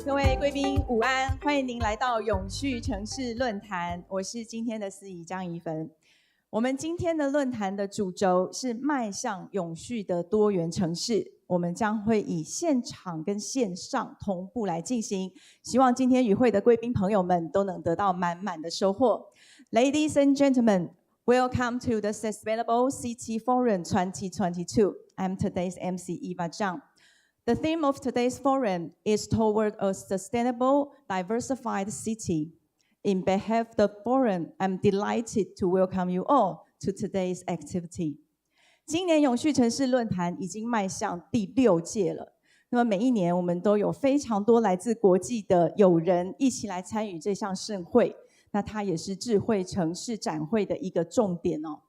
各位贵宾午安，欢迎您来到永续城市论坛，我是今天的司仪张怡芬。我们今天的论坛的主轴是迈向永续的多元城市，我们将会以现场跟线上同步来进行，希望今天与会的贵宾朋友们都能得到满满的收获。Ladies and gentlemen, welcome to the Sustainable City Forum 2022. I'm today's MC Eva Zhang.The theme of today's forum is toward a sustainable, diversified city. In behalf of the forum, I'm delighted to welcome you all to today's activity. 今年永续城市论坛已经迈向第6届了。那么每一年我们都有非常多来自国际的友人一起来参与这项盛会。那它也是智慧城市展会的一个重点哦。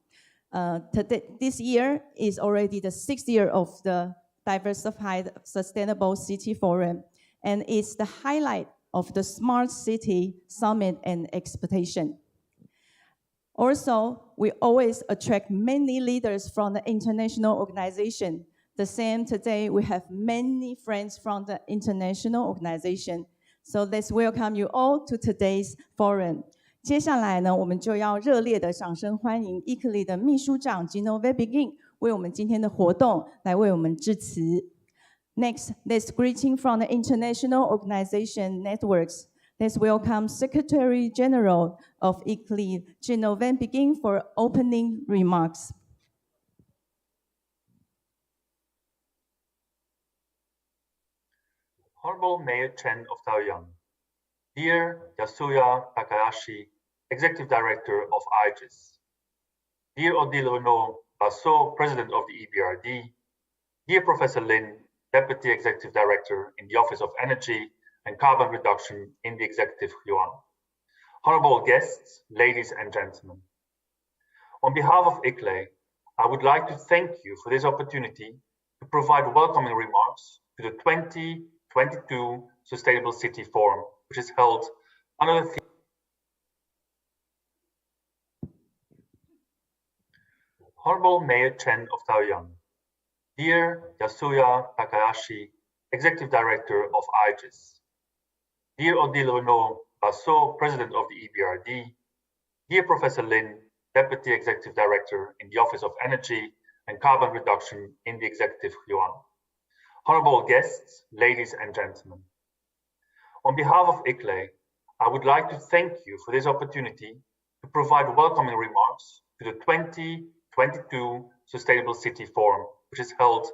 This year is already the 6th year of the Diversified Sustainable City Forum, and it's the highlight of the Smart City Summit and Expectation. Also, we always attract many leaders from the international organization. The same today, we have many friends from the international organization. So let's welcome you all to today's forum. 接下来呢，我们就要热烈的掌声欢迎 ICLEI 的秘书长 Gino Vebegin 为我们今天的活动来为我们致辞。Next, let's greeting from the international organization networks. Let's welcome Secretary General of ICLEI, Gino Vebegin, for opening remarks. Honorable Mayor Chen of Taoyuan, dear Yasuya Takahashi, Executive Director of IGES, dear Odile Renaud-Basso, President of the EBRD, dear Professor Lin, Deputy Executive Director in the Office of Energy and Carbon Reduction in the Executive Yuan, honorable guests, ladies and gentlemen. On behalf of ICLEI, I would like to thank you for this opportunity to provide welcoming remarks to the 2022 Sustainable City Forum, which is held under the theme Honorable Mayor Chen of Taoyuan, dear Yasuya Takahashi, Executive Director of IGES, dear Odile Renaud-Basso, President of the EBRD, dear Professor Lin, Deputy Executive Director in the Office of Energy and Carbon Reduction in the Executive Yuan, honorable guests, ladies and gentlemen. On behalf of ICLEI, I would like to thank you for this opportunity to provide welcoming remarks to the 2022 Sustainable City Forum, which is held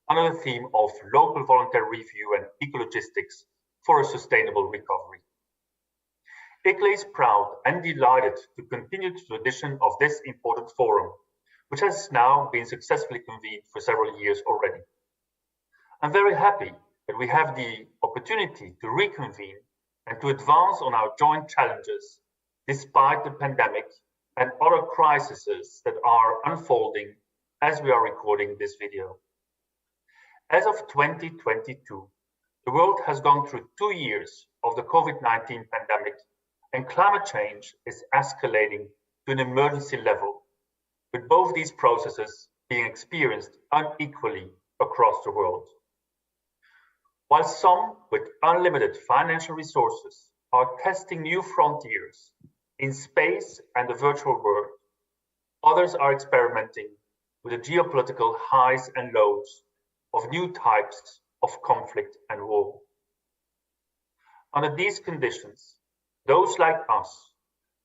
under the theme of Local Voluntary Review and Ecologistics for a Sustainable Recovery. ICLEI is proud and delighted to continue the tradition of this important forum, which has now been successfully convened for several years already. I'm very happy that we have the opportunity to reconvene and to advance on our joint challenges despite the pandemic and other crises that are unfolding as we are recording this video. As of 2022, the world has gone through 2 years of the COVID-19 pandemic, and climate change is escalating to an emergency level, with both these processes being experienced unequally across the world. While some with unlimited financial resources are testing new frontiers in space and the virtual world, others are experimenting with the geopolitical highs and lows of new types of conflict and war. Under these conditions, those like us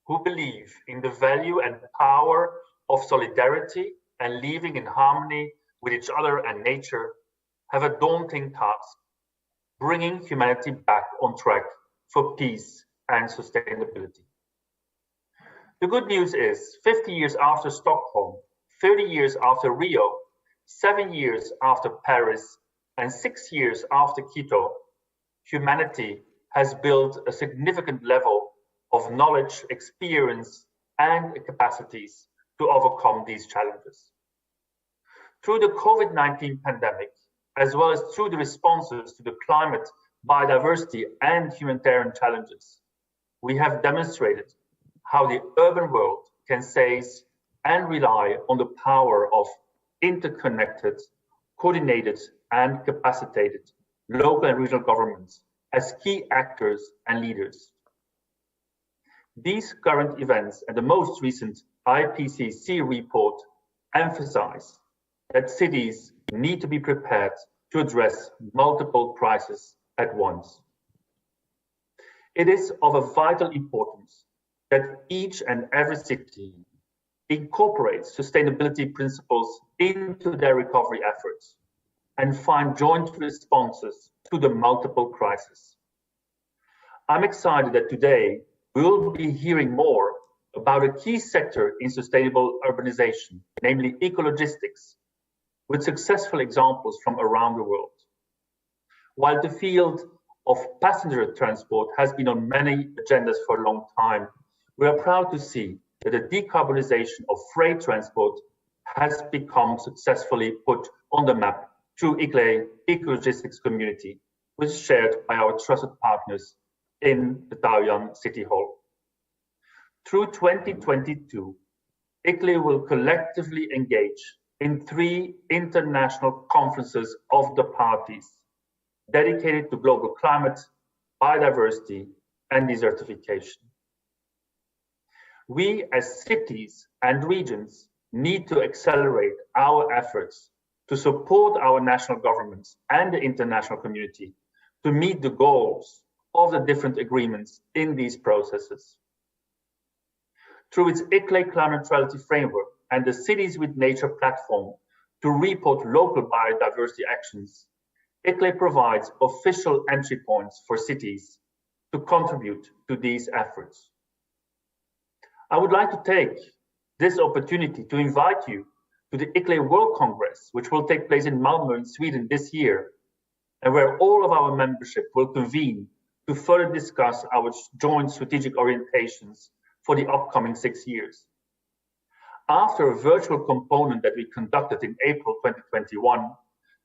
who believe in the value and power of solidarity and living in harmony with each other and nature have a daunting task, bringing humanity back on track for peace and sustainability. The good news is 50 years after Stockholm, 30 years after Rio, 7 years after Paris, and 6 years after Quito, humanity has built a significant level of knowledge, experience, and capacities to overcome these challenges. Through the COVID-19 pandemic, as well as through the responses to the climate, biodiversity, and humanitarian challenges, we have demonstrated how the urban world can seize and rely on the power of interconnected, coordinated, and capacitated local and regional governments as key actors and leaders. These current events and the most recent IPCC report emphasize that cities need to be prepared to address multiple crises at once. It is of a vital importance that each and every city incorporates sustainability principles into their recovery efforts and find joint responses to the multiple crises. I'm excited that today we will be hearing more about a key sector in sustainable urbanization, namely ecologistics, with successful examples from around the world. While the field of passenger transport has been on many agendas for a long time, we are proud to see that the decarbonization of freight transport has become successfully put on the map through ICLE Ecologistics Community, which is shared by our trusted partners in the Taoyuan City Hall. Through 2022, ICLE will collectively engage in 3 international conferences of the parties dedicated to global climate, biodiversity, and desertification. We as cities and regions need to accelerate our efforts to support our national governments and the international community to meet the goals of the different agreements in these processes. Through its ICLE Climate Neutrality Framework and the Cities with Nature platform to report local biodiversity actions, ICLE provides official entry points for cities to contribute to these efforts. I would like to take this opportunity to invite you to the ICLE World Congress, which will take place in Malmö in Sweden this year, and where all of our membership will convene to further discuss our joint strategic orientations for the upcoming 6 years. After a virtual component that we conducted in April 2021,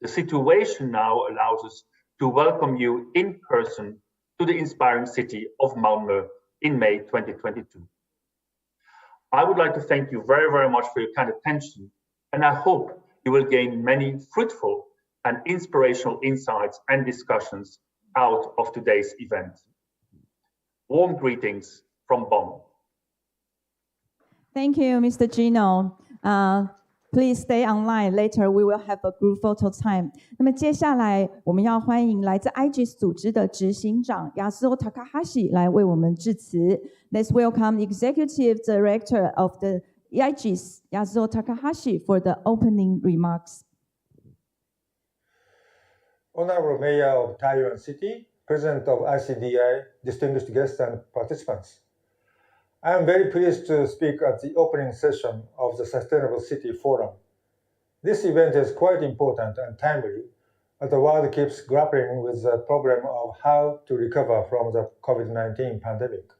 the situation now allows us to welcome you in person to the inspiring city of Malmö in May 2022. I would like to thank you very, very much for your kind attention, and I hope you will gain many fruitful and inspirational insights and discussions out of today's event. Warm greetings from Bonn. Thank you, Mr. Gino. Please stay online. Later, we will have a group photo time. 那么接下来我们要欢迎来自 IGIS 组织的执行长 Yasuo Takahashi 来为我们致辞。Let's welcome Executive Director of the IGIS, Yasuo Takahashi, for the opening remarks. Honorable Mayor of Taoyuan City, President of ICDI, distinguished guests and participants. I am very pleased to speak at the opening session of the Sustainable City Forum. This event is quite important and timely as the world keeps grappling with the problem of how to recover from the COVID-19 pandemic.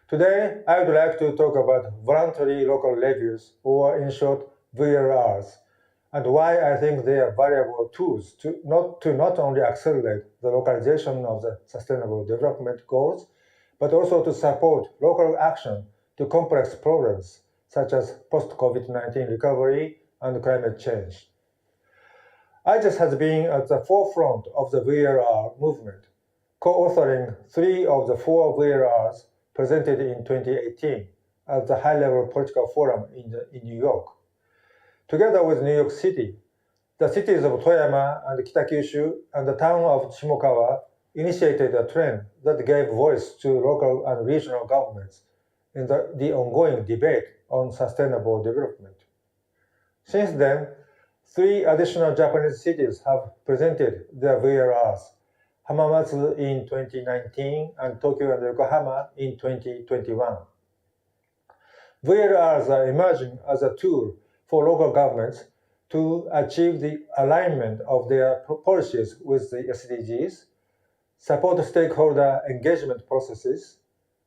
Today, I would like to talk about voluntary local reviews, or in short, VLRs, and why I think they are valuable tools to not only accelerate the localization of the Sustainable Development Goals, but also to support local action to complex problems such as post-COVID-19 recovery and climate change. IGIS has been at the forefront of the VLR movement, co-authoring 3 of the 4 VLRs presented in 2018 at the high-level political forum in New York. Together with New York City, the cities of Toyama and Kitakyushu and the town of Shimokawa initiated a trend that gave voice to local and regional governments in the ongoing debate on sustainable development. Since then, 3 additional Japanese cities have presented their VLRs, Hamamatsu in 2019 and Tokyo and Yokohama in 2021. VLRs are emerging as a tool for local governments to achieve the alignment of their policies with the SDGs, support stakeholder engagement processes,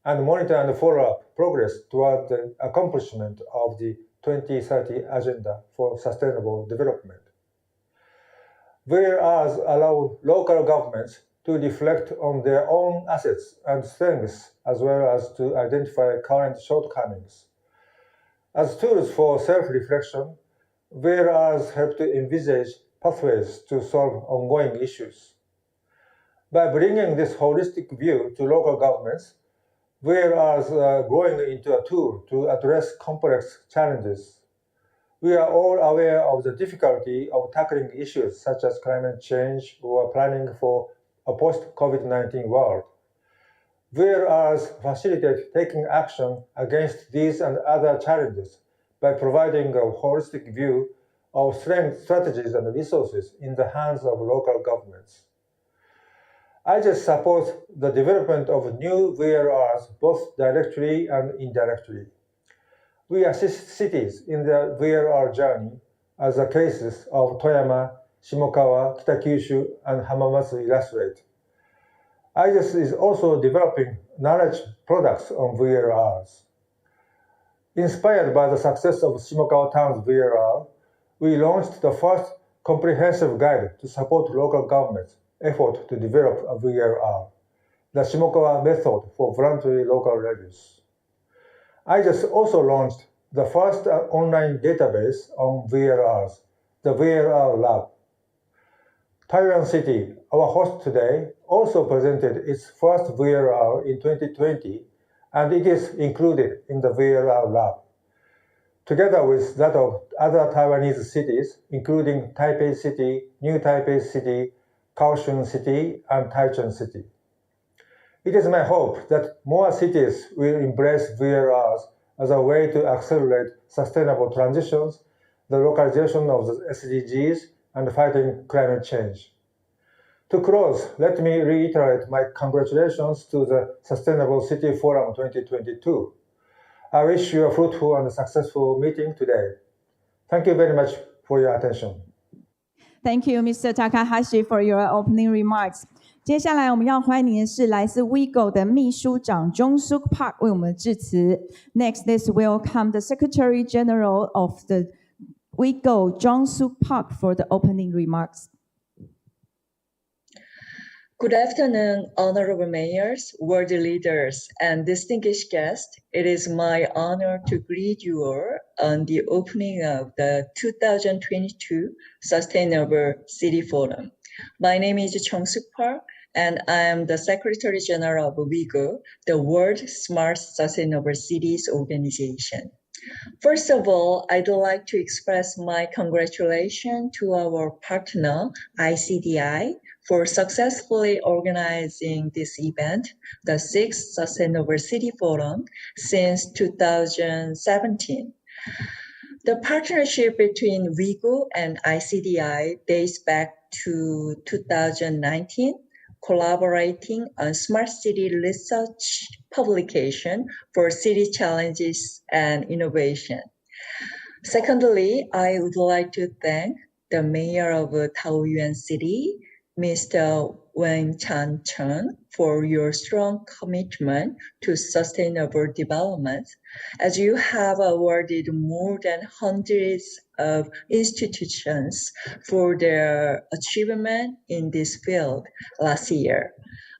and monitor and follow up progress toward the accomplishment of the 2030 Agenda for Sustainable Development. VLRs allow local governments to reflect on their own assets and strengths, as well as to identify current shortcomings. As tools for self-reflection, VRRs help to envisage pathways to solve ongoing issues. By bringing this holistic view to local governments, VRRs are growing into a tool to address complex challenges. We are all aware of the difficulty of tackling issues such as climate change or planning for a post-COVID-19 world. VRRs facilitate taking action against these and other challenges by providing a holistic view of strategies and resources in the hands of local governments. I just support the development of new VRRs both directly and indirectly. We assist cities in their VRR journey, as the cases of Toyama, Shimokawa, Kitakyushu, and Hamamatsu illustrate. IGES is also developing knowledge products on VRRs. Inspired by the success of Shimokawa Town's VRR, we launched the first comprehensive guide to support local governments' effort to develop a VRR, the Shimokawa Method for Voluntary Local Reviews. IGES also launched the first online database on VRRs, the VRR Lab. Taiyuan City, our host today, also presented its first VRR in 2020, and it is included in the VRR Lab, together with that of other Taiwanese cities, including Taipei City, New Taipei City, Kaohsiung City, and Taichung City. It is my hope that more cities will embrace VRRs as a way to accelerate sustainable transitions, the localization of the SDGs, and fighting climate change. To close, let me reiterate my congratulations to the Sustainable City Forum 2022. I wish you a fruitful and successful meeting today. Thank you very much for your attention. Thank you, Mr. Takahashi, for your opening remarks. 接下来我们要欢迎的是来自 WeGo 的秘书长 Jong-Suk Park 为我们致辞。Next, let's welcome the Secretary General of the WeGo, Jong-Suk Park, for the opening remarks. Good afternoon, honorable mayors, world leaders, and distinguished guests. It is my honor to greet you all on the opening of the 2022 Sustainable City Forum. My name is Jong-Suk Park, and I am the Secretary General of WeGo, the World Smart Sustainable Cities Organization. First of all, I'd like to express my congratulations to our partner, ICDI, for successfully organizing this event, the 6th Sustainable City Forum, since 2017. The partnership between WeGo and ICDI dates back to 2019, collaborating on smart city research publication for city challenges and innovation. Secondly, I would like to thank the mayor of Taoyuan City, Mr. Wang Chan-chun, for your strong commitment to sustainable development, as you have awarded more than hundreds of institutions for their achievement in this field last year.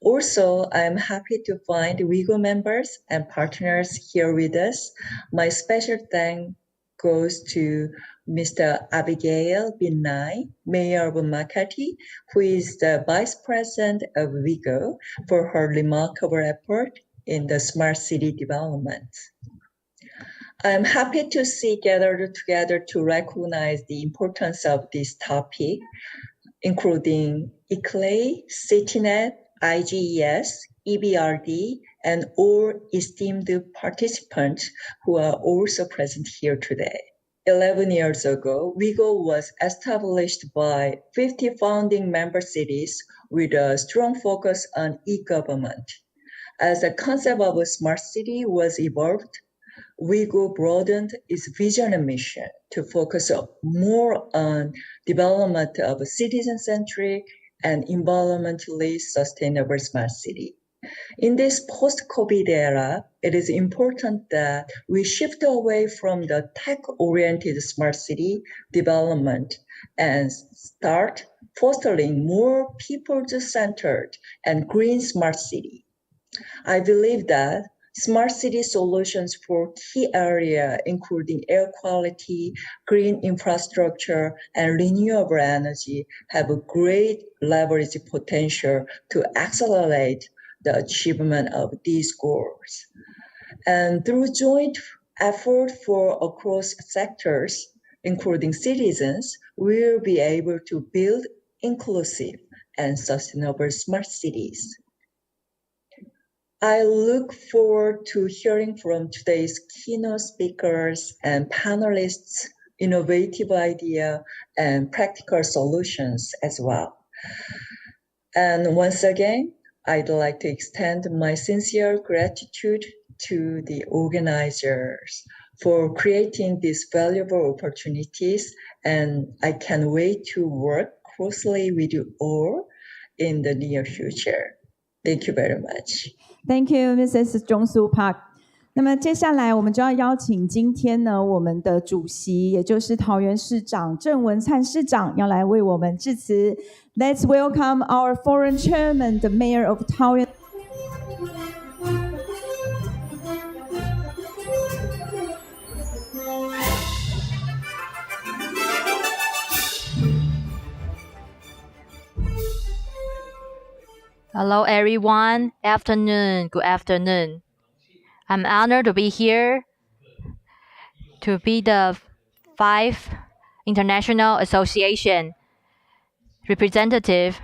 Also, I'm happy to find WeGo members and partners here with us. My special thanks goes to Mr. Abigail Binai, Mayor of Makati, who is the Vice President of WeGo, for her remarkable effort in the smart city development. I'm happy to see gathered together to recognize the importance of this topic, including ICLEI, CityNet, IGES, EBRD, and all esteemed participants who are also present here today. 11 years ago, WeGo was established by 50 founding member cities with a strong focus on e-government. As the concept of a smart city was evolved, WeGo broadened its vision and mission to focus more on development of a citizen-centric and environmentally sustainable smart city. In this post-COVID era, it is important that we shift away from the tech-oriented smart city development and start fostering more people-centered and green smart city. I believe that smart city solutions for key areas, including air quality, green infrastructure, and renewable energy, have a great leverage potential to accelerate the achievement of these goals. And through joint effort for across sectors, including citizens, we'll be able to build inclusive and sustainable smart cities. I look forward to hearing from today's keynote speakers and panelists' innovative idea and practical solutions as well. And once again, I'd like to extend my sincere gratitude to the organizers for creating these valuable opportunities, and I can't wait to work closely with you all in the near future. Thank you very much. Thank you, Mrs. Jong-Soo Park。那么接下来我们就要邀请今天呢我们的主席，也就是桃园市长郑文灿市长，要来为我们致辞。Let's welcome our foreign chairman, the mayor of Taoyuan. Hello everyone, good afternoon. I'm honored to be here to be the 5 International Association representative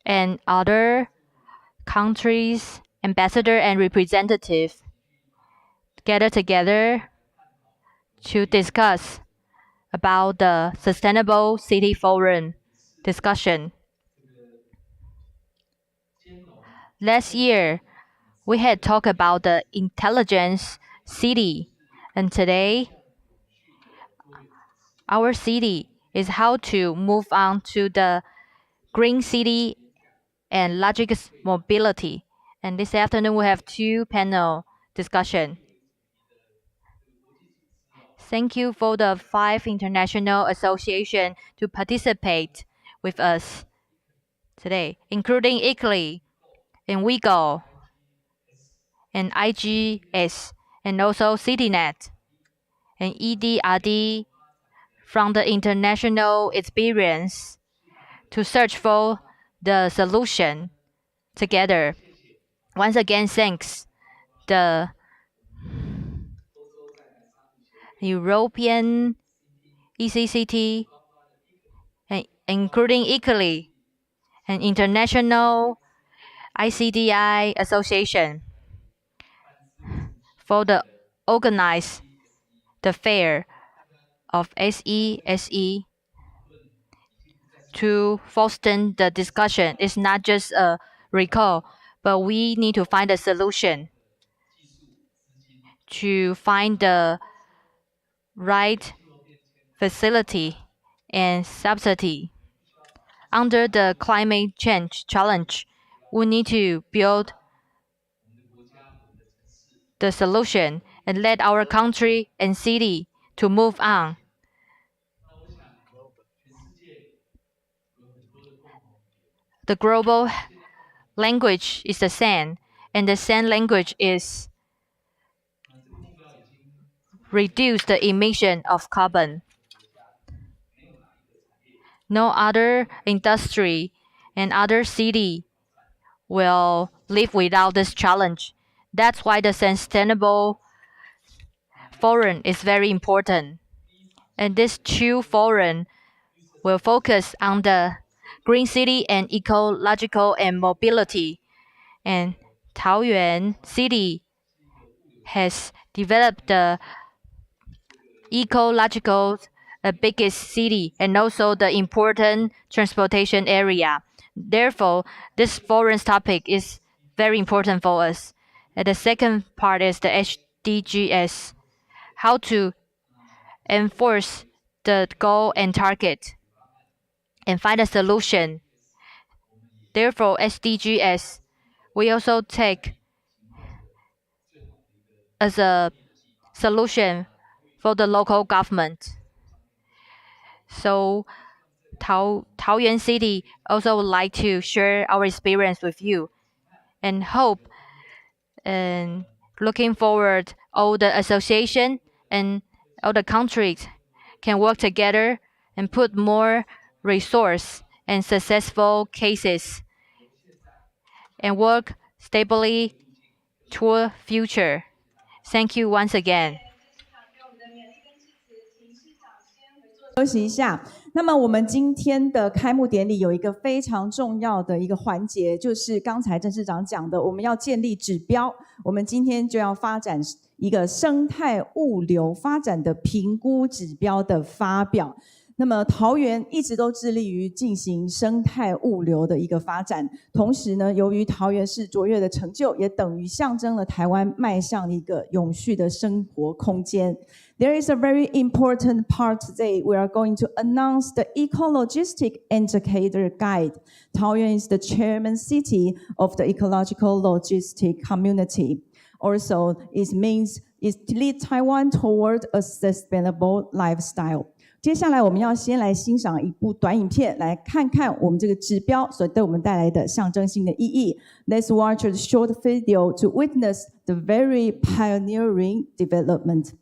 and other countries, ambassador and representative gather together to discuss about the Sustainable City Forum discussion. Last year, we had talked about the intelligence city, and today, our city is how to move on to the green city and logical mobility. And this afternoon, we have 2 panel discussion. Thank you for the 5 international association to participate with us today, including Italy and WIGO and IGS and also CityNet and EDRD from the international experience to search for the solution together. Once again, thanks the European ECCT, and including Italy and International ICDI Association for the organize the fair of SESE to foster the discussion. It's not just a recall, but we need to find a solution to find the right facility and subsidy. Under the climate change challenge, we need to build the solution and let our country and city to move on. The global language is the same, and the same language is reduce the emission of carbon. No other industry and other city will live without this challenge. That's why the sustainable forum is very important. And this 2 forum will focus on the green city and ecological and mobility. And Taoyuan City has developed the ecological biggest city and also the important transportation area. Therefore, this forum's topic is very important for us. And the second part is the SDGs, how to enforce the goal and target and find a solution. Therefore, SDGs we also take as a solution for the local government. So Taoyuan City also would like to share our experience with you and hope Looking forward, all the association and all the countries can work together and put more resource and successful cases and work stably toward future. Thank you once again. 休息一下。那么我们今天的开幕典礼有一个非常重要的一个环节，就是刚才郑市长讲的，我们要建立指标。我们今天就要发展一个生态物流发展的评估指标的发表。那么桃园一直都致力于进行生态物流的一个发展，同时呢，由于桃园市卓越的成就，也等于象征了台湾迈向一个永续的生活空间。There is a very important part today. We are going to announce the Ecologistic Indicator Guide. Taoyuan is the chairman city of the Ecological Logistic Community. Also, it means it lead Taiwan toward a sustainable lifestyle. 接下来我们要先来欣赏一部短影片，来看看我们这个指标所对我们带来的象征性的意义。Let's watch a short video to witness the very pioneering development.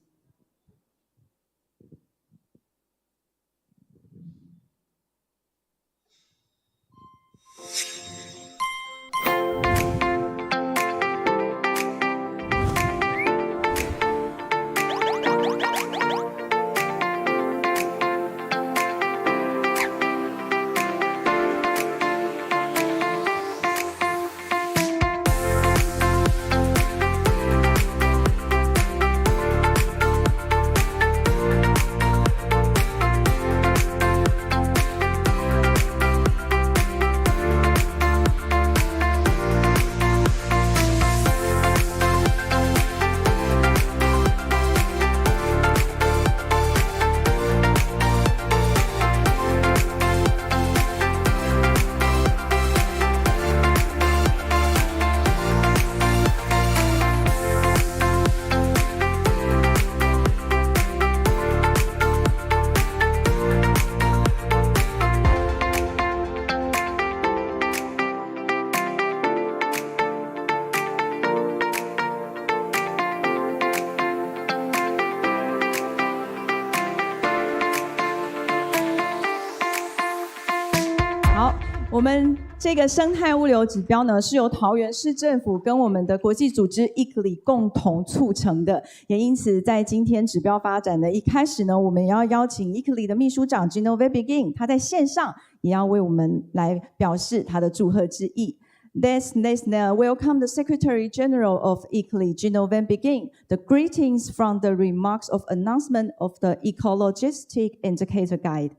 好，我们这个生态物流指标呢，是由桃园市政府跟我们的国际组织 ICLEI 共同促成的。也因此，在今天指标发展的一开始呢，我们也要邀请 ICLEI 的秘书长 Genevieve Begin， 他在线上也要为我们来表示他的祝贺之意。Let's now welcome the Secretary General of ICLEI, Genevieve Begin. The greetings from the remarks of announcement of the Ecologistic Indicator Guide.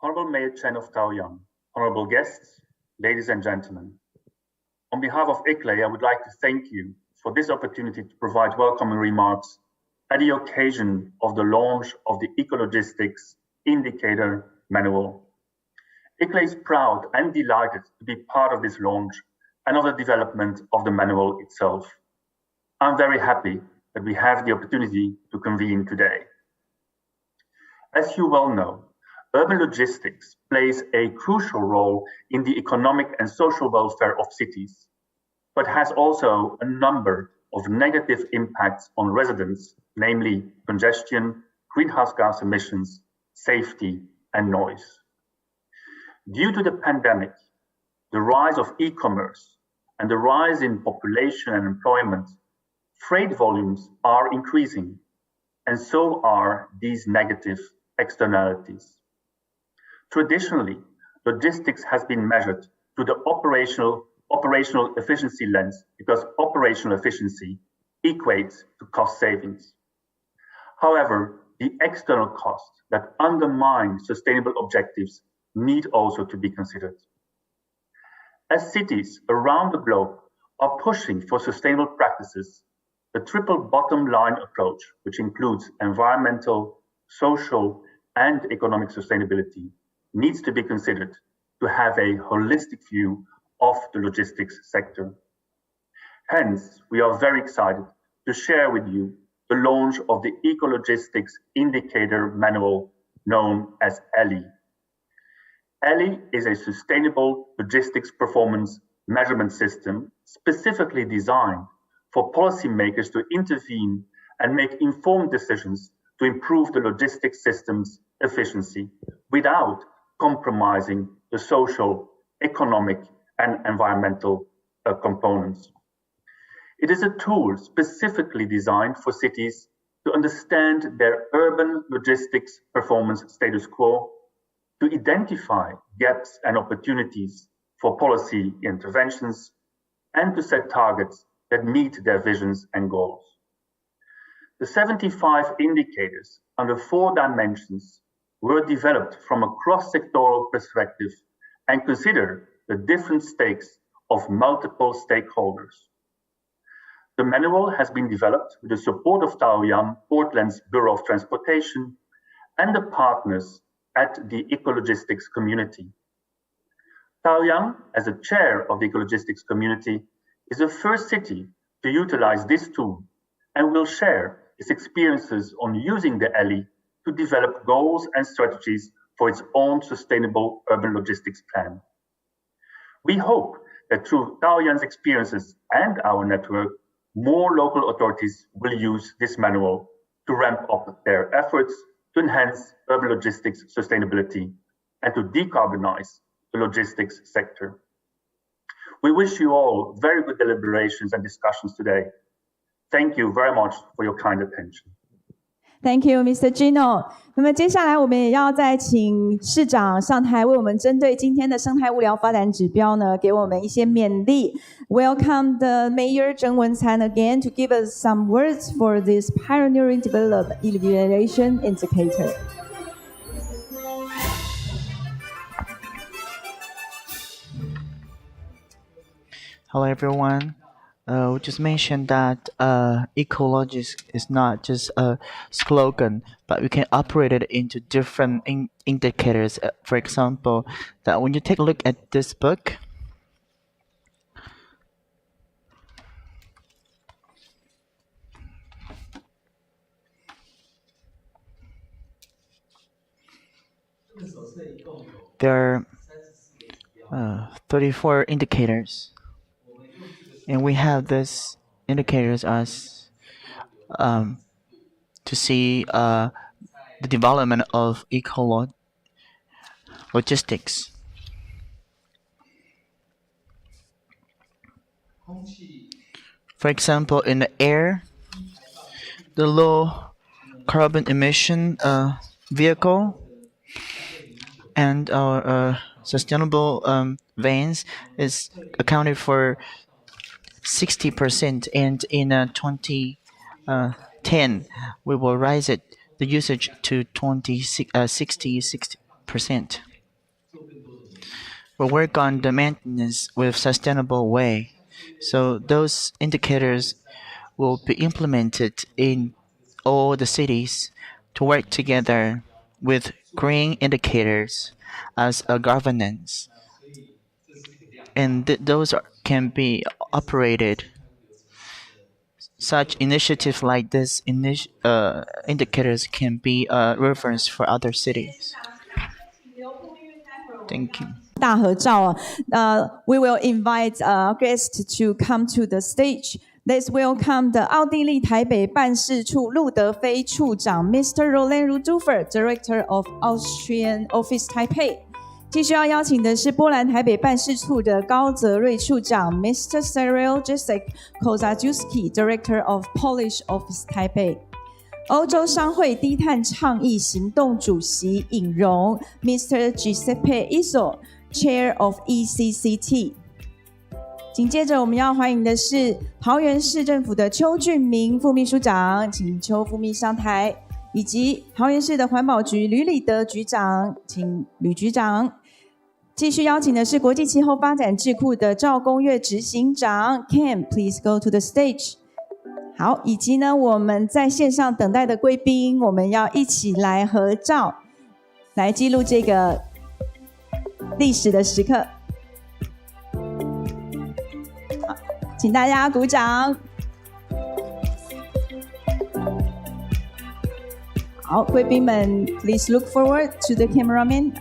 Honorable Mayor Chen of Taoyuan, honorable guests, ladies and gentlemen. On behalf of ICLEI, I would like to thank you for this opportunity to provide welcoming remarks at the occasion of the launch of the Ecologistics Indicator Manual. ICLEI is proud and delighted to be part of this launch and of the development of the manual itself. I'm very happy that we have the opportunity to convene today. As you well know, urban logistics plays a crucial role in the economic and social welfare of cities, but has also a number of negative impacts on residents, namely congestion, greenhouse gas emissions, safety, and noise. Due to the pandemic, the rise of e-commerce, and the rise in population and employment, freight volumes are increasing, and so are these negative externalities. Traditionally, logistics has been measured through the operational efficiency lens because operational efficiency equates to cost savings. However, the external costs that undermine sustainable objectives need also to be considered. As cities around the globe are pushing for sustainable practices, the triple bottom line approach, which includes environmental, social, and economic sustainability, needs to be considered to have a holistic view of the logistics sector. Hence, we are very excited to share with you the launch of the Ecologistics Indicator Manual known as ELI. ELI is a sustainable logistics performance measurement system specifically designed for policymakers to intervene and make informed decisions to improve the logistics system's efficiency without compromising the social, economic, and environmental components. It is a tool specifically designed for cities to understand their urban logistics performance status quo, to identify gaps and opportunities for policy interventions, and to set targets that meet their visions and goals. The 75 indicators under 4 dimensions were developed from a cross-sectoral perspective and consider the different stakes of multiple stakeholders. The manual has been developed with the support of Taoyuan, Portland's Bureau of Transportation, and the partners at the Ecologistics community. Taoyuan, as a chair of the Ecologistics community, is the first city to utilize this tool and will share its experiences on using the alley to develop goals and strategies for its own sustainable urban logistics plan. We hope that through Taoyuan's experiences and our network, more local authorities will use this manual to ramp up their efforts to enhance urban logistics sustainability and to decarbonize the logistics sector. We wish you all very good deliberations and discussions today. Thank you very much for your kind attention. Thank you, Mr. Gino。那么接下来我们也要再请市长上台，为我们针对今天的生态物流发展指标呢，给我们一些勉励。Welcome the Mayor Zheng Wencan again to give us some words for this pioneering development evaluation indicator. Hello everyone. We just mentioned that ecology is not just a slogan, but we can operate it into different indicators. For example, that when you take a look at this book, there are 34 indicators. And we have these indicators as to see the development of logistics. For example, in the air, the low carbon emission vehicle and our sustainable vans is accounted for 60%, and in 2010 we will raise the usage to 60%. We'll work on the maintenance with sustainable way, so those indicators will be implemented in all the cities to work together with green indicators as a governance. And those can be operated. Such initiatives like this indicators can be a reference for other cities. Thank you. 大合照we will invite guests to come to the stage. Let's welcome the 奥地利台北办事处路德飞处长 Mr. Roland Rudufer, Director of Austrian Office Taipei. 继续要邀请的是波兰台北办事处的高泽瑞处长 Mr. Cyril Jacek Kozadziuski, Director of Polish Office Taipei. 欧洲商会低碳倡议行动主席尹荣 Mr. Giuseppe Iso, Chair of ECCT. 紧接着我们要欢迎的是桃园市政府的邱俊明副秘书长，请邱副秘上台，以及桃园市的环保局吕礼德局长，请吕局长。继续邀请的是国际气候发展智库的赵公岳执行长 Ken, please go to the stage. 好，以及呢我们在线上等待的贵宾，我们要一起来合照，来记录这个历史的时刻。好，请大家鼓掌。好，贵宾们 please look forward to the cameraman.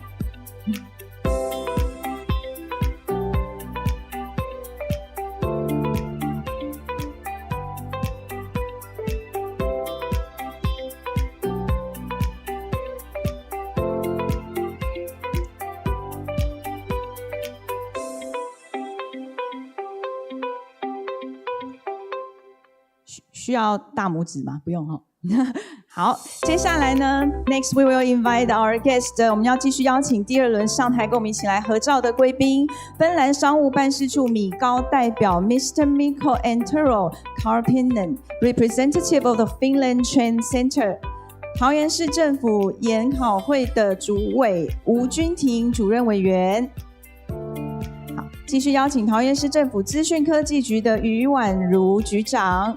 需要大拇指吗？不用哈。好，接下来呢 ，Next we will invite our guest， 我们要继续邀请第二轮上台跟我们一起来合照的贵宾，芬兰商务办事处米高代表 Mr. Mikko Antero Karpinen, representative of the Finland Trade Center。桃园市政府研考会的主委吴君婷主任委员。好，继续邀请桃园市政府资讯科技局的于婉如局长。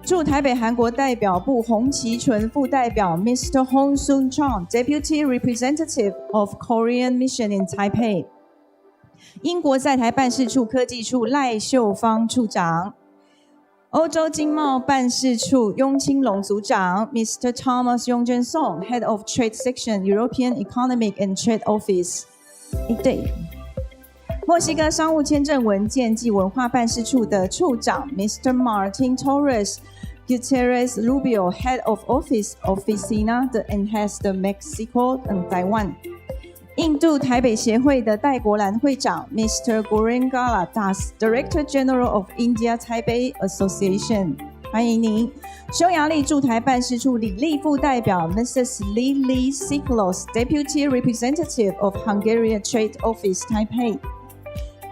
驻台北韩国代表部洪其纯副代表 Mr. Hong Soon Chong, Deputy Representative of Korean Mission in Taipei. 英国在台办事处科技处赖秀芳处长。欧洲经贸办事处雍清龙组长 Mr. Thomas Yongjen Song, Head of Trade Section, European Economic and Trade Office. 墨西哥商务签证文件及文化办事处的处长 Mr. Martin Torres Gutierrez Rubio, Head of Office Oficina de Enhanced Mexico and Taiwan. 印度台北协会的戴国兰会长 Mr. Gorengala Das, Director General of India Taipei Association. 欢迎您。匈牙利驻台办事处李立副代表 Mrs. Lili Siklos, Deputy Representative of Hungarian Trade Office Taipei.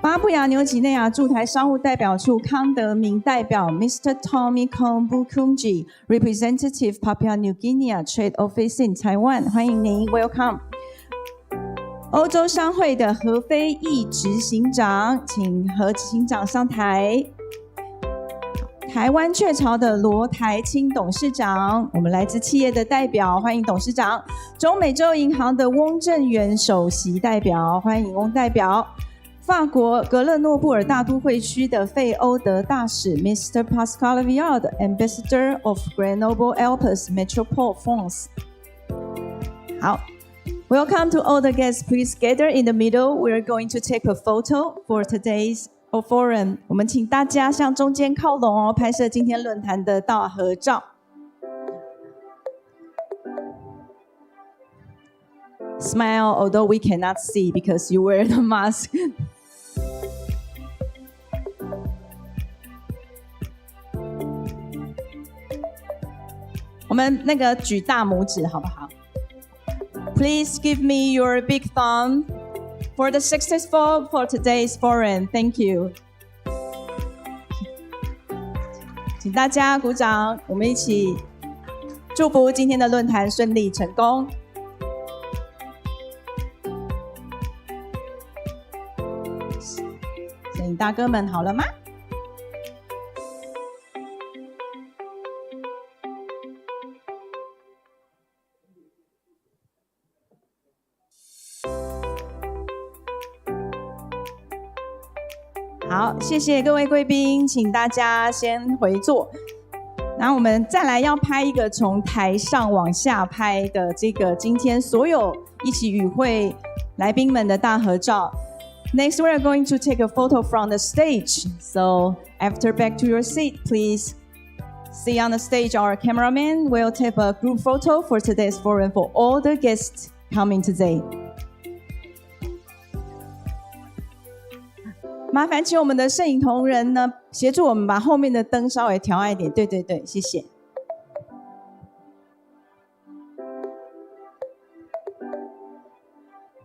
巴布亚纽几内亚驻台商务代表处康德明代表 Mr. Tommy Kombukunji, Representative Papua New Guinea Trade Office in Taiwan. 欢迎您 ，Welcome。欧洲商会的何飞义执行长，请何执行长上台。台湾雀巢的罗台清董事长，我们来自企业的代表，欢迎董事长。中美洲银行的翁正元首席代表，欢迎翁代表。法国格勒诺布尔大都会区的费欧德大使 Mr. Pascal Viard, Ambassador of Grenoble Alpes Metropole France. 好 ，Welcome to all the guests. Please gather in the middle. We are going to take a photo for today's forum. 我们请大家向中间靠拢哦，拍摄今天论坛的大合照。Smile, although we cannot see because you wear the mask. 我们那个举大拇指好不好 ？Please give me your big thumb for the successful for today's forum. Thank you. 请大家鼓掌，我们一起祝福今天的论坛顺利成功。摄影大哥们好了吗？好，谢谢各位贵宾，请大家先回座。然后我们再来要拍一个从台上往下拍的这个今天所有一起与会来宾们的大合照。Next, we are going to take a photo from the stage. So after back to your seat, please see on the stage our cameraman will take a group photo for today's forum for all the guests coming today. 麻烦请我们的摄影同仁呢，协助我们把后面的灯稍微调暗一点。对对对，谢谢。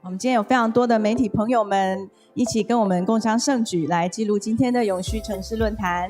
我们今天有非常多的媒体朋友们一起跟我们共襄盛举，来记录今天的永续城市论坛。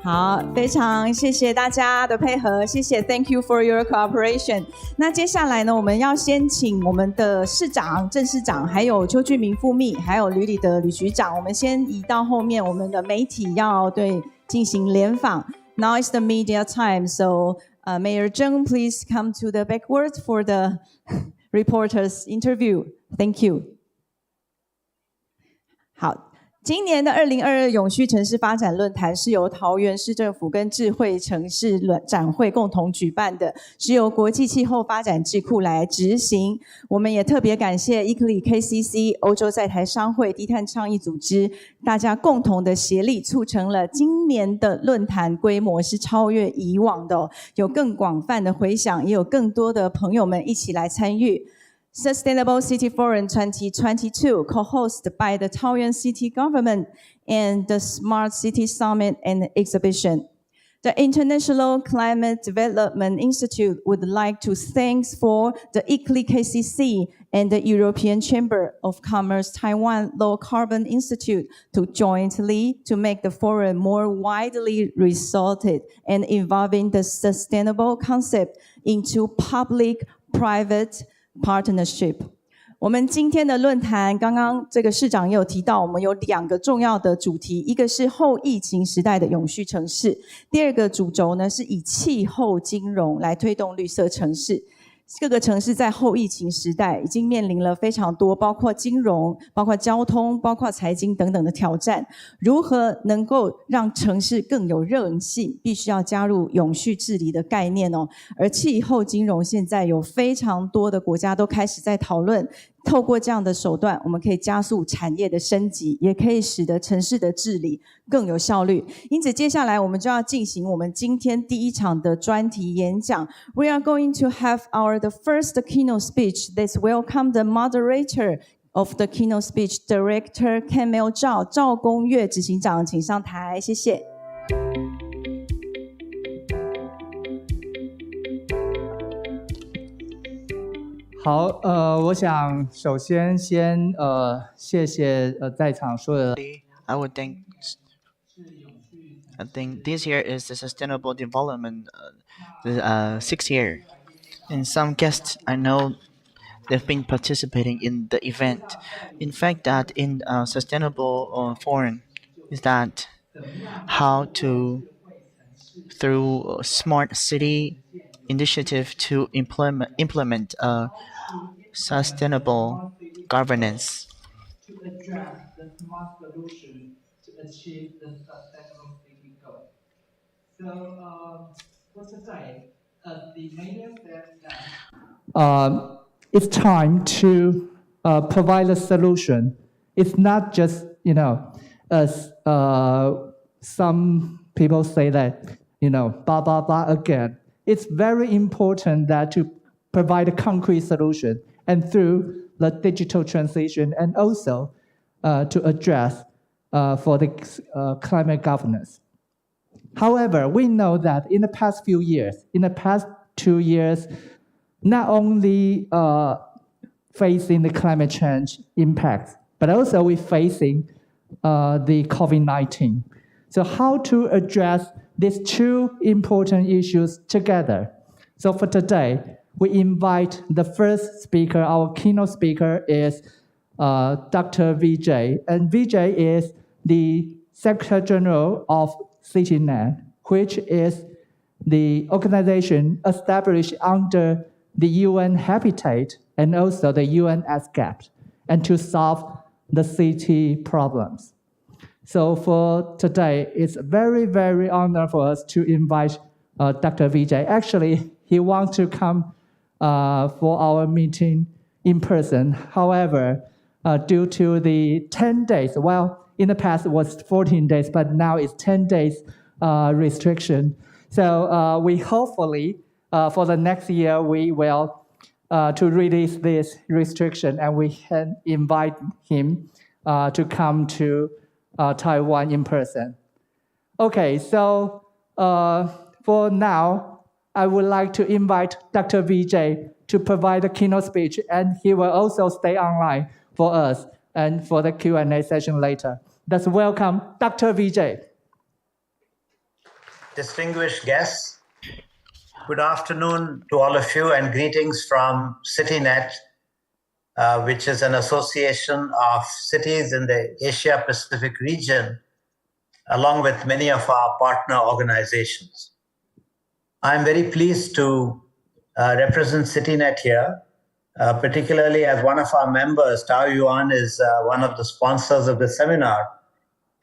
好，非常谢谢大家的配合，谢谢 ，Thank you for your cooperation。那接下来呢，我们要先请我们的市长、郑市长，还有邱俊明副秘，还有吕礼德吕局长，我们先移到后面，我们的媒体要对进行联访。Now is the media time, so Mayor Zheng, please come to the backward for the reporters interview. Thank you. 好。今年的2022永续城市发展论坛是由桃园市政府跟智慧城市展会共同举办的，是由国际气候发展智库来执行。我们也特别感谢 KCC 欧洲在台商会低碳倡议组织，大家共同的协力，促成了今年的论坛规模是超越以往的有更广泛的回响，也有更多的朋友们一起来参与。Sustainable City Forum 2022, co-hosted by the Taoyuan City Government and the Smart City Summit and Exhibition. The International Climate Development Institute would like to thank for the KCC and the European Chamber of Commerce Taiwan Low Carbon Institute to jointly to make the forum more widely resorted and involving the sustainable concept into public-private partnership。 我们今天的论坛，刚刚这个市长也有提到，我们有2个重要的主题，一个是后疫情时代的永续城市，第2个主轴呢是以气候金融来推动绿色城市。各个城市在后疫情时代已经面临了非常多，包括金融、包括交通、包括财经等等的挑战。如何能够让城市更有韧性，必须要加入永续治理的概念哦。而气候金融现在有非常多的国家都开始在讨论，透过这样的手段，我们可以加速产业的升级，也可以使得城市的治理更有效率。因此，接下来我们就要进行我们今天第1场的专题演讲。We are going to have the first keynote speech. Let's welcome the moderator of the keynote speech, Director Camille Zhao, 赵公岳执行长，请上台，谢谢。好，我想首先谢谢在场所有的。I think this year is the Sustainable Development 6th year, and some guests I know they've been participating in the event. In fact, that in Sustainable Forum is that how to through smart city initiative to implement sustainable governance. To address the smart solution to achieve the sustainable city goal. So for today, the mayor said that it's time to provide a solution. It's not just as some people say that blah blah blah again. It's very important that to provide a concrete solution, and through the digital transition, and also to address for the climate governance. However, we know that in the past 2 years, not only facing the climate change impacts, but also we're facing the COVID-19. So how to address these 2 important issues together? So for today, we invite the first speaker. Our keynote speaker is Dr. Vijay, and Vijay is the Secretary General of CityNet, which is the organization established under the UN Habitat and also the UN SGAP, and to solve the city problems. So for today, it's very, very honor for us to invite Dr. Vijay. Actually, he wants to come for our meeting in person. However, due to the 10 days, well, in the past it was 14 days, but now it's 10 days restriction. So we hopefully, for the next year, we will to release this restriction, and we can invite him to come to Taiwan in person. Okay, so for now, I would like to invite Dr. Vijay to provide a keynote speech, and he will also stay online for us and for the Q&A session later. Let's welcome Dr. Vijay. Distinguished guests, good afternoon to all of you, and greetings from CityNet, which is an association of cities in the Asia Pacific region, along with many of our partner organizations. I'm very pleased to represent CityNet here, particularly as one of our members, Tao Yuan, is one of the sponsors of the seminar.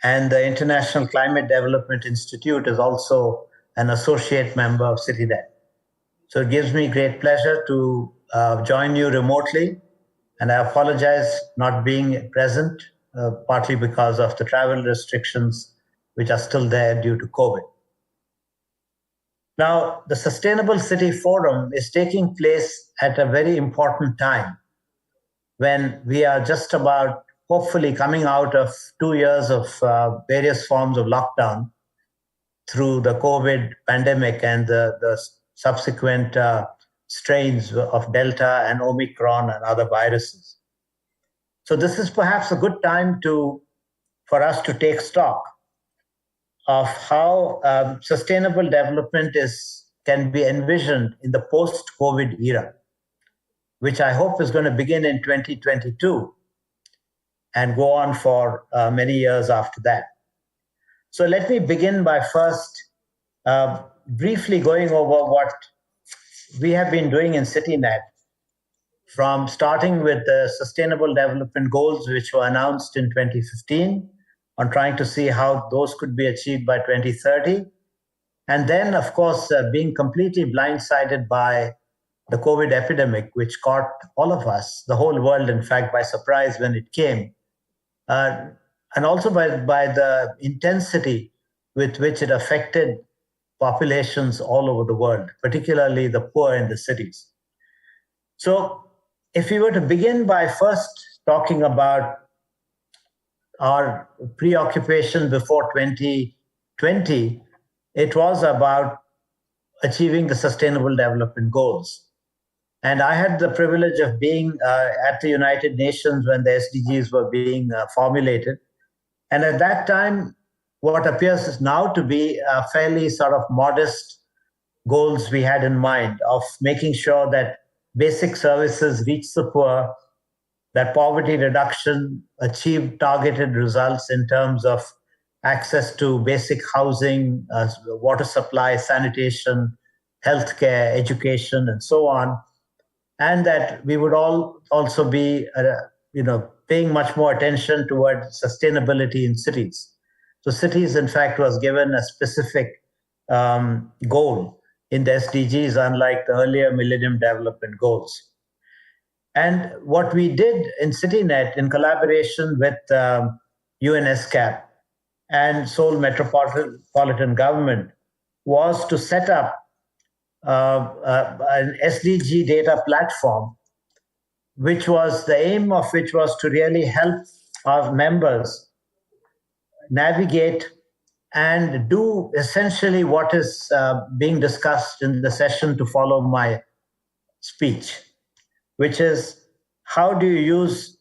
and the International Climate Development Institute is also an associate member of CityNet. So it gives me great pleasure to join you remotely, and I apologize not being present, partly because of the travel restrictions which are still there due to COVID. Now, the Sustainable City Forum is taking place at a very important time when we are just about hopefully coming out of 2 years of various forms of lockdown through the COVID pandemic and the subsequent strains of Delta and Omicron and other viruses. So this is perhaps a good time for us to take stock of how sustainable development can be envisioned in the post-COVID era, which I hope is going to begin in 2022 and go on for many years after that. So let me begin by first briefly going over what we have been doing in CityNet, from starting with the Sustainable Development Goals, which were announced in 2015, on trying to see how those could be achieved by 2030. And then, of course, being completely blindsided by the COVID epidemic, which caught all of us, the whole world, in fact, by surprise when it came. And also by the intensity with which it affected populations all over the world, particularly the poor in the cities. So if we were to begin by first talking about our preoccupation before 2020, it was about achieving the Sustainable Development Goals. And I had the privilege of being at the United Nations when the SDGs were being formulated. And at that time, what appears now to be a fairly sort of modest goals we had in mind of making sure that basic services reach the poor, that poverty reduction achieved targeted results in terms of access to basic housing, water supply, sanitation, healthcare, education, and so on, and that we would also be paying much more attention towards sustainability in cities. So cities, in fact, was given a specific goal in the SDGs, unlike the earlier Millennium Development Goals. And what we did in CityNet, in collaboration with UNESCAP and Seoul Metropolitan Government, was to set up an SDG data platform, which was the aim of which was to really help our members navigate and do essentially what is being discussed in the session to follow my speech, which is how do you use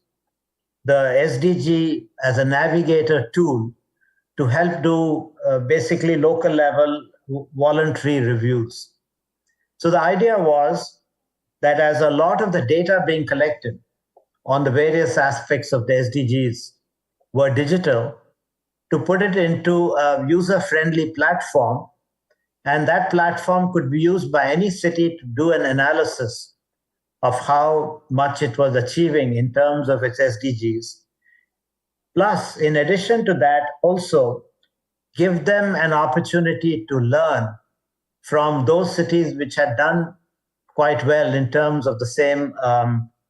the SDG as a navigator tool to help do basically local level voluntary reviews. So the idea was that as a lot of the data being collected on the various aspects of the SDGs were digital, to put it into a user-friendly platform, and that platform could be used by any city to do an analysis of how much it was achieving in terms of its SDGs. Plus, in addition to that, also give them an opportunity to learn from those cities which had done quite well in terms of the same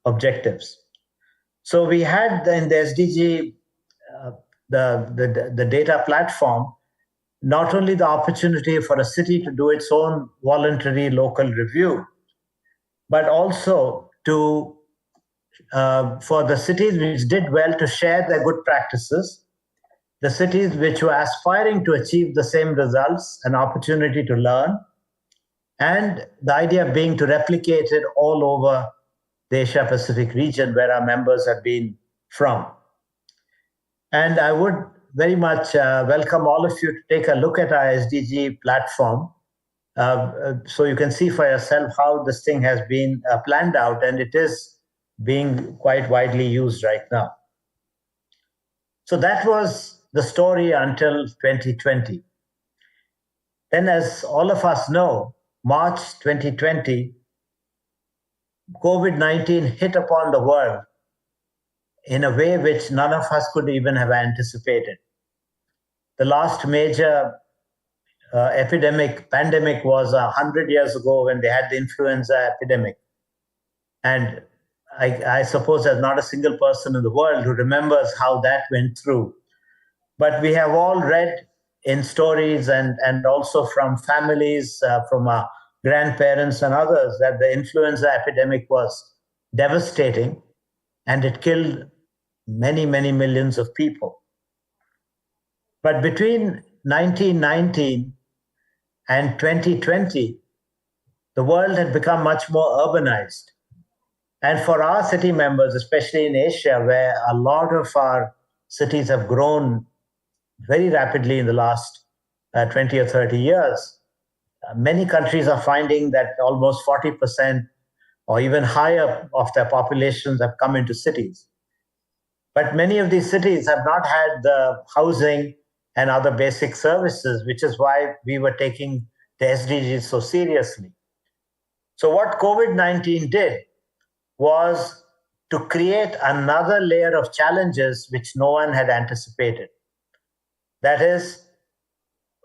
objectives. So we had in the SDG, the data platform, not only the opportunity for a city to do its own voluntary local review, but also to for the cities which did well to share their good practices, the cities which were aspiring to achieve the same results, an opportunity to learn, and the idea being to replicate it all over the Asia Pacific region where our members have been from. And I would very much welcome all of you to take a look at our SDG platform so you can see for yourself how this thing has been planned out, and it is being quite widely used right now. So that was the story until 2020. Then, as all of us know, March 2020, COVID-19 hit upon the world in a way which none of us could even have anticipated. The last major pandemic was 100 years ago when they had the influenza epidemic. And I suppose there's not a single person in the world who remembers how that went through. But we have all read in stories and also from families, from our grandparents and others, that the influenza epidemic was devastating and it killed many, many millions of people. But between 1919 and 2020, the world had become much more urbanized. And for our city members, especially in Asia, where a lot of our cities have grown very rapidly in the last 20 or 30 years, many countries are finding that almost 40% or even higher of their populations have come into cities. But many of these cities have not had the housing and other basic services, which is why we were taking the SDGs so seriously. So what COVID-19 did was to create another layer of challenges which no one had anticipated. That is,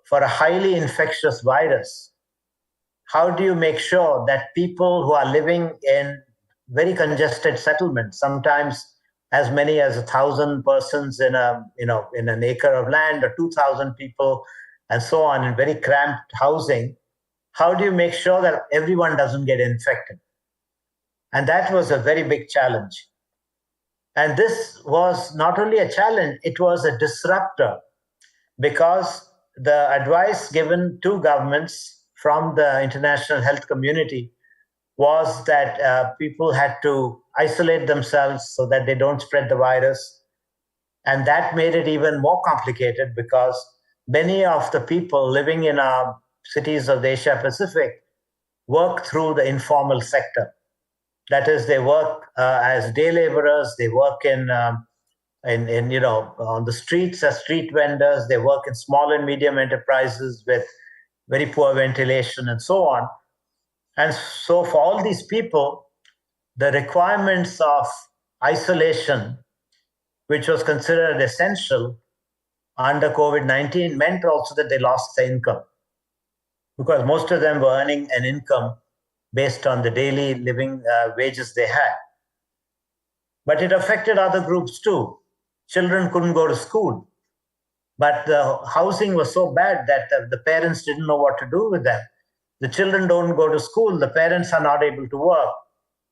for a highly infectious virus, how do you make sure that people who are living in very congested settlements, sometimes as many as 1,000 persons in an acre of land, or 2,000 people, and so on, in very cramped housing, how do you make sure that everyone doesn't get infected? And that was a very big challenge. And this was not only a challenge, it was a disruptor, because the advice given to governments from the international health community was that people had to isolate themselves so that they don't spread the virus. And that made it even more complicated, because many of the people living in our cities of the Asia Pacific work through the informal sector. That is, they work as day laborers, they work in on the streets as street vendors, they work in small and medium enterprises with very poor ventilation and so on. And so for all these people, the requirements of isolation, which was considered essential under COVID-19, meant also that they lost their income, because most of them were earning an income based on the daily living wages they had. But it affected other groups too. Children couldn't go to school, but the housing was so bad that the parents didn't know what to do with them. The children don't go to school, the parents are not able to work.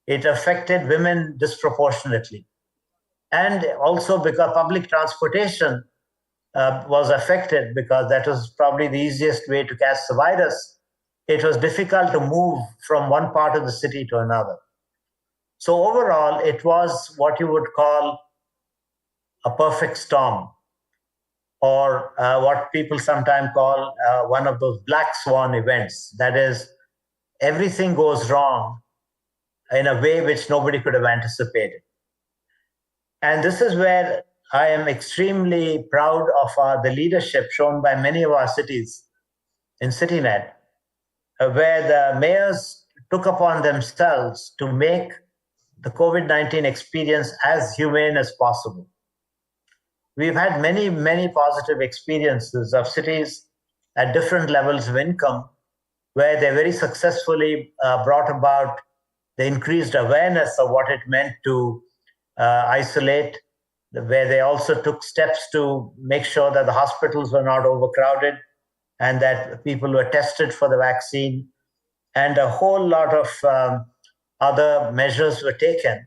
It affected women disproportionately. And also because public transportation was affected, because that was probably the easiest way to catch the virus. It was difficult to move from one part of the city to another. So overall, it was what you would call a perfect storm, or what people sometimes call one of those black swan events. That is, everything goes wrong in a way which nobody could have anticipated. And this is where I am extremely proud of the leadership shown by many of our cities in CityNet, where the mayors took upon themselves to make the COVID-19 experience as humane as possible. We've had many, many positive experiences of cities at different levels of income, where they very successfully brought about the increased awareness of what it meant to isolate, where they also took steps to make sure that the hospitals were not overcrowded and that people were tested for the vaccine, and a whole lot of other measures were taken,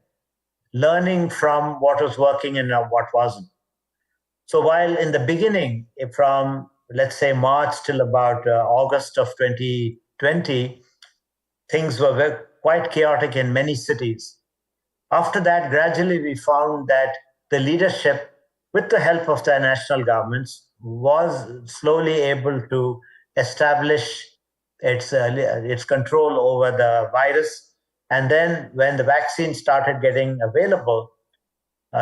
learning from what was working and what wasn't. So while in the beginning, from let's say March till about August of 2020, things were quite chaotic in many cities. After that, gradually we found that the leadership, with the help of the national governments, was slowly able to establish its control over the virus. And then when the vaccine started getting available,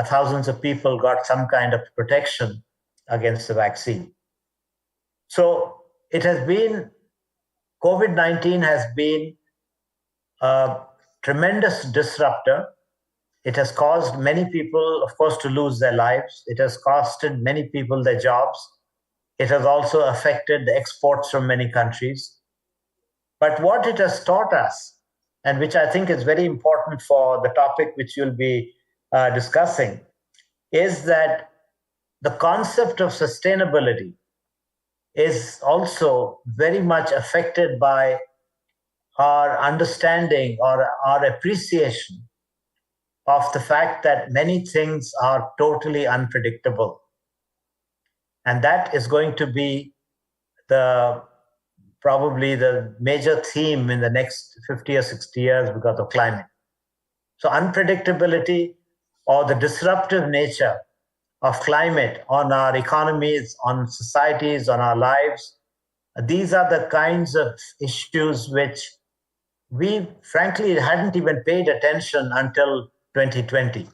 thousands of people got some kind of protection against the vaccine. So it has been, COVID-19 has been a tremendous disruptor. It has caused many people, of course, to lose their lives. It has costed many people their jobs. It has also affected the exports from many countries. But what it has taught us, and which I think is very important for the topic which you'll be discussing, is that the concept of sustainability is also very much affected by our understanding or our appreciation of the fact that many things are totally unpredictable. And that is going to be probably the major theme in the next 50 or 60 years because of climate. So unpredictability or the disruptive nature of climate on our economies, on societies, on our lives, these are the kinds of issues which we frankly hadn't even paid attention until 2020.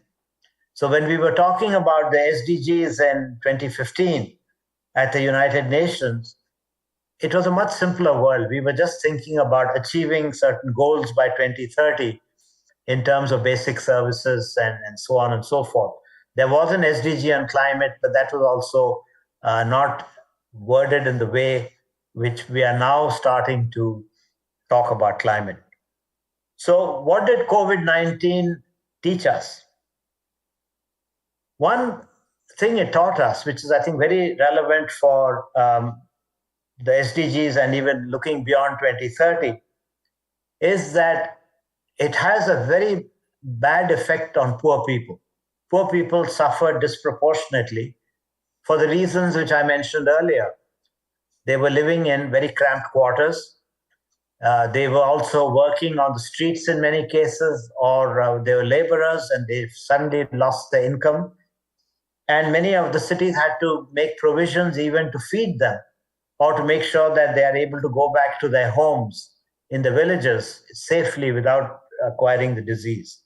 So when we were talking about the SDGs in 2015 at the United Nations, it was a much simpler world. We were just thinking about achieving certain goals by 2030 in terms of basic services and so on and so forth. There was an SDG on climate, but that was also not worded in the way which we are now starting to talk about climate. So what did COVID-19 teach us? One thing it taught us, which is I think very relevant for the SDGs and even looking beyond 2030, is that it has a very bad effect on poor people. Poor people suffer disproportionately for the reasons which I mentioned earlier. They were living in very cramped quarters. They were also working on the streets in many cases, or they were laborers and they suddenly lost their income. And many of the cities had to make provisions even to feed them or to make sure that they are able to go back to their homes in the villages safely without acquiring the disease.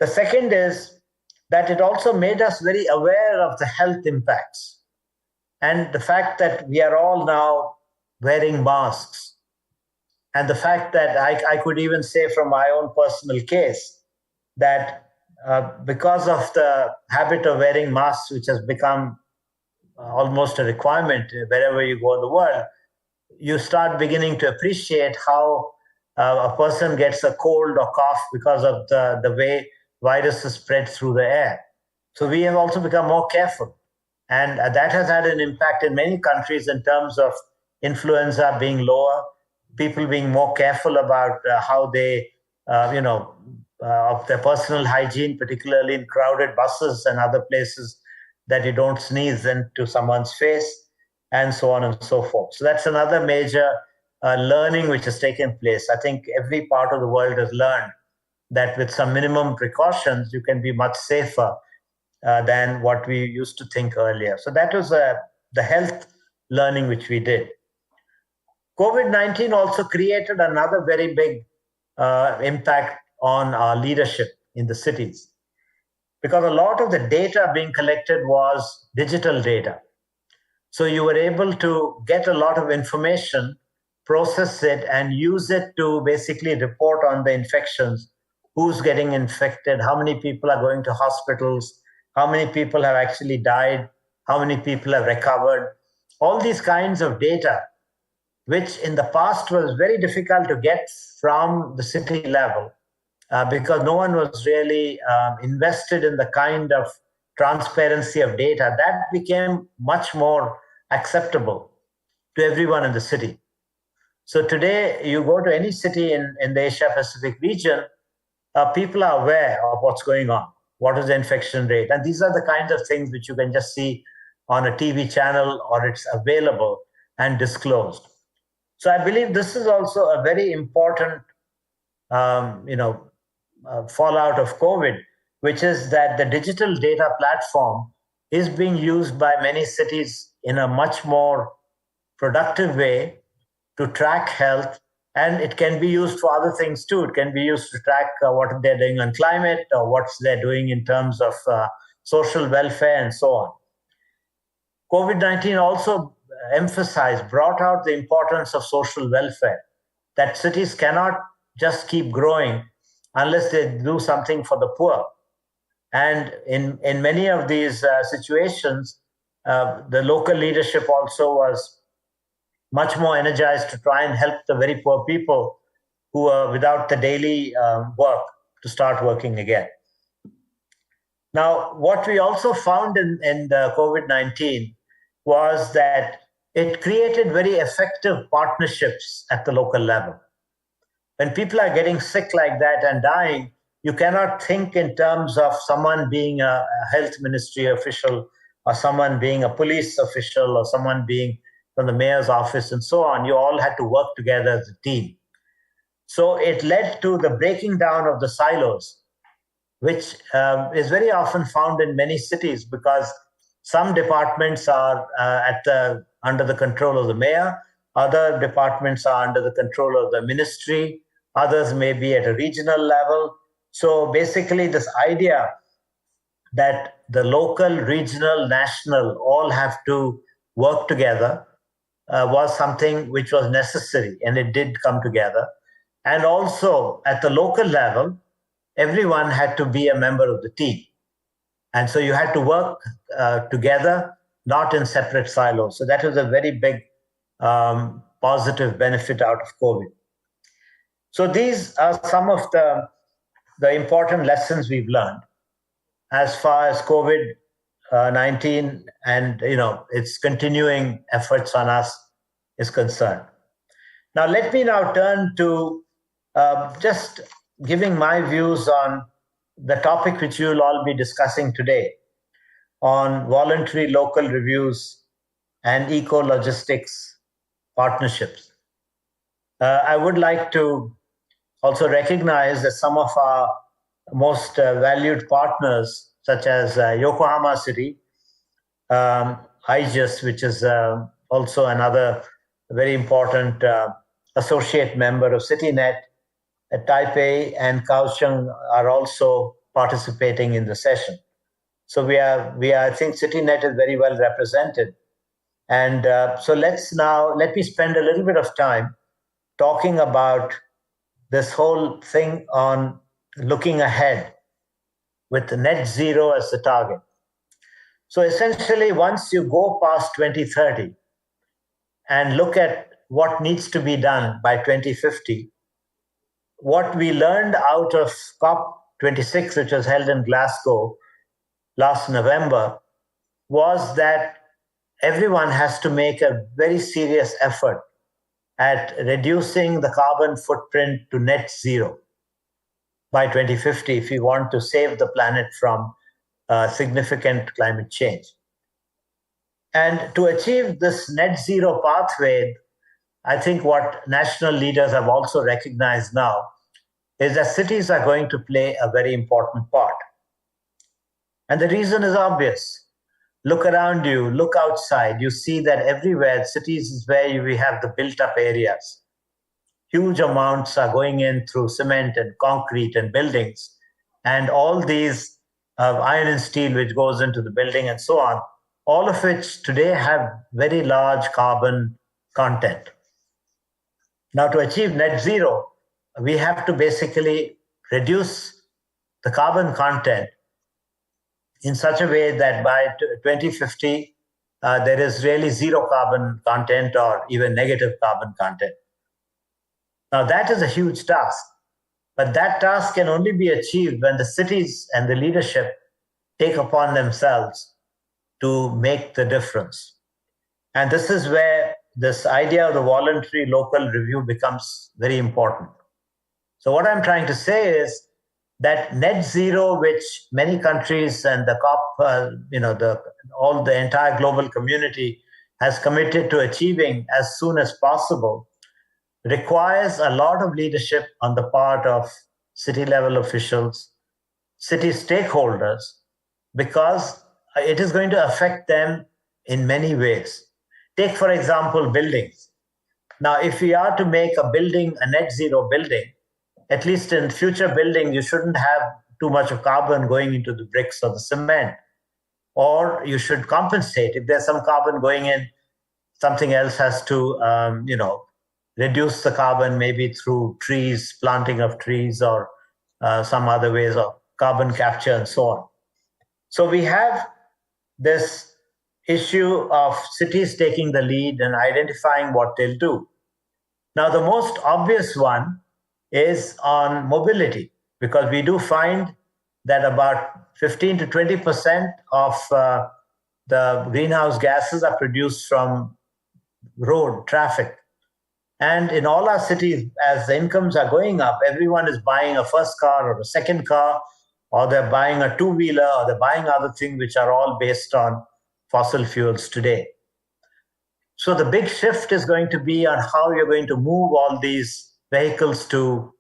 The second is that it also made us very aware of the health impacts and the fact that we are all now wearing masks. And the fact that I could even say from my own personal case that because of the habit of wearing masks, which has become almost a requirement wherever you go in the world, you start beginning to appreciate how a person gets a cold or cough because of the way viruses spread through the air. So we have also become more careful. And that has had an impact in many countries in terms of influenza being lower, people being more careful about how they, of their personal hygiene, particularly in crowded buses and other places, that you don't sneeze into someone's face, and so on and so forth. So that's another major learning which has taken place. I think every part of the world has learned that with some minimum precautions, you can be much safer than what we used to think earlier. So that was the health learning which we did. COVID-19 also created another very big impact on our leadership in the cities, because a lot of the data being collected was digital data. So you were able to get a lot of information, process it, and use it to basically report on the infections, who's getting infected, how many people are going to hospitals, how many people have actually died, how many people have recovered. All these kinds of data, which in the past was very difficult to get from the city level, because no one was really invested in the kind of transparency of data, that became much more acceptable to everyone in the city. So today, you go to any city in the Asia Pacific region, people are aware of what's going on, what is the infection rate. And these are the kinds of things which you can just see on a TV channel, or it's available and disclosed. So I believe this is also a very important fallout of COVID, which is that the digital data platform is being used by many cities in a much more productive way to track health. And it can be used for other things too. It can be used to track what they're doing on climate, or what they're doing in terms of social welfare and so on. COVID-19 also brought out the importance of social welfare, that cities cannot just keep growing unless they do something for the poor. And in many of these situations, the local leadership also was much more energized to try and help the very poor people who are without the daily work to start working again. Now, what we also found in the COVID-19 was that it created very effective partnerships at the local level. When people are getting sick like that and dying, you cannot think in terms of someone being a health ministry official or someone being a police official or someone being from the mayor's office and so on. You all had to work together as a team. So it led to the breaking down of the silos, which is very often found in many cities because some departments are under the control of the mayor, other departments are under the control of the ministry, others may be at a regional level. So basically, this idea that the local, regional, national all have to work together was something which was necessary, and it did come together. And also at the local level, everyone had to be a member of the team. And so you had to work together, not in separate silos. So that was a very big positive benefit out of COVID. So these are some of the important lessons we've learned as far as COVID-19 and its continuing efforts on us is concerned. Now, let me now turn to just giving my views on the topic which you'll all be discussing today on voluntary local reviews and eco-logistics partnerships. I would like to also recognize that some of our most valued partners, such as Yokohama City, IGES, which is also another very important associate member of CityNet, Taipei and Kaohsiung are also participating in the session. So we are. I think CityNet is very well represented, and so let me spend a little bit of time talking about this whole thing on looking ahead with net zero as the target. So essentially, once you go past 2030 and look at what needs to be done by 2050, what we learned out of COP26, which was held in Glasgow last November, was that everyone has to make a very serious effort at reducing the carbon footprint to net zero by 2050 if we want to save the planet from significant climate change. And to achieve this net zero pathway, I think what national leaders have also recognized now is that cities are going to play a very important part. And the reason is obvious. Look around you, look outside, you see that everywhere, cities is where we have the built up areas. Huge amounts are going in through cement and concrete and buildings, and all these iron and steel which goes into the building and so on, all of which today have very large carbon content. Now, to achieve net zero, we have to basically reduce the carbon content in such a way that by 2050, there is really zero carbon content or even negative carbon content. Now, that is a huge task, but that task can only be achieved when the cities and the leadership take upon themselves to make the difference. And this is where this idea of the voluntary local review becomes very important. So what I'm trying to say is that net zero, which many countries and the COP, all the entire global community has committed to achieving as soon as possible, requires a lot of leadership on the part of city level officials, city stakeholders, because it is going to affect them in many ways. Take, for example, buildings. Now, if we are to make a building a net zero building, at least in future buildings, you shouldn't have too much of carbon going into the bricks or the cement. Or you should compensate. If there's some carbon going in, something else has to, reduce the carbon, maybe through trees, planting of trees, or some other ways of carbon capture and so on. So we have this issue of cities taking the lead and identifying what they'll do. Now, the most obvious one is on mobility, because we do find that about 15 to 20% of the greenhouse gases are produced from road traffic. And in all our cities, as the incomes are going up, everyone is buying a first car or a second car, or they're buying a two-wheeler, or they're buying other things which are all based on fossil fuels today. So the big shift is going to be on how you're going to move all these vehicles to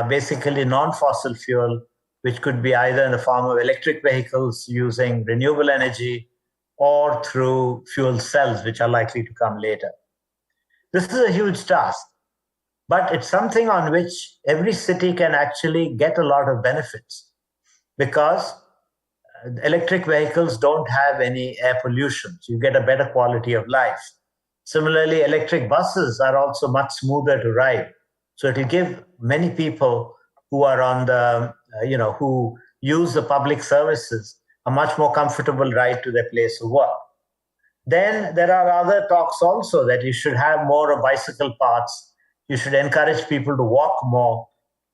basically non-fossil fuel, which could be either in the form of electric vehicles using renewable energy or through fuel cells, which are likely to come later. This is a huge task, but it's something on which every city can actually get a lot of benefits, because electric vehicles don't have any air pollution. So you get a better quality of life. Similarly, electric buses are also much smoother to ride. So it will give many people who are on the, who use the public services a much more comfortable ride to their place of work. Then there are other talks also that you should have more of bicycle paths. You should encourage people to walk more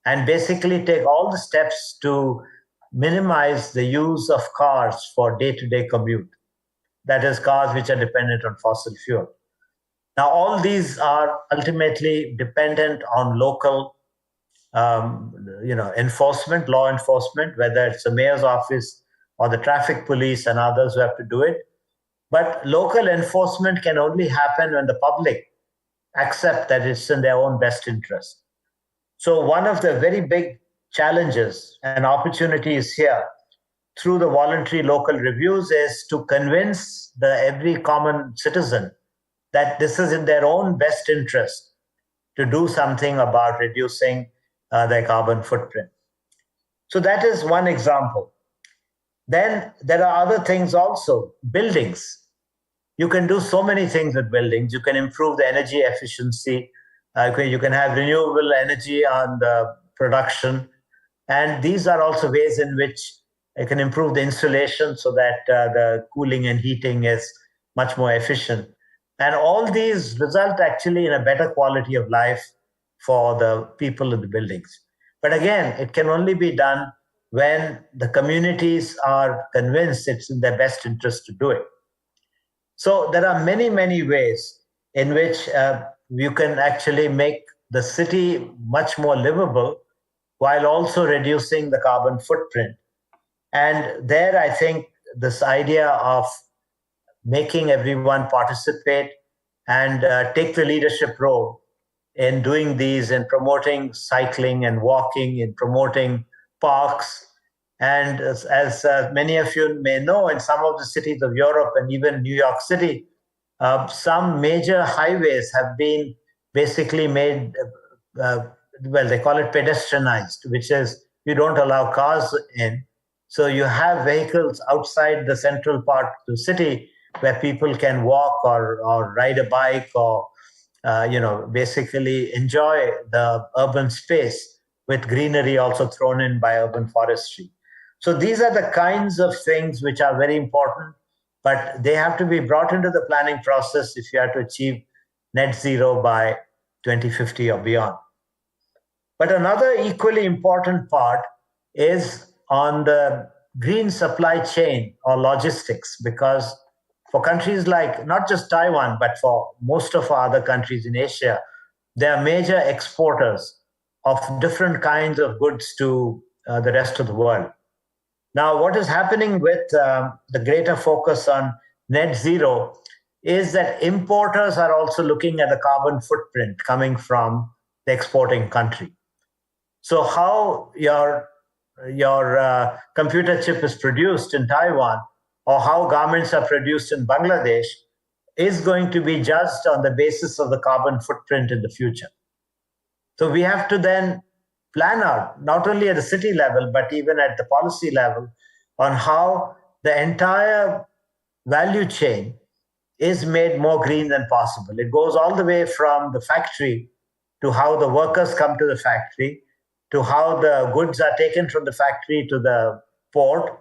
and basically take all the steps to minimize the use of cars for day-to-day commute. That is, cars which are dependent on fossil fuel. Now, all these are ultimately dependent on local, enforcement, law enforcement, whether it's the mayor's office or the traffic police and others who have to do it. But local enforcement can only happen when the public accept that it's in their own best interest. So one of the very big challenges and opportunities here through the voluntary local reviews is to convince every common citizen that this is in their own best interest to do something about reducing their carbon footprint. So that is one example. Then there are other things also. Buildings. You can do so many things with buildings. You can improve the energy efficiency. You can have renewable energy on the production. And these are also ways in which it can improve the insulation so that the cooling and heating is much more efficient. And all these result actually in a better quality of life for the people in the buildings. But again, it can only be done when the communities are convinced it's in their best interest to do it. So there are many, many ways in which you can actually make the city much more livable while also reducing the carbon footprint. And there, I think this idea of making everyone participate and take the leadership role in doing these, in promoting cycling and walking, in promoting parks. And as many of you may know, in some of the cities of Europe and even New York City, some major highways have been basically made, they call it pedestrianized, which is you don't allow cars in. So you have vehicles outside the central part of the city where people can walk or ride a bike or, basically enjoy the urban space with greenery also thrown in by urban forestry. So these are the kinds of things which are very important, but they have to be brought into the planning process if you are to achieve net zero by 2050 or beyond. But another equally important part is on the green supply chain or logistics, because for countries like not just Taiwan, but for most of our other countries in Asia, they are major exporters of different kinds of goods to the rest of the world. Now, what is happening with the greater focus on net zero is that importers are also looking at the carbon footprint coming from the exporting country. So how your computer chip is produced in Taiwan or how garments are produced in Bangladesh is going to be judged on the basis of the carbon footprint in the future. So we have to then plan out, not only at the city level, but even at the policy level, on how the entire value chain is made more green than possible. It goes all the way from the factory to how the workers come to the factory, to how the goods are taken from the factory to the port,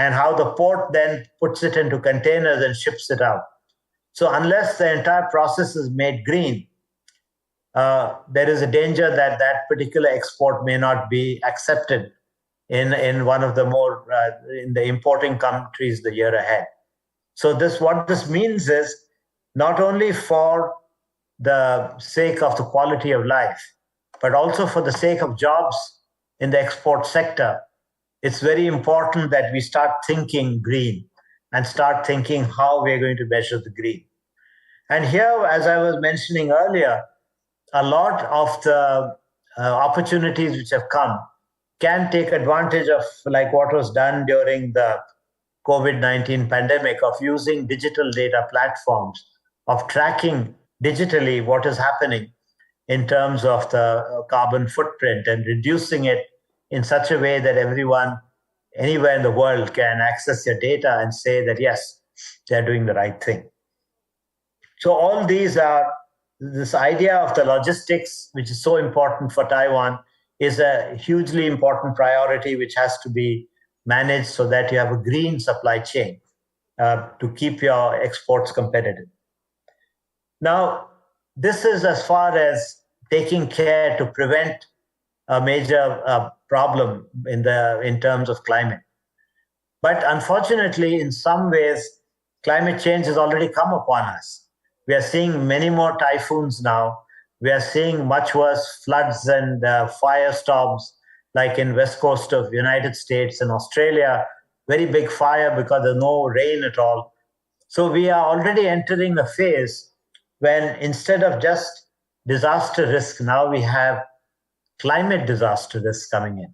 and how the port then puts it into containers and ships it out. So unless the entire process is made green, there is a danger that that particular export may not be accepted in one of the more in the importing countries the year ahead. So what this means is not only for the sake of the quality of life, but also for the sake of jobs in the export sector, it's very important that we start thinking green and start thinking how we're going to measure the green. And here, as I was mentioning earlier, a lot of the opportunities which have come can take advantage of like what was done during the COVID-19 pandemic, of using digital data platforms, of tracking digitally what is happening in terms of the carbon footprint and reducing it in such a way that everyone anywhere in the world can access your data and say that, yes, they're doing the right thing. So all these are, this idea of the logistics, which is so important for Taiwan, is a hugely important priority which has to be managed so that you have a green supply chain to keep your exports competitive. Now, this is as far as taking care to prevent a major problem in terms of climate. But unfortunately, in some ways, climate change has already come upon us. We are seeing many more typhoons now. We are seeing much worse floods and firestorms, like in west coast of the United States and Australia, very big fire because there's no rain at all. So we are already entering a phase when instead of just disaster risk, now we have climate disaster risk coming in.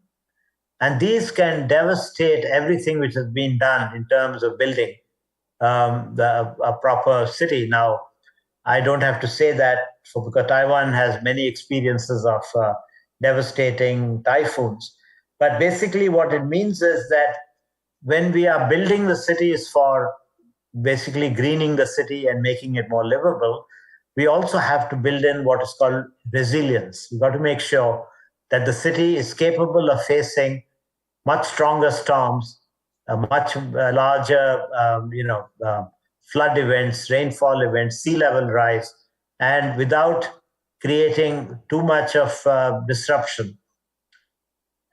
And these can devastate everything which has been done in terms of building a proper city. Now, I don't have to say that because Taiwan has many experiences of devastating typhoons. But basically what it means is that when we are building the cities for basically greening the city and making it more livable, we also have to build in what is called resilience. We've got to make sure that the city is capable of facing much stronger storms, much larger, flood events, rainfall events, sea level rise, and without creating too much of disruption.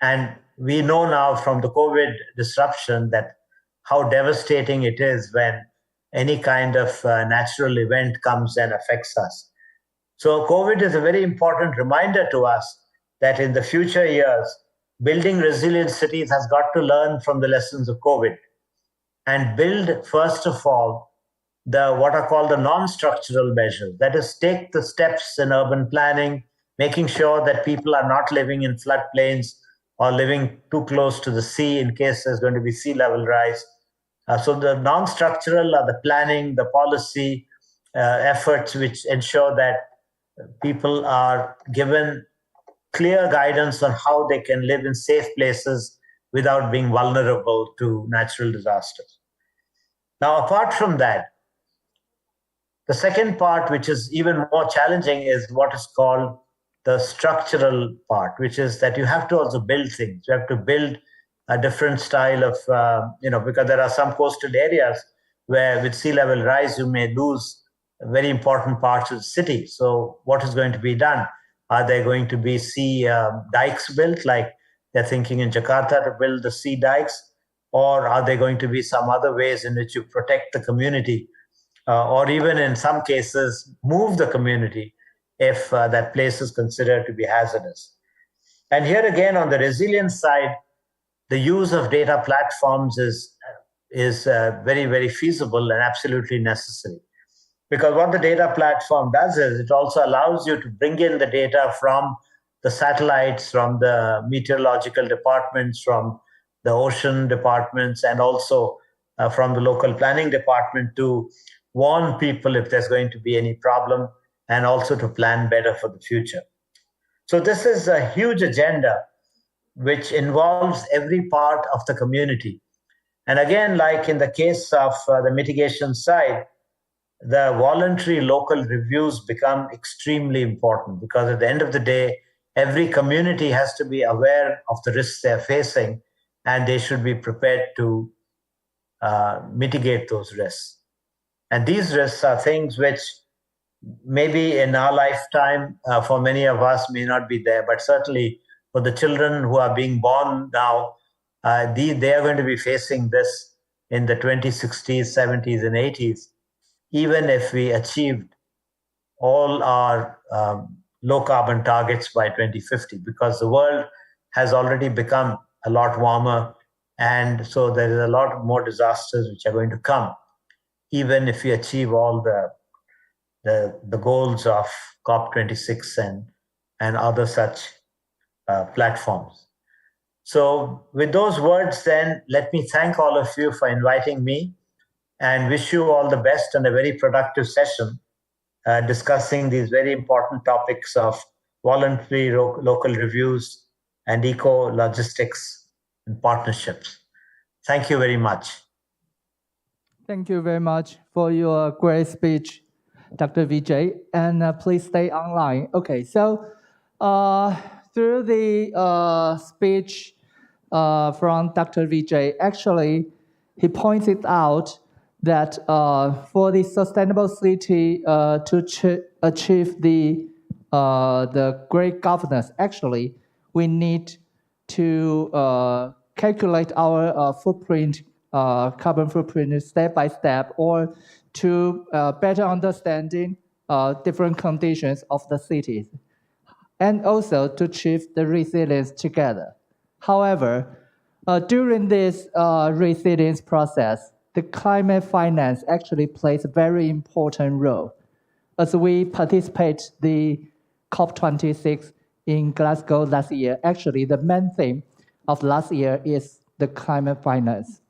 And we know now from the COVID disruption that how devastating it is when any kind of natural event comes and affects us. So COVID is a very important reminder to us that in the future years, building resilient cities has got to learn from the lessons of COVID and build, first of all, what are called the non-structural measures. That is, take the steps in urban planning, making sure that people are not living in floodplains or living too close to the sea in case there's going to be sea level rise. So the non-structural are the planning, the policy efforts which ensure that people are given clear guidance on how they can live in safe places without being vulnerable to natural disasters. Now, apart from that, the second part, which is even more challenging, is what is called the structural part, which is that you have to also build things. You have to build a different style of, because there are some coastal areas where with sea level rise, you may lose very important parts of the city. So what is going to be done? Are there going to be sea dikes built, like they're thinking in Jakarta to build the sea dikes? Or are there going to be some other ways in which you protect the community? Or even in some cases, move the community if that place is considered to be hazardous. And here again, on the resilience side, the use of data platforms is very, very feasible and absolutely necessary. Because what the data platform does is it also allows you to bring in the data from the satellites, from the meteorological departments, from the ocean departments, and also from the local planning department to warn people if there's going to be any problem and also to plan better for the future. So this is a huge agenda which involves every part of the community. And again, like in the case of the mitigation side, the voluntary local reviews become extremely important because at the end of the day, every community has to be aware of the risks they're facing and they should be prepared to mitigate those risks. And these risks are things which maybe in our lifetime, for many of us may not be there, but certainly for the children who are being born now, they are going to be facing this in the 2060s, 70s, and 80s, even if we achieved all our low carbon targets by 2050, because the world has already become a lot warmer. And so there is a lot more disasters which are going to come, even if we achieve all the goals of COP26 and other such platforms. So with those words, then, let me thank all of you for inviting me and wish you all the best and a very productive session discussing these very important topics of voluntary local reviews and eco-logistics and partnerships. Thank you very much. Thank you very much for your great speech, Dr. Vijay, and please stay online. Okay, so through the speech from Dr. Vijay, actually, he pointed out that for the sustainable city to achieve the great governance, actually, we need to calculate our footprint, carbon footprint step by step, or to better understanding different conditions of the cities, and also to achieve the resilience together. However, during this resilience process, the climate finance actually plays a very important role. As we participate the COP26 in Glasgow last year, actually the main theme of last year is the climate finance.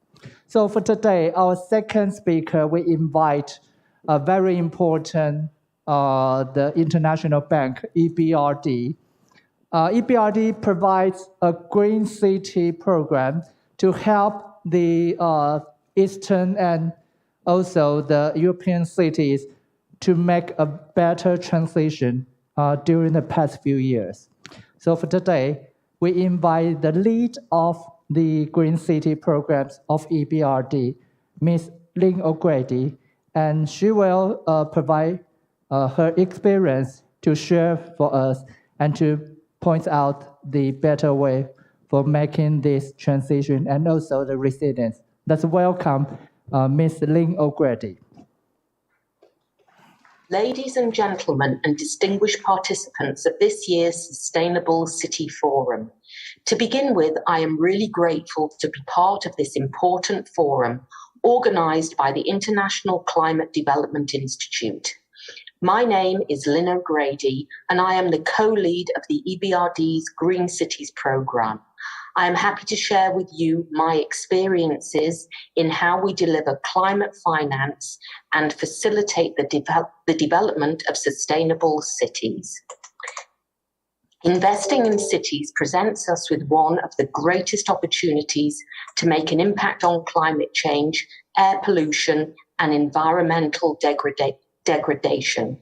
So for today, our second speaker, we invite a very important, the International Bank, EBRD. EBRD provides a green city program to help the Eastern and also the European cities to make a better transition during the past few years. So for today, we invite the lead of the Green City programs of EBRD, Ms. Lynn O'Grady, and she will provide her experience to share for us and to point out the better way for making this transition and also the resilience. Let's welcome Ms. Lynn O'Grady. Ladies and gentlemen and distinguished participants of this year's Sustainable City Forum. To begin with, I am really grateful to be part of this important forum organised by the International Climate Development Institute. My name is Lynn O'Grady, and I am the co-lead of the EBRD's Green Cities programme. I am happy to share with you my experiences in how we deliver climate finance and facilitate the development of sustainable cities. Investing in cities presents us with one of the greatest opportunities to make an impact on climate change, air pollution, and environmental degradation.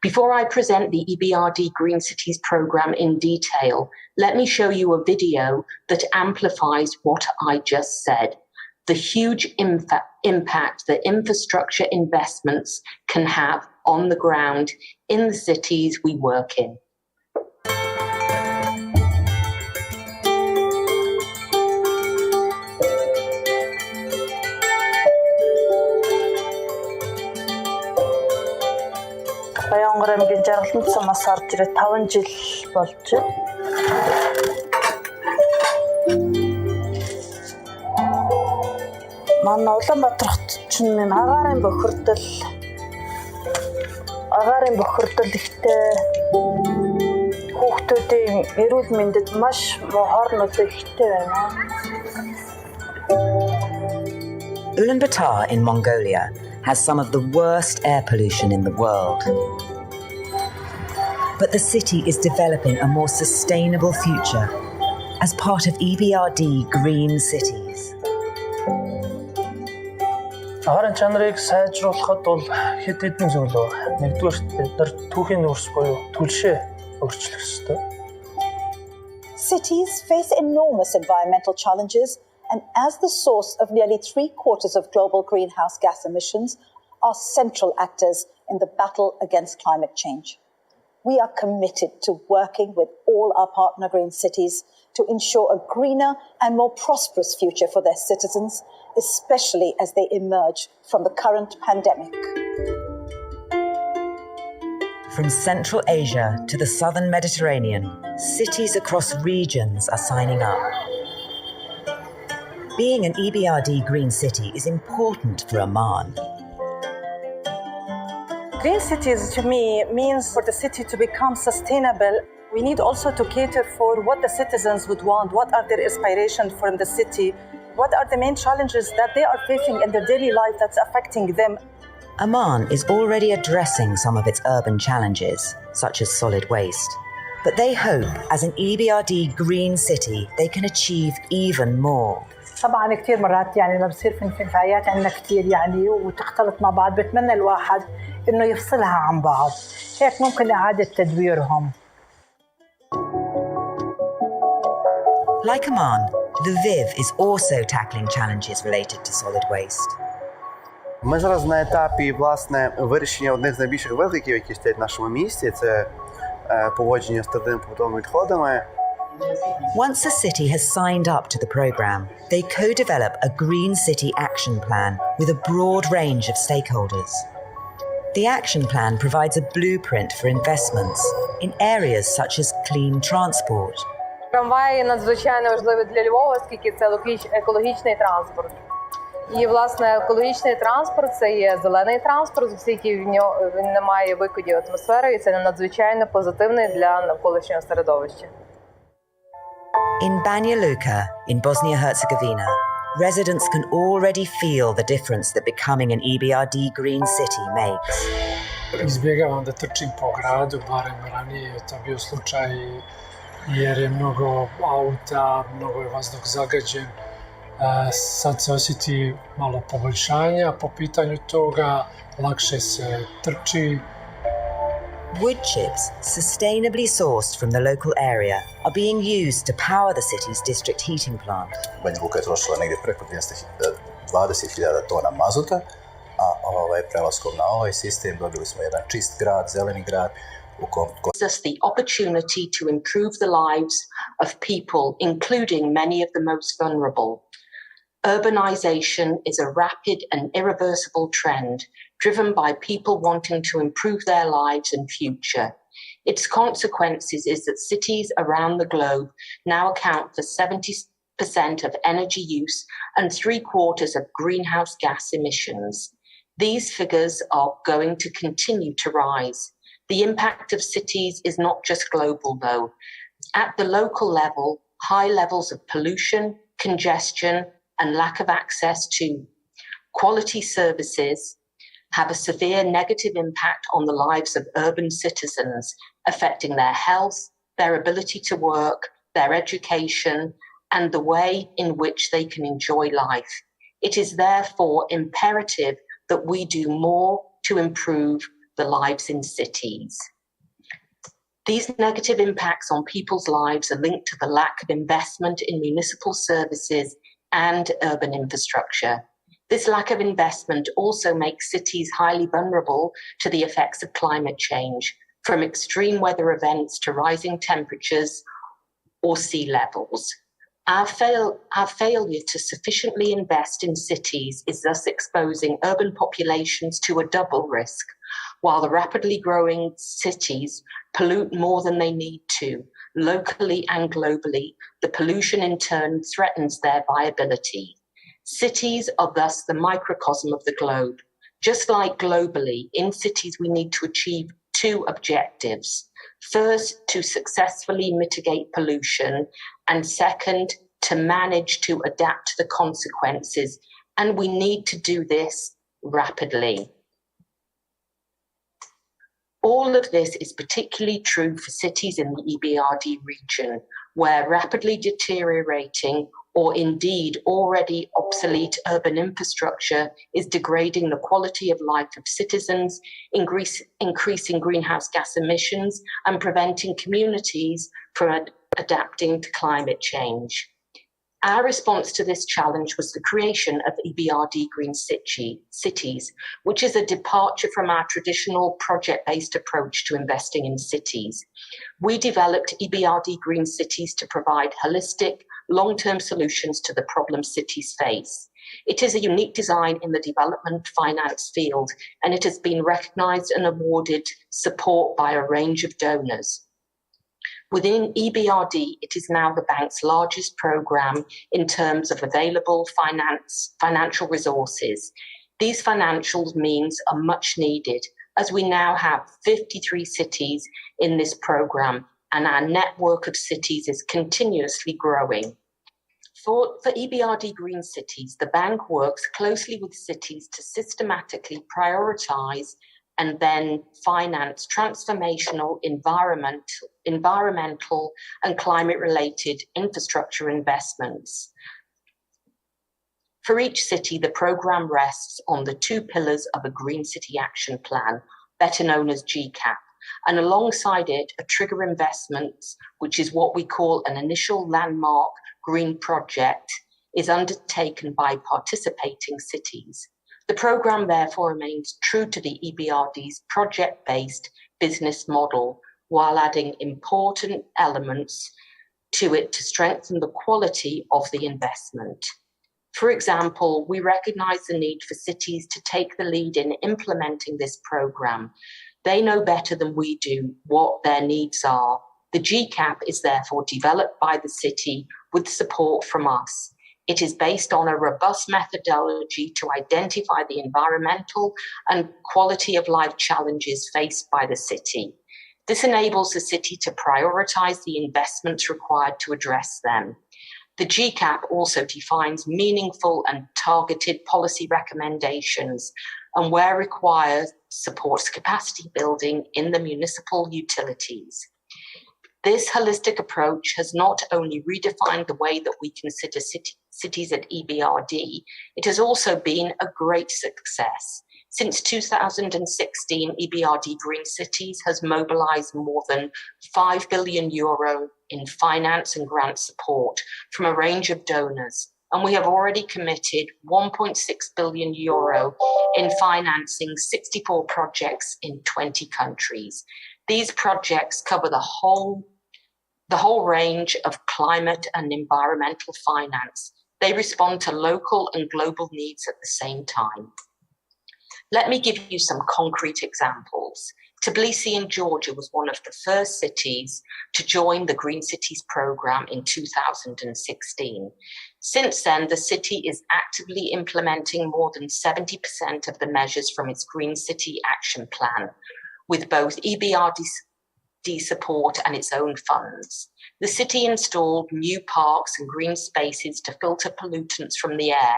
Before I present the EBRD Green Cities programme in detail, let me show you a video that amplifies what I just said. The huge impact that infrastructure investments can have on the ground in the cities we work in. Баянгар аймгийн жаргаланд сумаас орж ирээд 5 жил болж байна. Манай Улаанбаатар хотод чинь агаарын бохирдол ихтэй хүүхдүүдийн эрүүл мэндэд маш муу хоорнууд ихтэй байна. Ulaanbaatar in Mongolia has some of the worst air pollution in the world. But the city is developing a more sustainable future as part of EBRD Green Cities. Агаарын чанарыг сайжруулахад бол хэд хэдэн зүйл байна. Нэгдүгээр бид нар түүхийн нөөц буюу түлшээ өөрчлөх ёстой. Cities face enormous environmental challenges and as the source of nearly 3/4 of global greenhouse gas emissions, are central actors in the battle against climate change. We are committed to working with all our partner green cities to ensure a greener and more prosperous future for their citizens, especially as they emerge from the current pandemic. From Central Asia to the southern Mediterranean, cities across regions are signing up. Being an EBRD green city is important for Amman. Green cities, to me, means for the city to become sustainable. We need also to cater for what the citizens would want. What are their aspirations from the city? What are the main challenges that they are facing in their daily life that's affecting them? Amman is already addressing some of its urban challenges, such as solid waste. But they hope, as an EBRD green city, they can achieve even more. طبعا كثير مرات يعني لما بصير في انفعالات عندنا كثير يعني وتختلط مع بعض بتمنى الواحد انه يفصلها عن بعض، هيك ممكن اعاده تدويرهم. Like Amman, Lviv is also tackling challenges related to solid waste. Ми зараз на етапі, власне, вирішення одних з найбільших викликів, які стоять в нашому місті, це поводження з твердими побутовими відходами. Once a city has signed up to the programme, they co-develop a Green City Action Plan with a broad range of stakeholders. The action plan provides a blueprint for investments in areas such as clean transport. Трамваї надзвичайно важливі для Львова, оскільки це екологічний транспорт. І, власне, екологічний транспорт – це є зелений транспорт, оскільки він не має викидів атмосфери, і це надзвичайно позитивний для навколишнього середовища. In Banja Luka, in Bosnia-Herzegovina, residents can already feel the difference that becoming an EBRD green city makes. Izbjegavam da trčim po gradu, barem ranije je to bio slučaj jer je mnogo auta, mnogo je vazduh zagađen. Sad se osjeti malo poboljšanja po pitanju toga, lakše se trči. Wood chips, sustainably sourced from the local area, are being used to power the city's district heating plant. Banja Luka je trošila negdje preko 20.000 tona mazuta, a prelaskom na ovaj sistem dobili smo jedan čist grad, zeleni grad. Gives us the opportunity to improve the lives of people, including many of the most vulnerable. Urbanization is a rapid and irreversible trend driven by people wanting to improve their lives and future. Its consequences is that cities around the globe now account for 70% of energy use and 3/4 of greenhouse gas emissions. These figures are going to continue to rise. The impact of cities is not just global, though. At the local level, high levels of pollution, congestion, and lack of access to quality services have a severe negative impact on the lives of urban citizens, affecting their health, their ability to work, their education, and the way in which they can enjoy life. It is therefore imperative that we do more to improve the lives in cities. These negative impacts on people's lives are linked to the lack of investment in municipal services and urban infrastructure. This lack of investment also makes cities highly vulnerable to the effects of climate change, from extreme weather events to rising temperatures or sea levels. Our failure to sufficiently invest in cities is thus exposing urban populations to a double risk. While the rapidly growing cities pollute more than they need to, locally and globally, the pollution in turn threatens their viability. Cities are thus the microcosm of the globe. Just like globally, in cities we need to achieve two objectives. First, to successfully mitigate pollution, and second, to manage to adapt to the consequences. And we need to do this rapidly. All of this is particularly true for cities in the EBRD region, where rapidly deteriorating or indeed already obsolete urban infrastructure is degrading the quality of life of citizens, increasing greenhouse gas emissions, and preventing communities from adapting to climate change. Our response to this challenge was the creation of EBRD Green Cities, which is a departure from our traditional project-based approach to investing in cities. We developed EBRD Green Cities to provide holistic, long-term solutions to the problems cities face. It is a unique design in the development finance field, and it has been recognized and awarded support by a range of donors. Within EBRD, it is now the bank's largest program in terms of available financial resources. These financial means are much needed, as we now have 53 cities in this program, and our network of cities is continuously growing. For EBRD Green Cities, the bank works closely with cities to systematically prioritize and then finance transformational environmental and climate-related infrastructure investments. For each city, the program rests on the 2 pillars of a Green City Action Plan, better known as GCAP, and alongside it, a trigger investments, which is what we call an initial landmark green project, is undertaken by participating cities. The program therefore remains true to the EBRD's project-based business model, while adding important elements to it to strengthen the quality of the investment. For example, we recognise the need for cities to take the lead in implementing this program. They know better than we do what their needs are. The GCAP is therefore developed by the city with support from us. It is based on a robust methodology to identify the environmental and quality of life challenges faced by the city. This enables the city to prioritise the investments required to address them. The GCAP also defines meaningful and targeted policy recommendations, and where required, supports capacity building in the municipal utilities. This holistic approach has not only redefined the way that we consider cities at EBRD, it has also been a great success. Since 2016, EBRD Green Cities has mobilised more than €5 billion in finance and grant support from a range of donors, and we have already committed €1.6 billion in financing 64 projects in 20 countries. These projects cover the whole range of climate and environmental finance. They respond to local and global needs at the same time. Let me give you some concrete examples. Tbilisi in Georgia was one of the first cities to join the Green Cities program in 2016. Since then, the city is actively implementing more than 70% of the measures from its Green City Action Plan, with both EBRD support and its own funds. The city installed new parks and green spaces to filter pollutants from the air.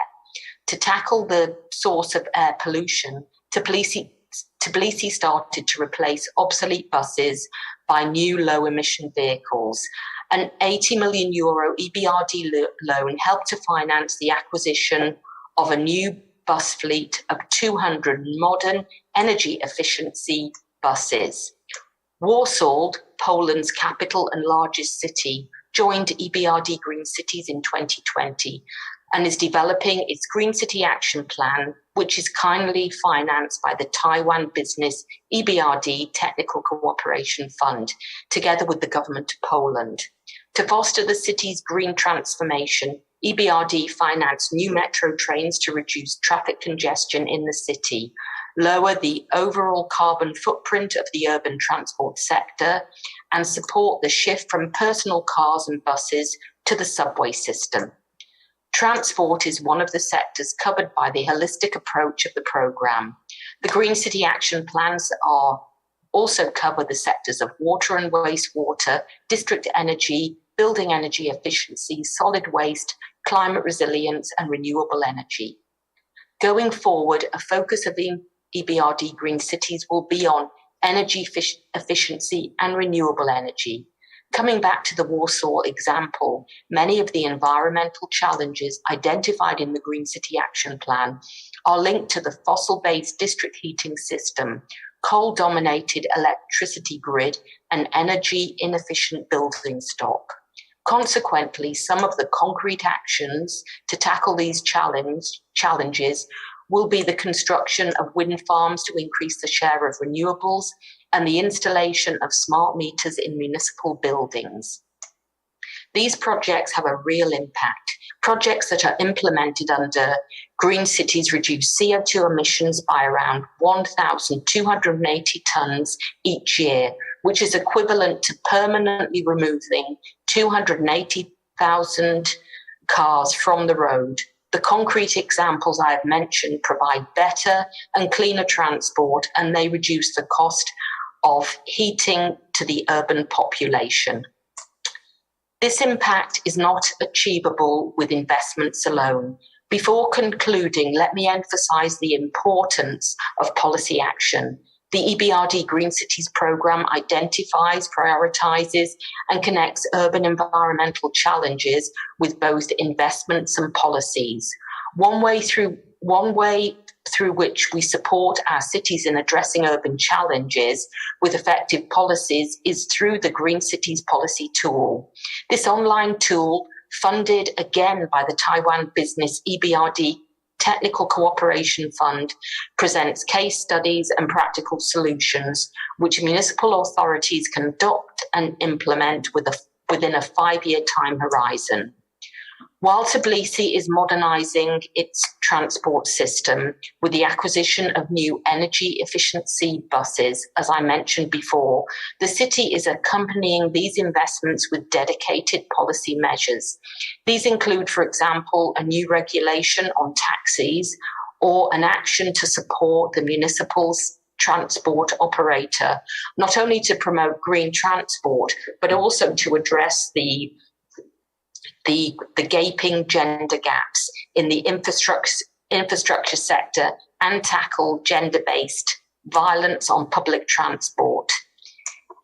To tackle the source of air pollution, Tbilisi started to replace obsolete buses by new low-emission vehicles. An €80 million EBRD loan helped to finance the acquisition of a new bus fleet of 200 modern energy efficiency buses. Warsaw, Poland's capital and largest city, joined EBRD Green Cities in 2020 and is developing its Green City Action Plan, which is kindly financed by the Taiwan Business EBRD Technical Cooperation Fund, together with the government of Poland. To foster the city's green transformation, EBRD financed new metro trains to reduce traffic congestion in the city, lower the overall carbon footprint of the urban transport sector, and support the shift from personal cars and buses to the subway system. Transport is one of the sectors covered by the holistic approach of the programme. The Green City Action Plans also cover the sectors of water and wastewater, district energy, building energy efficiency, solid waste, climate resilience, and renewable energy. Going forward, a focus of the EBRD Green Cities will be on energy efficiency and renewable energy. Coming back to the Warsaw example, many of the environmental challenges identified in the Green City Action Plan are linked to the fossil-based district heating system, coal-dominated electricity grid, and energy-inefficient building stock. Consequently, some of the concrete actions to tackle these challenges will be the construction of wind farms to increase the share of renewables and the installation of smart meters in municipal buildings. These projects have a real impact. Projects that are implemented under Green Cities reduce CO2 emissions by around 1,280 tonnes each year, which is equivalent to permanently removing 280,000 cars from the road. The concrete examples I have mentioned provide better and cleaner transport, and they reduce the cost of heating to the urban population. This impact is not achievable with investments alone. Before concluding, let me emphasize the importance of policy action. The EBRD Green Cities programme identifies, prioritizes, and connects urban environmental challenges with both investments and policies. One way through which we support our cities in addressing urban challenges with effective policies is through the Green Cities Policy Tool. This online tool, funded again by the Taiwan Business EBRD Technical Cooperation Fund, presents case studies and practical solutions which municipal authorities can adopt and implement within a 5-year time horizon. While Tbilisi is modernising its transport system with the acquisition of new energy efficiency buses, as I mentioned before, the city is accompanying these investments with dedicated policy measures. These include, for example, a new regulation on taxis or an action to support the municipal's transport operator, not only to promote green transport, but also to address the gaping gender gaps in the infrastructure sector and tackle gender-based violence on public transport.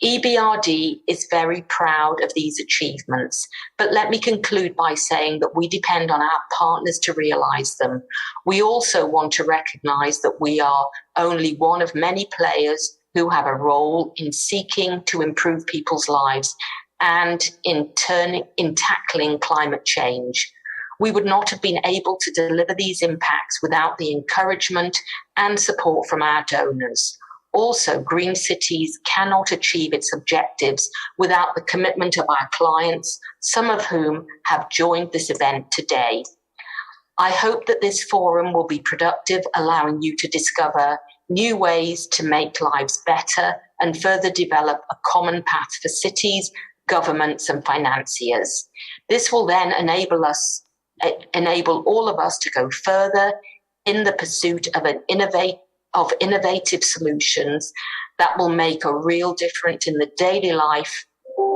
EBRD is very proud of these achievements, but let me conclude by saying that we depend on our partners to realise them. We also want to recognise that we are only one of many players who have a role in seeking to improve people's lives and in tackling climate change. We would not have been able to deliver these impacts without the encouragement and support from our donors. Also, Green Cities cannot achieve its objectives without the commitment of our clients, some of whom have joined this event today. I hope that this forum will be productive, allowing you to discover new ways to make lives better and further develop a common path for cities, governments and financiers. This will then enable all of us to go further in the pursuit of innovative solutions that will make a real difference in the daily life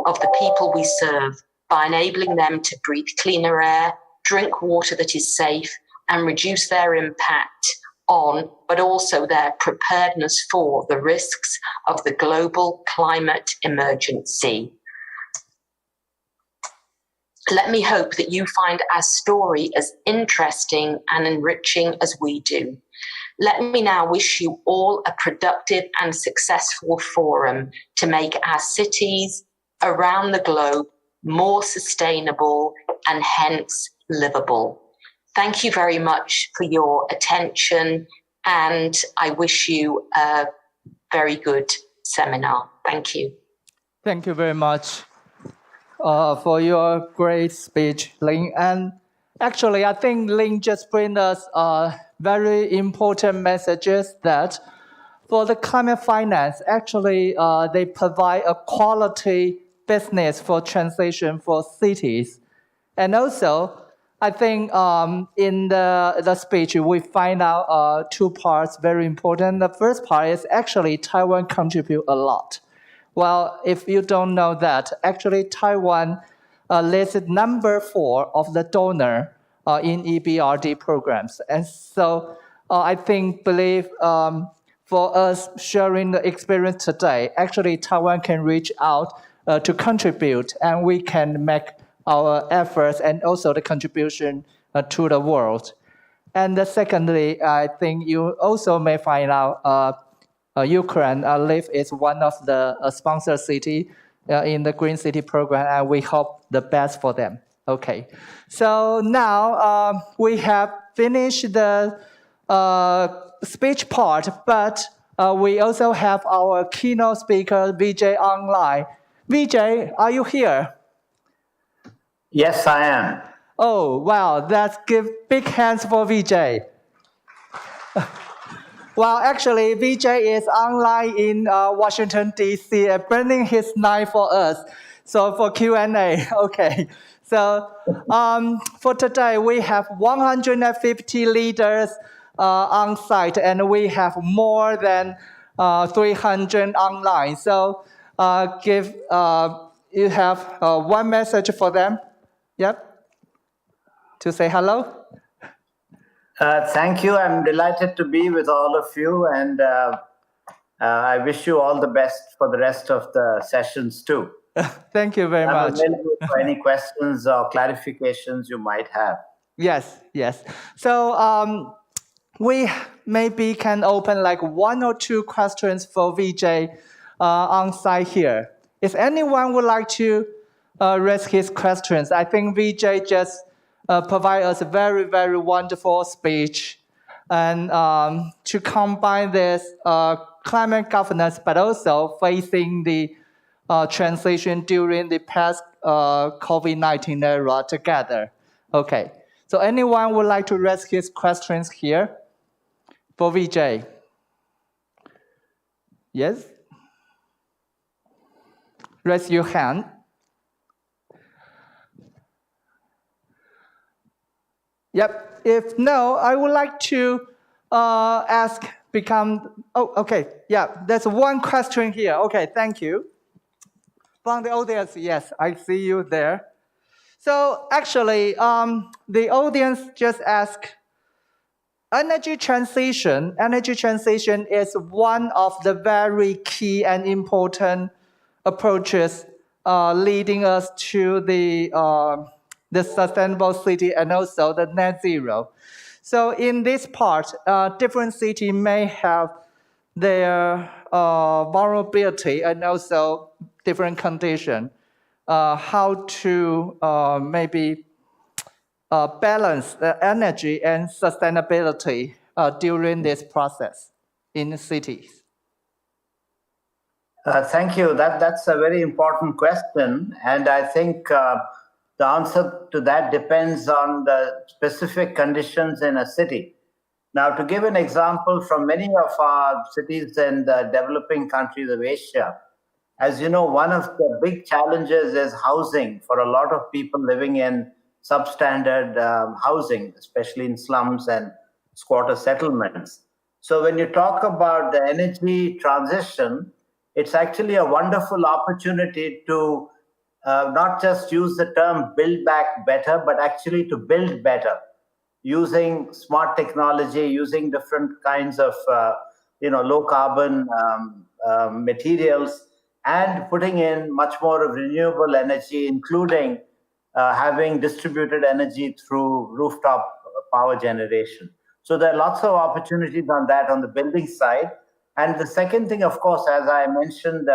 of the people we serve by enabling them to breathe cleaner air, drink water that is safe, and reduce their impact on, but also their preparedness for the risks of the global climate emergency. Let me hope that you find our story as interesting and enriching as we do. Let me now wish you all a productive and successful forum to make our cities around the globe more sustainable and hence livable. Thank you very much for your attention, and I wish you a very good seminar. Thank you. Thank you very much for your great speech, Ling. And actually, I think Ling just bring us very important messages that for the climate finance, actually, they provide a quality business for transition for cities. And also, I think in the speech, we find out 2 parts very important. The first part is actually Taiwan contribute a lot. Well, if you don't know that, actually Taiwan listed number 4 of the donor in EBRD programs. And so I believe for us sharing the experience today, actually Taiwan can reach out to contribute, and we can make our efforts and also the contribution to the world. And secondly, I think you also may find out Ukraine, Lviv is one of the sponsor city in the Green City program, and we hope the best for them. Okay, so now we have finished the speech part, but we also have our keynote speaker, Vijay, online. Vijay, are you here? Yes, I am. Oh, wow, let's give big hands for Vijay. Well, actually, Vijay is online in Washington, D.C. and burning his knife for us. So for Q&A, okay. So for today, we have 150 leaders on site, and we have more than 300 online. So you have one message for them. Yep. To say hello. Thank you. I'm delighted to be with all of you, and I wish you all the best for the rest of the sessions too. Thank you very much. I'm available for any questions or clarifications you might have. Yes, yes. So we maybe can open like 1 or 2 questions for Vijay on site here. If anyone would like to raise his questions, I think Vijay just provide us a very, very wonderful speech, and to combine this climate governance, but also facing the transition during the past COVID-19 era together. Okay, so anyone would like to raise his questions here for Vijay? Yes? Raise your hand. Yep, if no, I would like to okay, yeah, there's one question here. Okay, thank you. From the audience, yes, I see you there. So actually, the audience just asked, energy transition is one of the very key and important approaches leading us to the sustainable city and also the net zero. So in this part, different cities may have their vulnerability and also different conditions. How to maybe balance the energy and sustainability during this process in the cities? Thank you. That's a very important question. And I think the answer to that depends on the specific conditions in a city. Now, to give an example from many of our cities in the developing countries of Asia, as you know, one of the big challenges is housing for a lot of people living in substandard housing, especially in slums and squatter settlements. So when you talk about the energy transition, it's actually a wonderful opportunity to not just use the term build back better, but actually to build better using smart technology, using different kinds of low carbon materials, and putting in much more of renewable energy, including having distributed energy through rooftop power generation. So there are lots of opportunities on that on the building side. And the second thing, of course, as I mentioned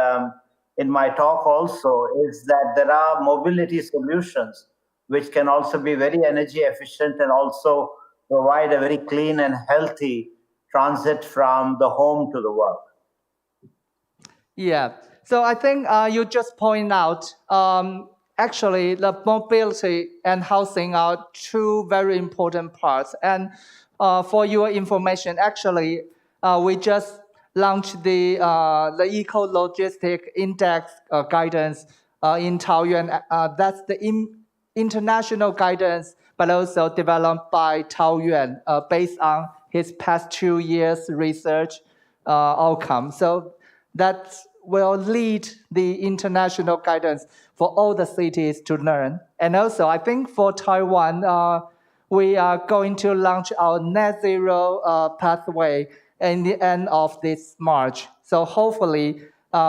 in my talk also, is that there are mobility solutions which can also be very energy efficient and also provide a very clean and healthy transit from the home to the work. Yeah, so I think you just point out, actually the mobility and housing are 2 very important parts. And for your information, actually, we just launched the Eco-Logistic Index guidance in Taoyuan. That's the international guidance, but also developed by Taoyuan based on his past 2 years research outcome. So that will lead the international guidance for all the cities to learn. And also, I think for Taiwan, we are going to launch our net zero pathway in the end of this March. So hopefully,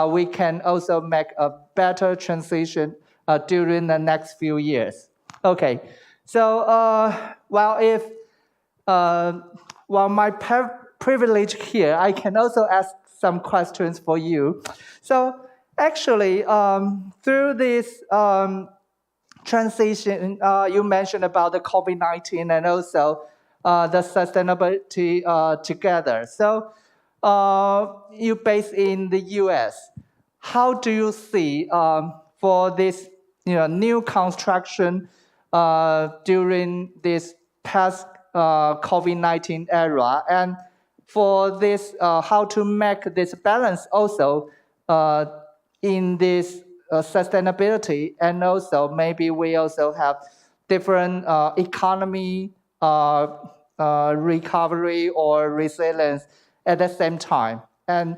we can also make a better transition during the next few years. Okay, so my privilege here, I can also ask some questions for you. So Actually, through this transition, you mentioned about the COVID-19 and also the sustainability together. So you based in the US. How do you see for this new construction during this past COVID-19 era, and for this how to make this balance also in this sustainability, and also maybe we also have different economy recovery or resilience at the same time, and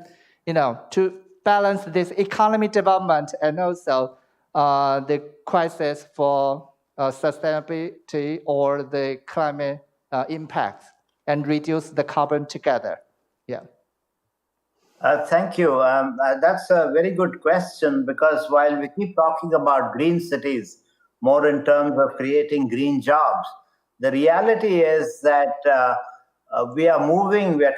to balance this economy development and also the crisis for sustainability or the climate impact, and reduce the carbon together. Yeah. Thank you. That's a very good question, because while we keep talking about green cities more in terms of creating green jobs, the reality is that we are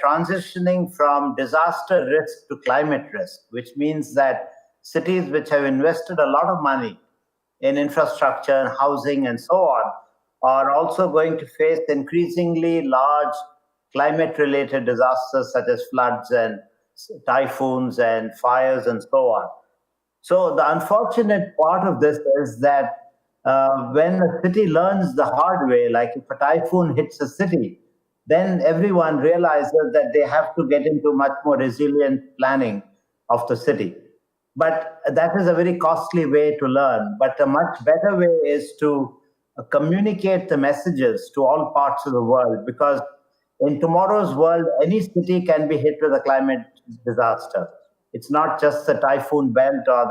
transitioning from disaster risk to climate risk, which means that cities which have invested a lot of money in infrastructure and housing and so on are also going to face increasingly large climate-related disasters such as floods and typhoons and fires and so on. So the unfortunate part of this is that when a city learns the hard way, like if a typhoon hits a city, then everyone realizes that they have to get into much more resilient planning of the city. But that is a very costly way to learn. But a much better way is to communicate the messages to all parts of the world, because in tomorrow's world, any city can be hit with a climate disaster. It's not just the typhoon belt or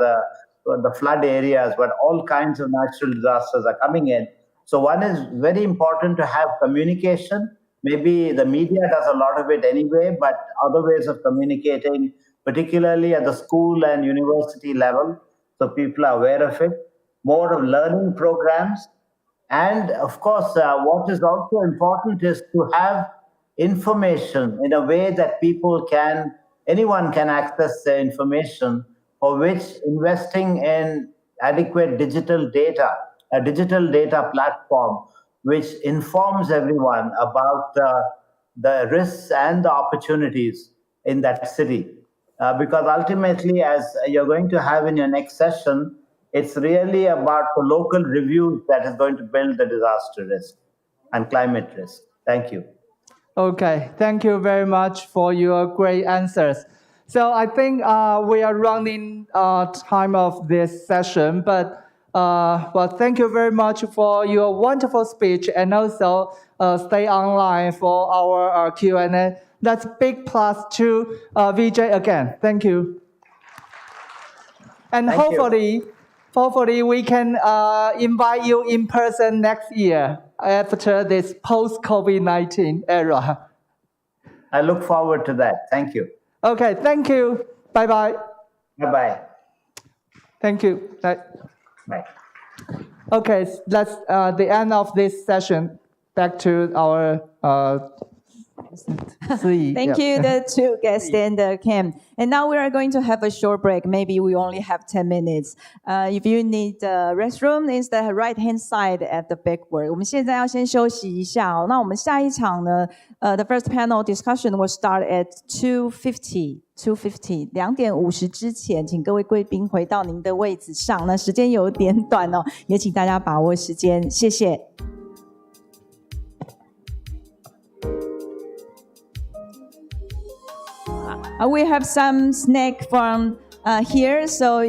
the flood areas, but all kinds of natural disasters are coming in. So one is very important to have communication. Maybe the media does a lot of it anyway, but other ways of communicating, particularly at the school and university level, so people are aware of it. More of learning programs. And of course, what is also important is to have information in a way that anyone can access the information, for which investing in adequate digital data, a digital data platform, which informs everyone about the risks and the opportunities in that city. Because ultimately, as you're going to have in your next session, it's really about the local reviews that is going to build the disaster risk and climate risk. Thank you. Okay, thank you very much for your great answers. So I think we are running time of this session, but well, thank you very much for your wonderful speech, and also stay online for our Q&A. That's big plus to VJ again. Thank you. And hopefully we can invite you in person next year after this post-COVID-19 era. I look forward to that. Thank you. Okay, thank you. Bye-bye. Bye-bye. Thank you. Bye. Bye. Okay, that's the end of this session. Back to our Thank you, the two guests and Cam. And now we are going to have a short break. Maybe we only have 10 minutes. If you need the restroom, it's the right-hand side at the backward. 我们现在要先休息一下哦。那我们下一场呢，the first panel discussion will start at 2:50. 2:50之前，请各位贵宾回到您的位置上。那时间有点短哦，也请大家把握时间，谢谢。We have some snack from here, so.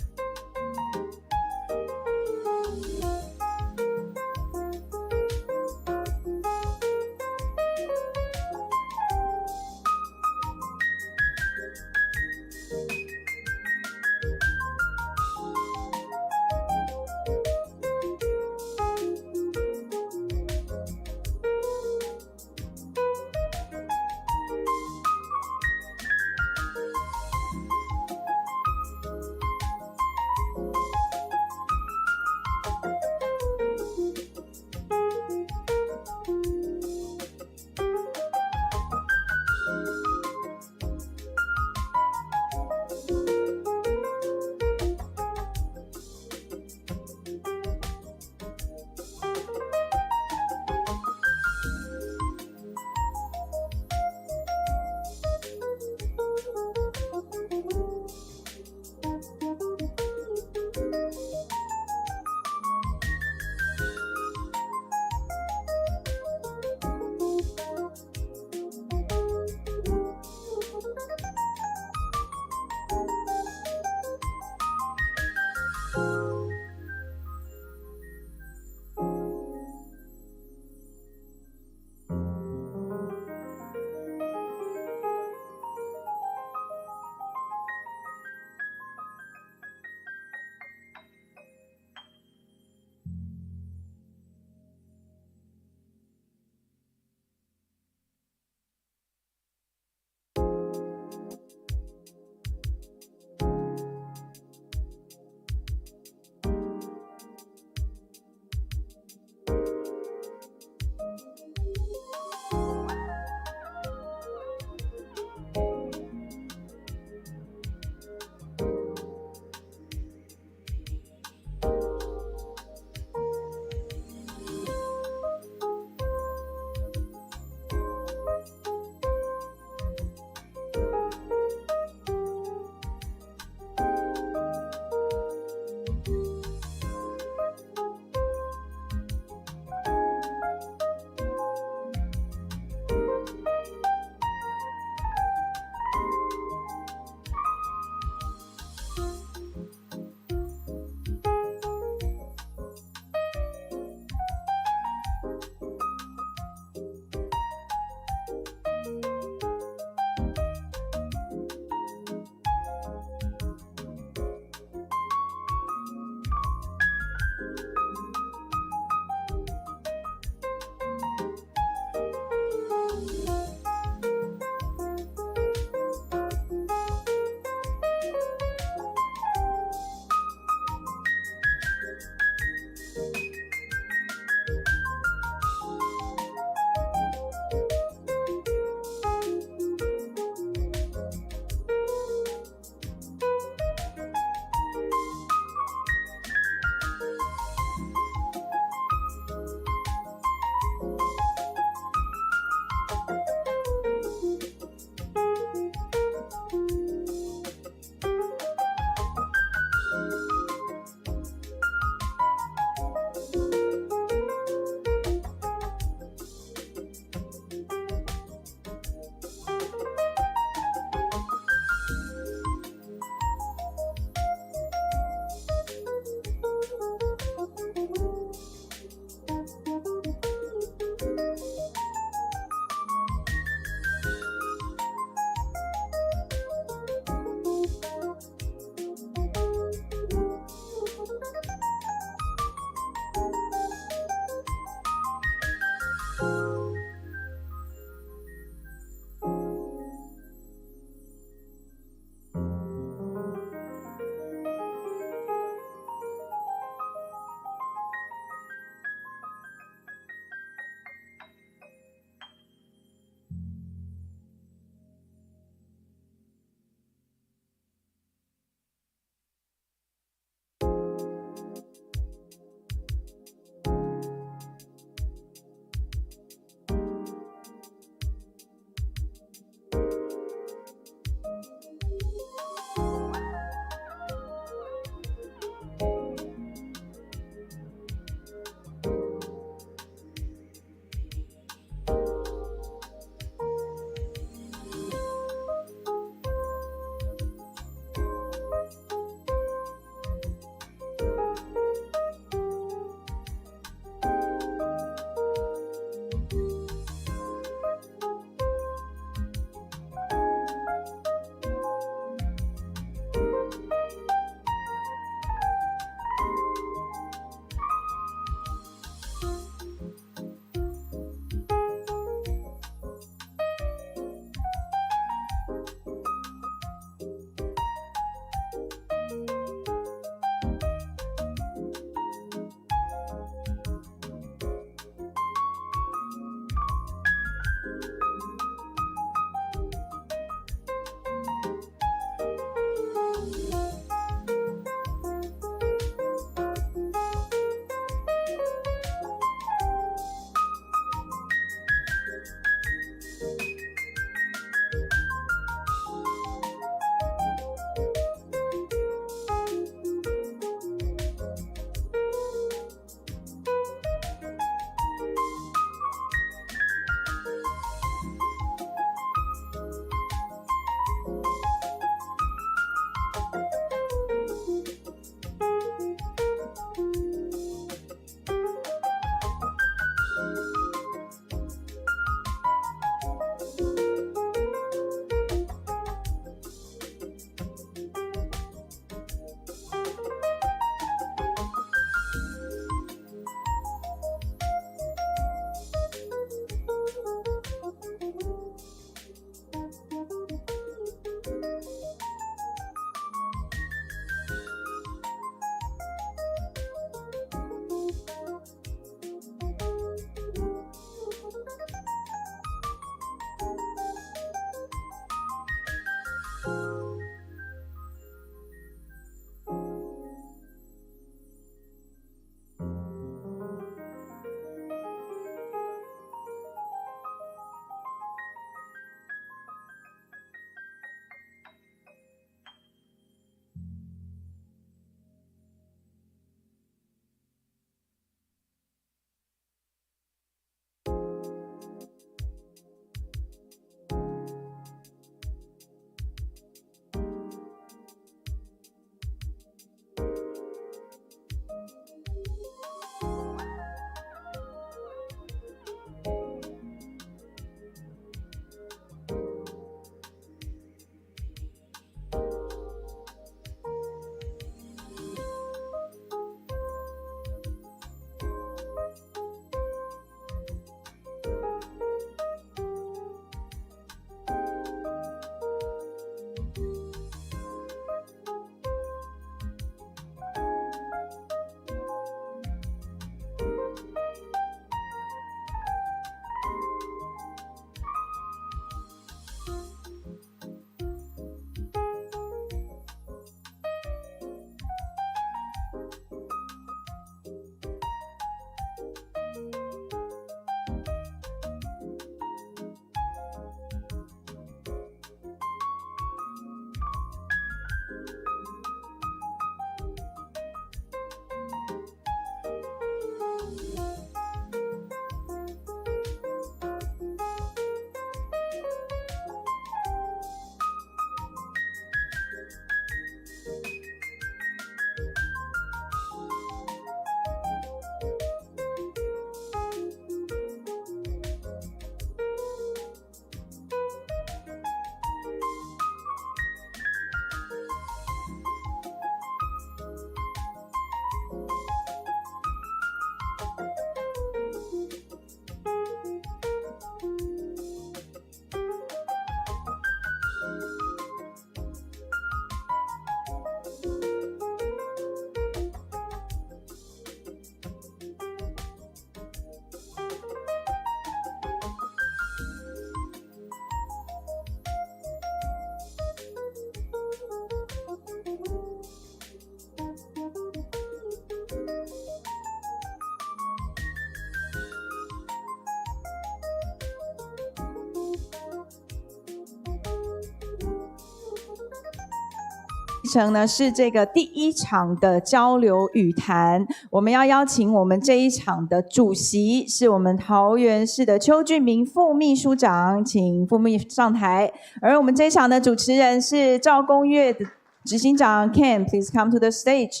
程呢是这个第一场的交流语谈，我们要邀请我们这一场的主席是我们桃园市的邱俊明副秘书长，请副秘上台。而我们这一场的主持人是赵公约的执行长 Ken，please come to the stage。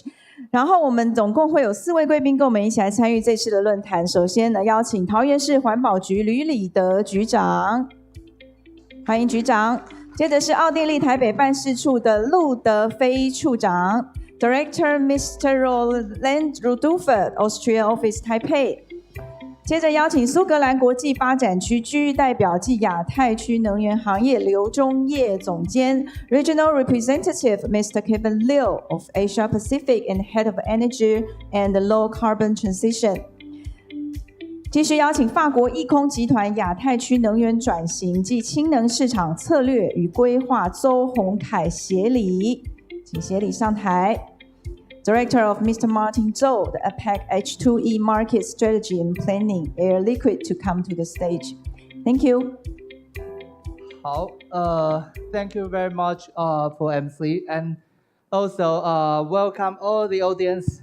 然后我们总共会有4位贵宾跟我们一起来参与这次的论坛。首先呢，邀请桃园市环保局吕礼德局长，欢迎局长。接着是奥地利台北办事处的陆德飞处长 ，Director Mr. Roland Rudolfer, Austria Office Taipei。接着邀請蘇格蘭國際發展區區域代表暨亞太區能源行業劉忠業總監 Regional Representative Mr. Kevin Liu of Asia Pacific and Head of Energy and Low Carbon Transition。继续邀请法國易空集團亞太區能源轉型暨氫能市場策略與規劃周宏凱協理，請協理上台。Director of Mr. Martin Zhou, the APEC H2E Market Strategy and Planning, Air Liquid, to come to the stage. Thank you. 好，Thank you very much for MC, and also welcome all the audience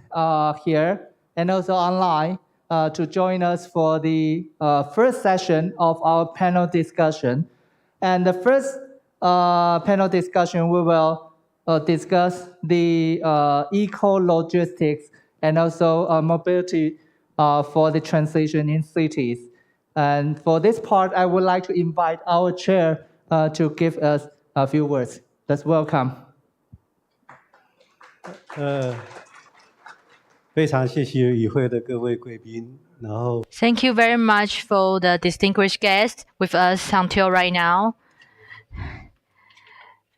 here and also online to join us for the first session of our panel discussion. And the first panel discussion we will discuss the eco-logistics and also mobility for the transition in cities. And for this part, I would like to invite our chair to give us a few words. Let's welcome. 非常谢谢与会的各位贵宾，然后 Thank you very much for the distinguished guest with us until right now.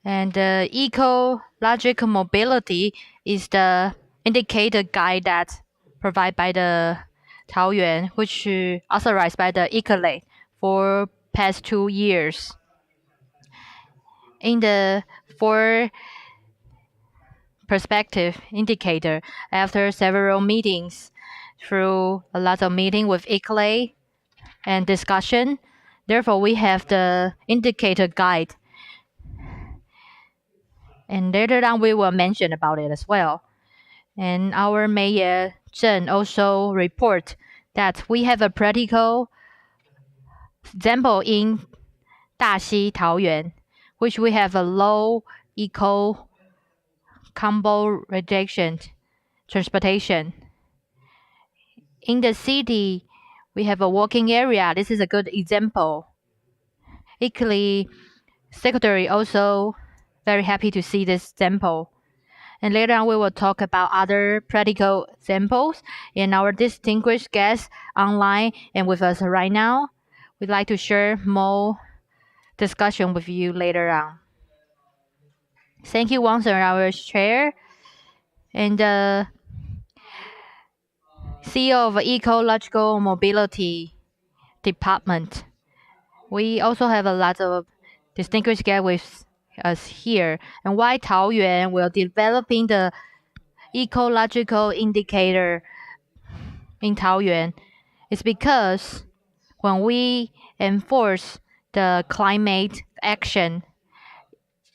And the ecological mobility is the indicator guide that provided by the Taoyuan, which is authorized by the ECOLAT for past 2 years. In the 4 perspective indicator, after several meetings, through a lot of meeting with ECOLAT and discussion, therefore we have the indicator guide. And later on, we will mention about it as well. And our Mayor Zheng also report that we have a practical example in Daxi Taoyuan, which we have a low eco combo rejection transportation. In the city, we have a walking area. This is a good example. Equally, Secretary also very happy to see this example. And later on, we will talk about other practical examples. And our distinguished guests online and with us right now, we'd like to share more discussion with you later on. Thank you once again, our chair and the CEO of Ecological Mobility Department. We also have a lot of distinguished guests with us here, and why Taoyuan will developing the ecological indicator in Taoyuan is because when we enforce the climate action,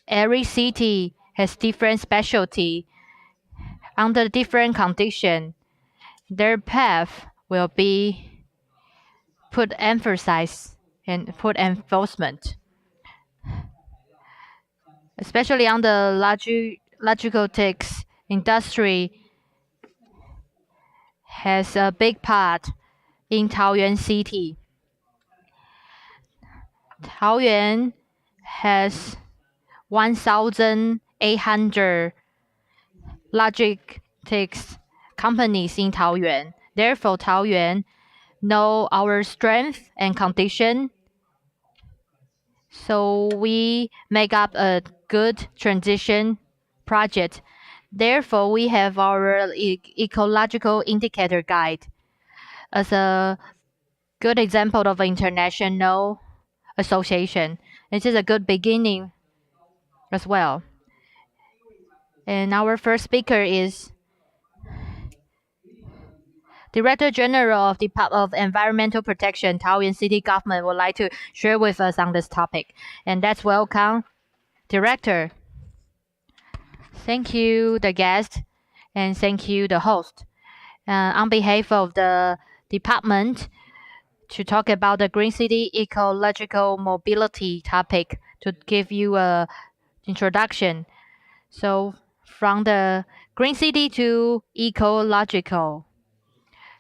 every city has different specialty. Under different condition, their path will be put emphasis and put enforcement. Especially on the logical text industry has a big part in Taoyuan City. Taoyuan has 1,800 logistics companies in Taoyuan. Therefore, Taoyuan know our strength and condition. So we make up a good transition project. Therefore, we have our ecological indicator guide as a good example of an international association. This is a good beginning as well. And our first speaker is Director General of Department of Environmental Protection, Taoyuan City Government would like to share with us on this topic. And let's welcome Director. Thank you, the guest, and thank you, the host. On behalf of the department, to talk about the green city ecological mobility topic, to give you a introduction. So from the green city to ecological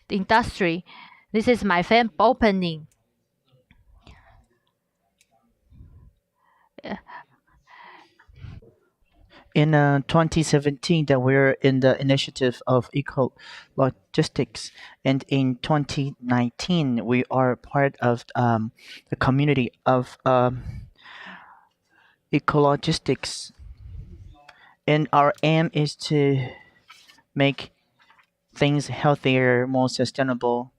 industry, this is my fan opening. In 2017, that we're in the initiative of eco logistics, and in 2019 we are part of the community of ecologistics, and our aim is to make things healthier, more sustainable.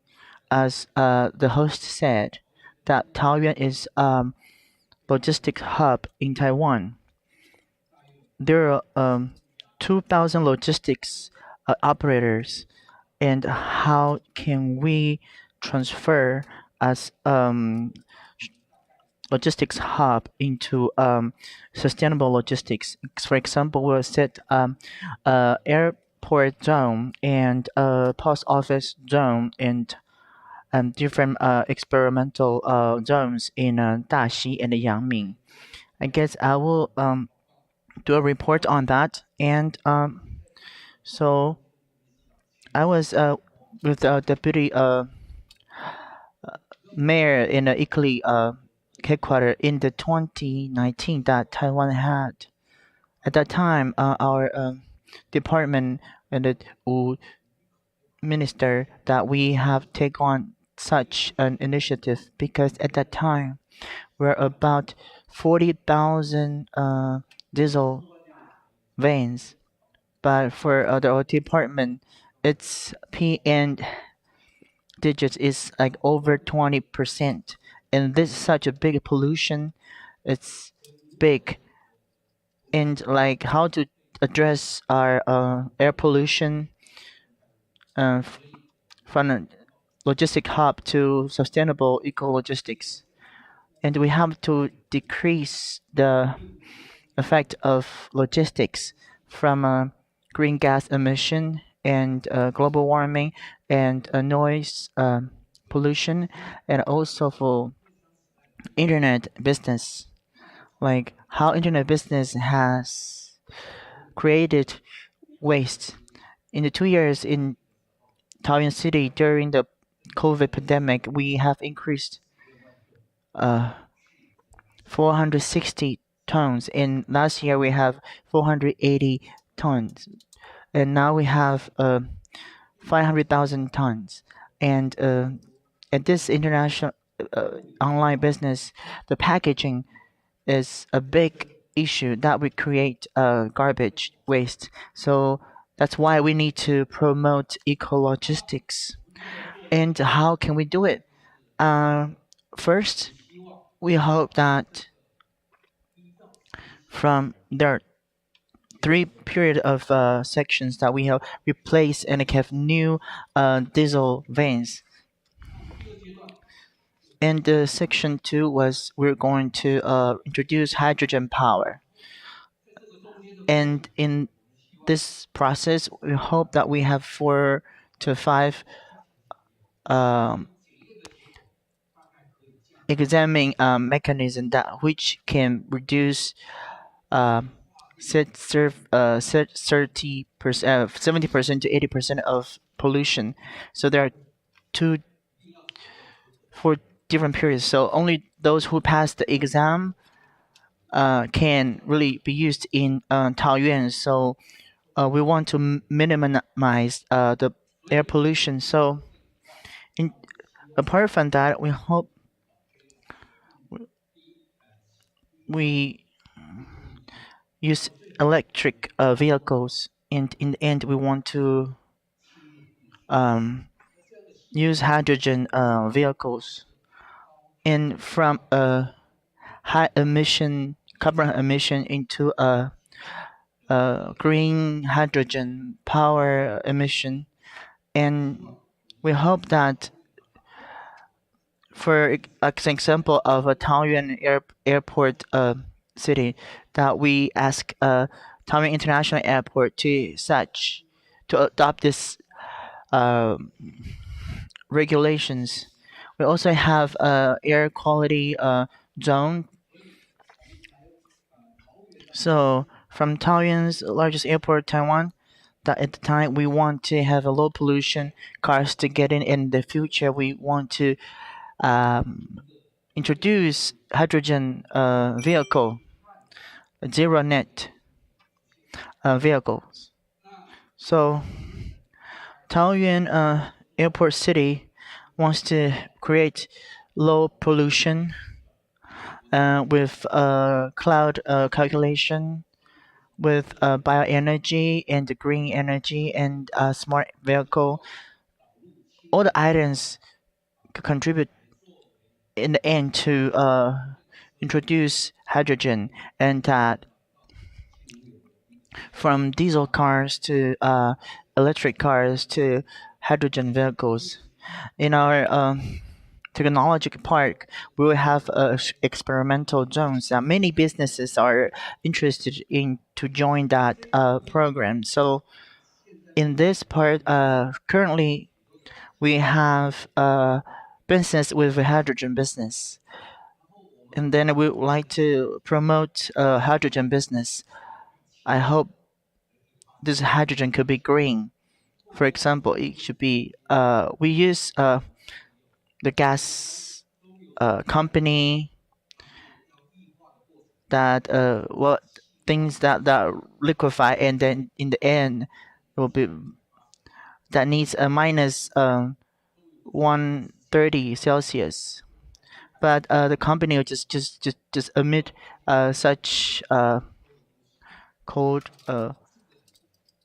As the host said, that Taoyuan is logistics hub in Taiwan. There are 2,000 logistics operators, and how can we transfer as logistics hub into sustainable logistics? For example, we'll set airport zone and post office zone and different experimental zones in Daxi and Yangming. I guess I will do a report on that. And so I was with the deputy mayor in the Italy headquarters in the 2019 that Taiwan had. At that time, our department and the minister that we have taken on such an initiative, because at that time we're about 40,000 diesel vans, but for the department, its P and digits is like over 20%, and this is such a big pollution. It's big, and like how to address our air pollution uh, f- from a logistic hub to sustainable eco logistics, and we have to decrease the effect of logistics from green gas emission and global warming and noise pollution, and also for internet business, like how internet business has created waste. In the 2 years in Taoyuan City during the COVID pandemic, we have increased 460 tons. And last year we have 480 tons, and now we have 500,000 tons. And at this international online business, the packaging is a big issue that we create garbage waste. So that's why we need to promote ecologistics. And how can we do it? First, we hope that from there are three period of sections that we have replaced and have new diesel vans. And section two was we're going to introduce hydrogen power. And in this process, we hope that we have 4 to 5 examining mechanism that which can reduce 30%, 70% to 80% of pollution. So there are two for different periods. So only those who pass the exam can really be used in Taoyuan. So we want to minimize the air pollution. So apart from that, we hope we use electric vehicles, and in the end, we want to use hydrogen vehicles, and from a high emission carbon emission into a green hydrogen power emission. And we hope that, for an example of a Taoyuan airport city, that we ask Taoyuan International Airport to adopt this regulations. We also have air quality zone. So from Taoyuan's largest airport, Taiwan, that at the time we want to have a low pollution cars to get in the future we want to introduce hydrogen vehicle, zero net vehicles. So Taoyuan airport city wants to create low pollution with cloud calculation, with bioenergy and green energy and smart vehicle. All the items contribute in the end to introduce hydrogen, and that from diesel cars to electric cars to hydrogen vehicles. In our technological park, we will have experimental zones that many businesses are interested in to join that program. So in this part, currently we have business with the hydrogen business, and then we would like to promote hydrogen business. I hope this hydrogen could be green. For example, it should be we use the gas company that what things that liquefy, and then in the end it will be that needs a minus 130 Celsius. But the company will just emit such cold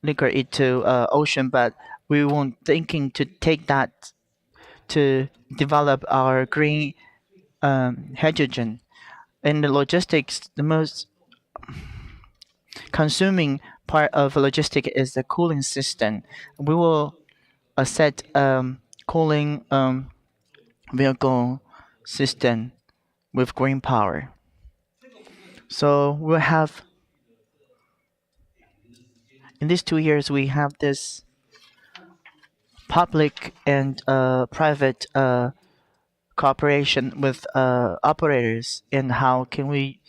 liquor into ocean, but we won't thinking to take that to develop our green hydrogen. In the logistics, the most consuming part of logistic is the cooling system. We will set cooling vehicle system with green power. So we'll have in these 2 years we have this public and private cooperation with operators, and how can we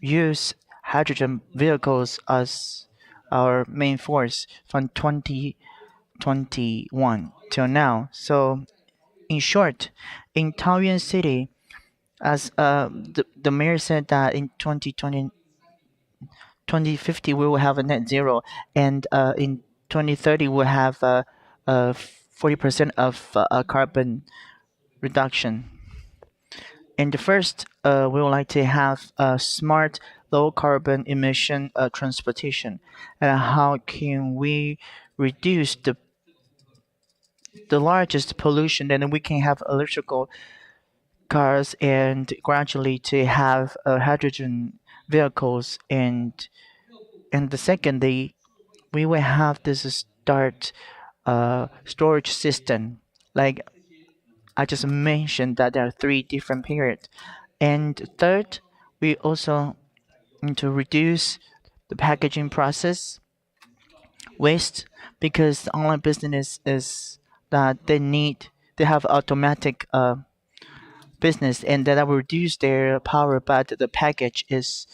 use hydrogen vehicles as our main force from 2021 till now. So in short, in Taoyuan City, as the mayor said that in 2050 we will have a net zero, and in 2030 we'll have 40% of carbon reduction. And the first, we would like to have a smart, low carbon emission transportation. And how can we reduce the largest pollution? Then we can have electrical cars, and gradually to have hydrogen vehicles. And the second, we will have this start storage system. Like I just mentioned that there are 3 different periods. And third, we also need to reduce the packaging process waste, because the online business is that they have automatic business, and that will reduce their power, but the package is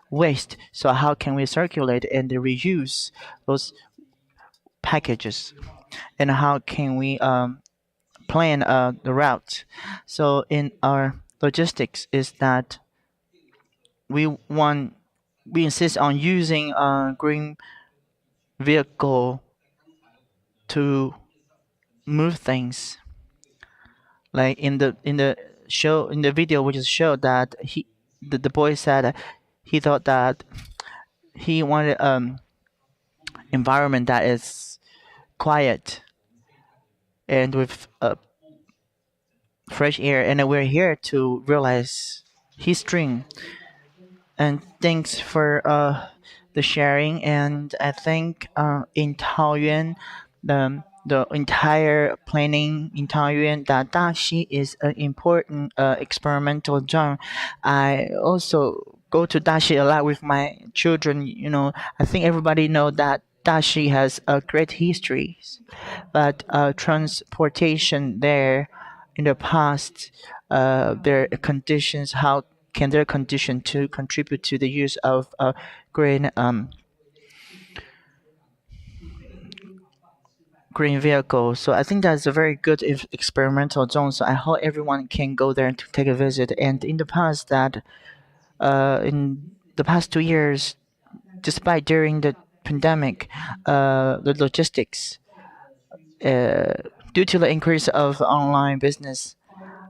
waste. So how can we circulate and reuse those packages, and how can we plan the route? So in our logistics is that we insist on using green vehicle to move things. Like in the video, we just showed that the boy said he thought that he wanted environment that is quiet and with fresh air, and we're here to realize his dream. And thanks for the sharing. And I think in Taoyuan, the entire planning in Taoyuan, that Daxi is an important experimental zone. I also go to Dashi a lot with my children. You know, I think everybody know that Dashi has a great history, but transportation there in the past, their conditions, how can their condition to contribute to the use of green green vehicle. So I think that's a very good experimental zone. So I hope everyone can go there to take a visit. And in the past, in the past 2 years, despite during the pandemic, the logistics, due to the increase of online business,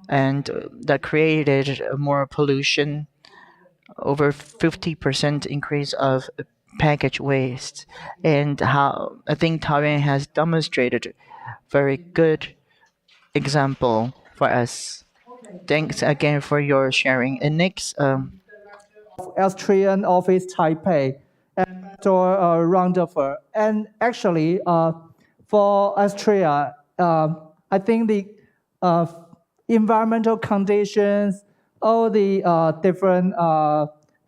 and that created more pollution, over 50% increase of package waste, and how I think Taoyuan has demonstrated very good example for us. Thanks again for your sharing. And next, Austrian office Taipei, Ambassador Roundover. And actually, for Austria, I think the uh, environmental conditions, all the different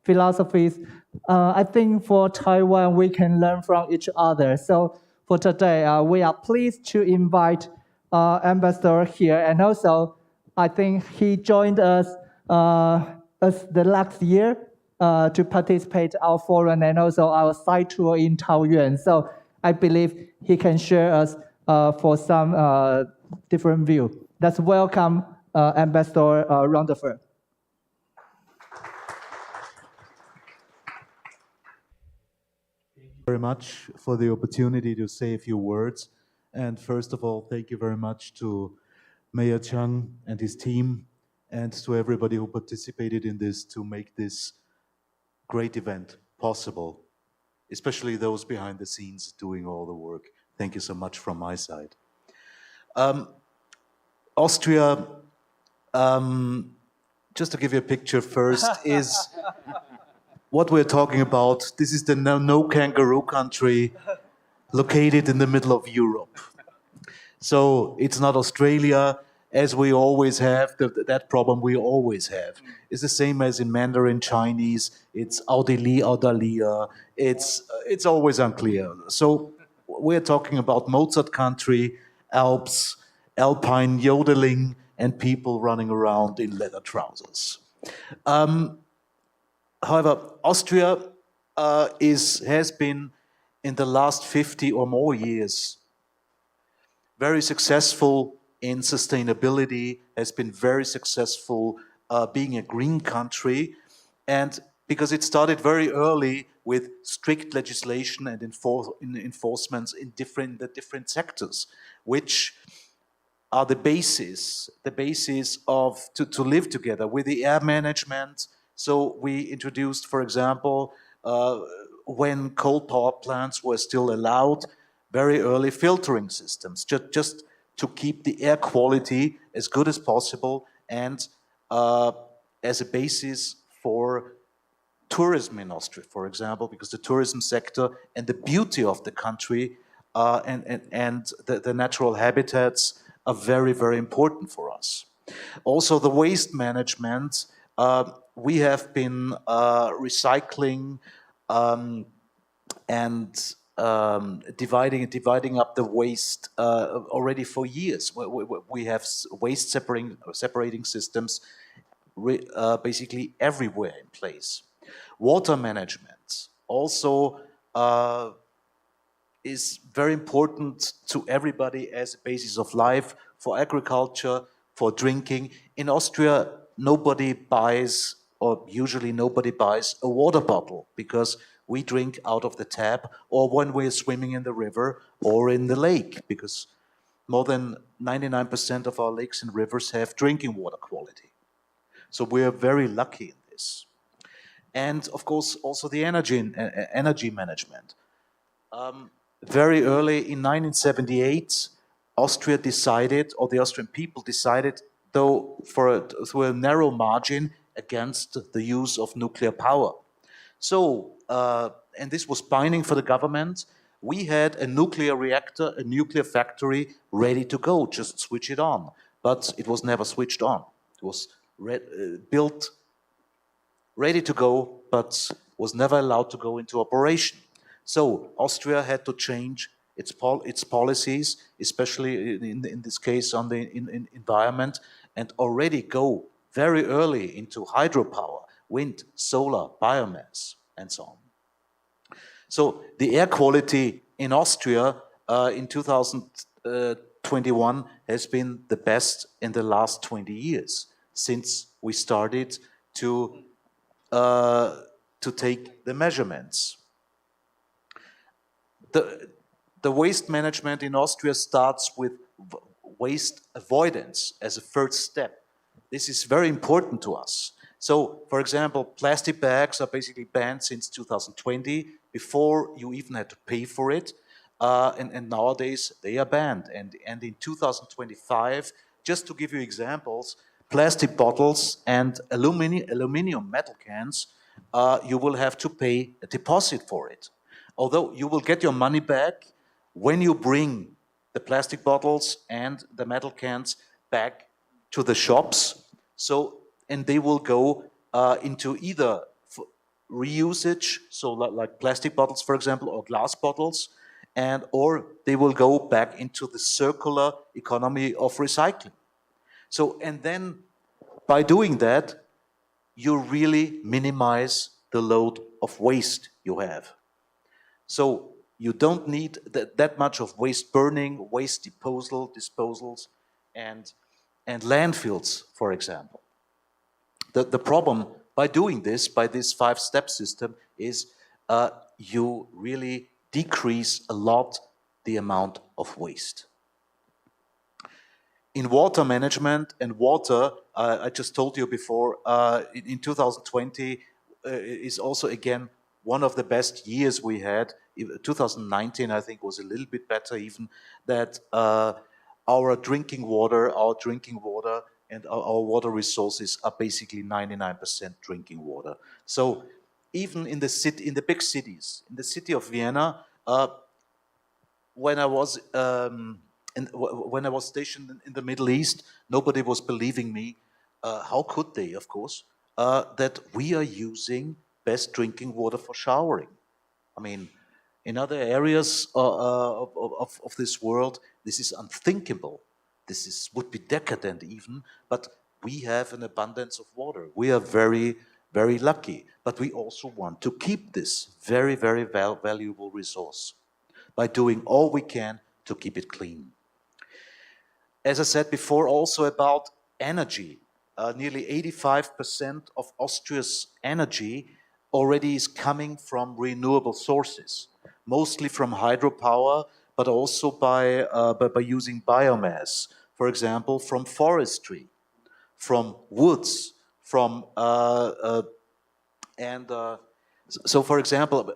philosophies, I think for Taiwan, we can learn from each other. So for today, we are pleased to invite Ambassador here. And also, I think he joined us the last year to participate our forum and also our site tour in Taoyuan. So I believe he can share us for some different view. Let's welcome Ambassador Roundover. Very much for the opportunity to say a few words. And first of all, thank you very much to Mayor Chung and his team and to everybody who participated in this to make this great event possible, especially those behind the scenes doing all the work. Thank you so much from my side. Austria, just to give you a picture first, is what we're talking about. This is the no kangaroo country located in the middle of Europe. So it's not Australia, as we always have, that problem we always have. It's the same as in Mandarin Chinese, it's Audili, Audalia, it's always unclear. So we're talking about Mozart country, Alps, alpine yodeling, and people running around in leather trousers. However, Austria has been, in the last 50 or more years, very successful in sustainability, has been very successful being a green country, and because it started very early with strict legislation and enforcements in the different sectors, which are the basis of to live together with the air management. So we introduced, for example, when coal power plants were still allowed, very early filtering systems, just to keep the air quality as good as possible and as a basis for tourism in Austria, for example, because the tourism sector and the beauty of the country and the natural habitats are very, very important for us. Also, the waste management, we have been recycling and dividing up the waste already for years. We have waste separating systems basically everywhere in place. Water management also is very important to everybody as a basis of life, for agriculture, for drinking. In Austria, nobody buys, or usually nobody buys, a water bottle because we drink out of the tap or when we're swimming in the river or in the lake, because more than 99% of our lakes and rivers have drinking water quality. So we're very lucky in this. And of course, also the energy management. Very early in 1978, Austria decided, or the Austrian people decided, though through a narrow margin, against the use of nuclear power. So, and this was binding for the government. We had a nuclear reactor, a nuclear factory ready to go, just switch it on. But it was never switched on. It was built ready to go, but was never allowed to go into operation. So Austria had to change its policies, especially in this case on the environment, and already go very early into hydropower, wind, solar, biomass, and so on. So the air quality in Austria in 2021 has been the best in the last 20 years since we started to take the measurements. The waste management in Austria starts with waste avoidance as a first step. This is very important to us. So, for example, plastic bags are basically banned since 2020. Before you even had to pay for it. And nowadays they are banned. And in 2025, just to give you examples, plastic bottles and aluminum metal cans, you will have to pay a deposit for it. Although you will get your money back when you bring the plastic bottles and the metal cans back to the shops. So, and they will go into either reusage, so like plastic bottles, for example, or glass bottles, or they will go back into the circular economy of recycling. So, and then by doing that, you really minimize the load of waste you have. So you don't need that much of waste burning, waste disposals, and landfills, for example. The problem by doing this, by this 5-step system, is you really decrease a lot the amount of waste. In water management and water, I just told you before, in 2020 is also, again, one of the best years we had. 2019, I think, was a little bit better even, that our drinking water and our water resources are basically 99% drinking water. So even in the big cities, in the city of Vienna, when I was stationed in the Middle East, nobody was believing me. How could they, of course, that we are using best drinking water for showering? I mean, in other areas of this world, this is unthinkable. Would be decadent even, but we have an abundance of water. We are very, very lucky, but we also want to keep this very, very valuable resource by doing all we can to keep it clean. As I said before, also about energy, nearly 85% of Austria's energy already is coming from renewable sources, mostly from hydropower, but also by using biomass, for example, from forestry, from woods, from so, for example,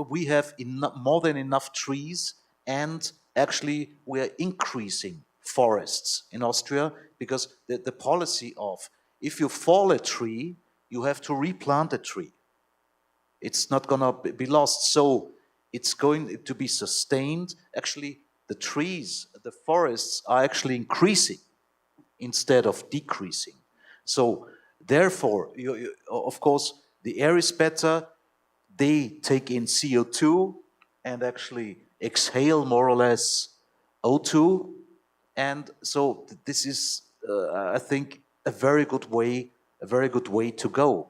we have more than enough trees, and actually we are increasing forests in Austria, because the policy of, if you fall a tree, you have to replant a tree. It's not going to be lost. So it's going to be sustained. Actually, the trees, the forests are actually increasing instead of decreasing. So therefore, of course, the air is better. They take in CO2 and actually exhale more or less O2. And so this is, I think, a very good way to go.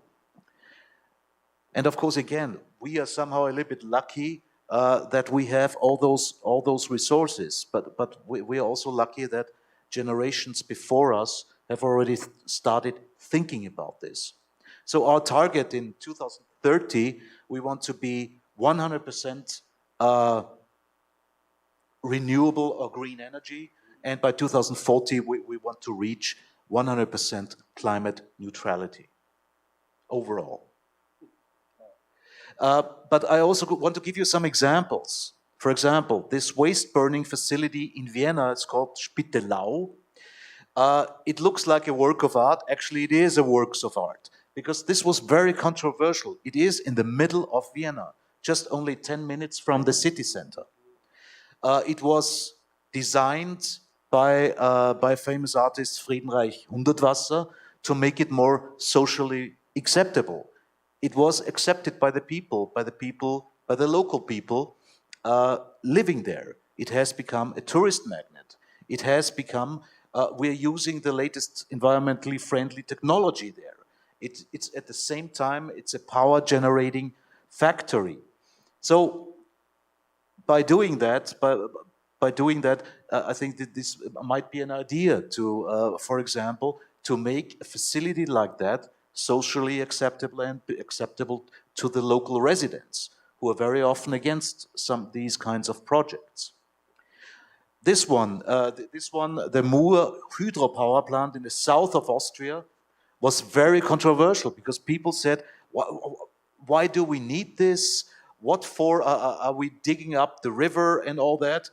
And of course, again, we are somehow a little bit lucky that we have all those resources. But we are also lucky that generations before us have already started thinking about this. So our target in 2030, we want to be 100% renewable or green energy. And by 2040, we want to reach 100% climate neutrality overall. But I also want to give you some examples. For example, this waste burning facility in Vienna, it's called Spittelau. It looks like a work of art. Actually, it is a work of art, because this was very controversial. It is in the middle of Vienna, just only 10 minutes from the city center. It was designed by famous artist Friedenreich Hundertwasser to make it more socially acceptable. it was accepted by the people, by the local people living there. It has become a tourist magnet. It has become, we're using the latest environmentally friendly technology there. It's at the same time, it's a power generating factory. So by doing that, I think that this might be an idea to, for example, to make a facility like that socially acceptable and acceptable to the local residents, who are very often against these kinds of projects. This one, the Moor hydropower plant in the south of Austria, was very controversial because people said, why do we need this? What for? Are we digging up the river and all that?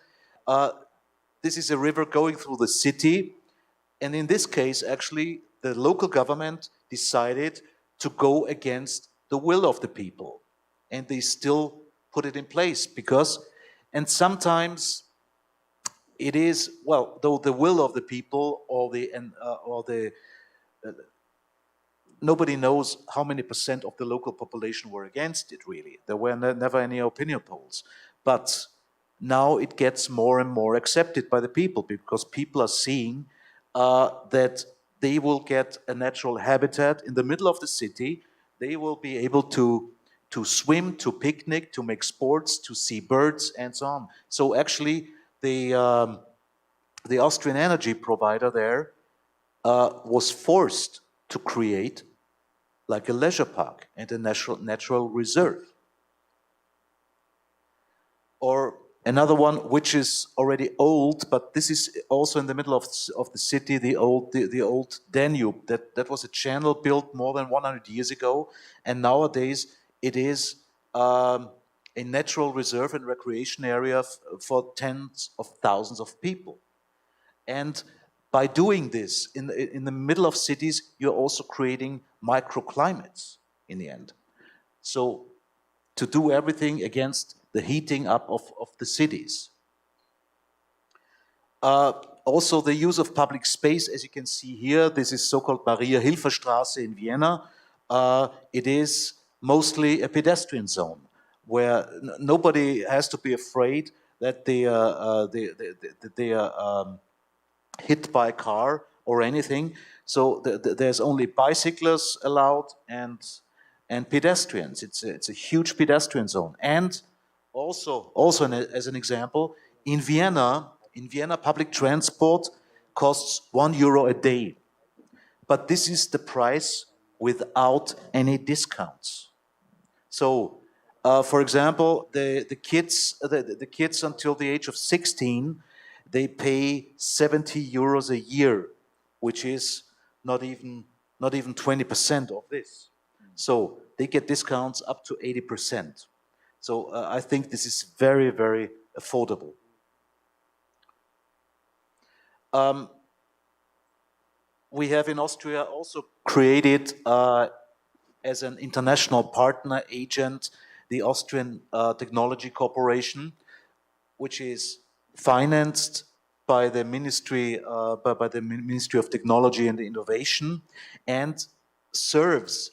This is a river going through the city. And in this case, actually, the local government decided to go against the will of the people. And they still put it in place because, and sometimes it is, well, though the will of the people or the nobody knows how many percent of the local population were against it, really. There were never any opinion polls. But now it gets more and more accepted by the people because people are seeing that they will get a natural habitat in the middle of the city. They will be able to swim, to picnic, to make sports, to see birds, and so on. So actually, the Austrian energy provider there was forced to create like a leisure park and a natural reserve. Or another one which is already old, but this is also in the middle of the city, the old Danube. That was a channel built more than 100 years ago, and nowadays it is a natural reserve and recreation area for tens of thousands of people. And by doing this in the middle of cities, you're also creating microclimates in the end. So to do everything against the heating up of the cities. Also the use of public space, as you can see here, this is so-called Maria-Hilfer-Straße in Vienna. It is mostly a pedestrian zone where nobody has to be afraid that they are hit by a car or anything. So there's only bicyclists allowed and pedestrians. It's a huge pedestrian zone. And also as an example, in Vienna, public transport costs €1 a day. But this is the price without any discounts. So, for example, the kids until the age of 16, they pay €70 a year, which is not even 20% of this. So they get discounts up to 80%. So I think this is very, very affordable. We have in Austria also created as an international partner agent the Austrian Technology Corporation, which is financed by the Ministry of Technology and Innovation, and serves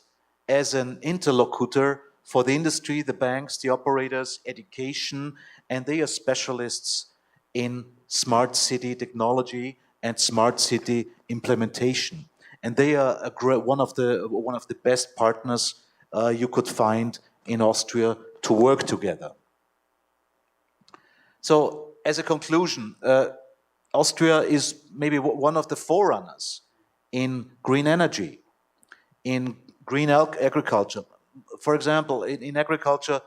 as an interlocutor for the industry, the banks, the operators, education, and they are specialists in smart city technology and smart city implementation. And they are one of the best partners you could find in Austria to work together. So, as a conclusion, Austria is maybe one of the forerunners in green energy, in green agriculture. For example, in agriculture,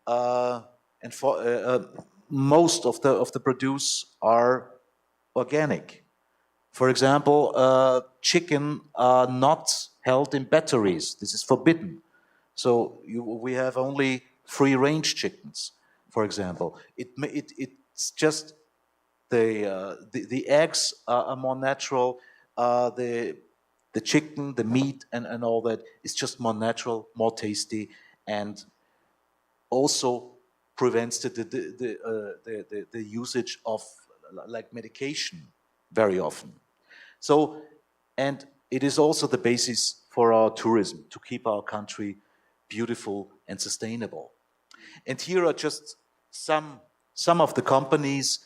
and for most of the produce are organic. For example, chicken are not held in batteries. This is forbidden. So we have only free-range chickens, for example. It's just the eggs are more natural. The chicken, the meat, and all that is just more natural, more tasty, and also prevents the usage of like medication very often. So, and it is also the basis for our tourism, to keep our country beautiful, and sustainable. And here are just some of the companies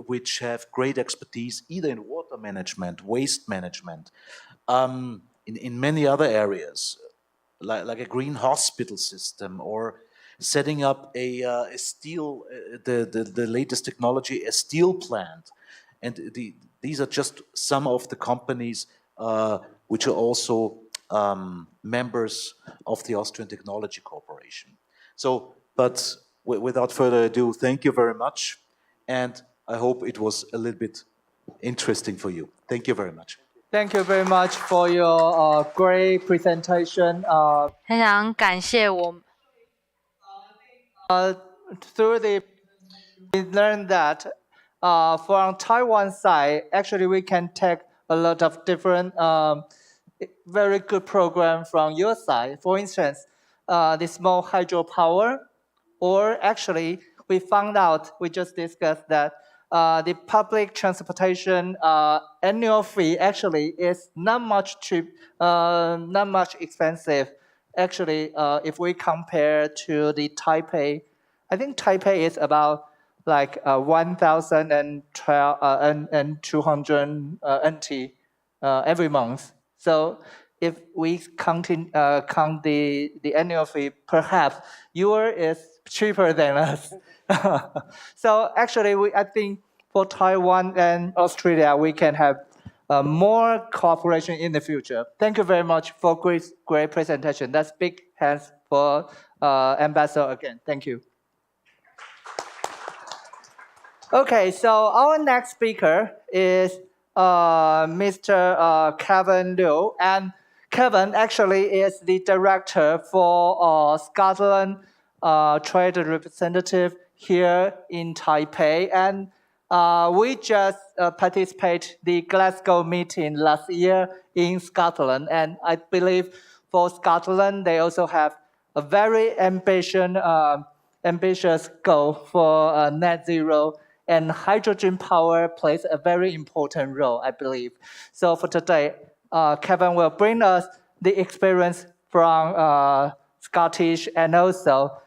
which have great expertise either in water management, waste management, in many other areas, like a green hospital system, or setting up a steel, the latest technology, a steel plant. And these are just some of the companies which are also members of the Austrian Technology Corporation. So, but without further ado, thank you very much. And I hope it was a little bit interesting for you. Thank you very much. Thank you very much for your great presentation. 非常感谢我们。Through the we learned that from Taiwan side, actually we can take a lot of different very good program from your side. For instance, the small hydropower, or actually we found out, we just discussed that the public transportation annual fee actually is not much cheap, not much expensive. Actually, if we compare to the Taipei, I think Taipei is about like 1,200 NT every month. So if we count the annual fee, perhaps yours is cheaper than us. So actually, I think for Taiwan and Australia, we can have more cooperation in the future. Thank you very much for great presentation. That's big hands for Ambassador again. Thank you. Okay, so our next speaker is Mr. Kevin Liu, and Kevin actually is the director for Scotland trade representative here in Taipei, and we just participated the Glasgow meeting last year in Scotland, and I believe for Scotland they also have a very ambitious goal for net zero. And hydrogen power plays a very important role, I believe. So for today, Kevin will bring us the experience from Scottish, and also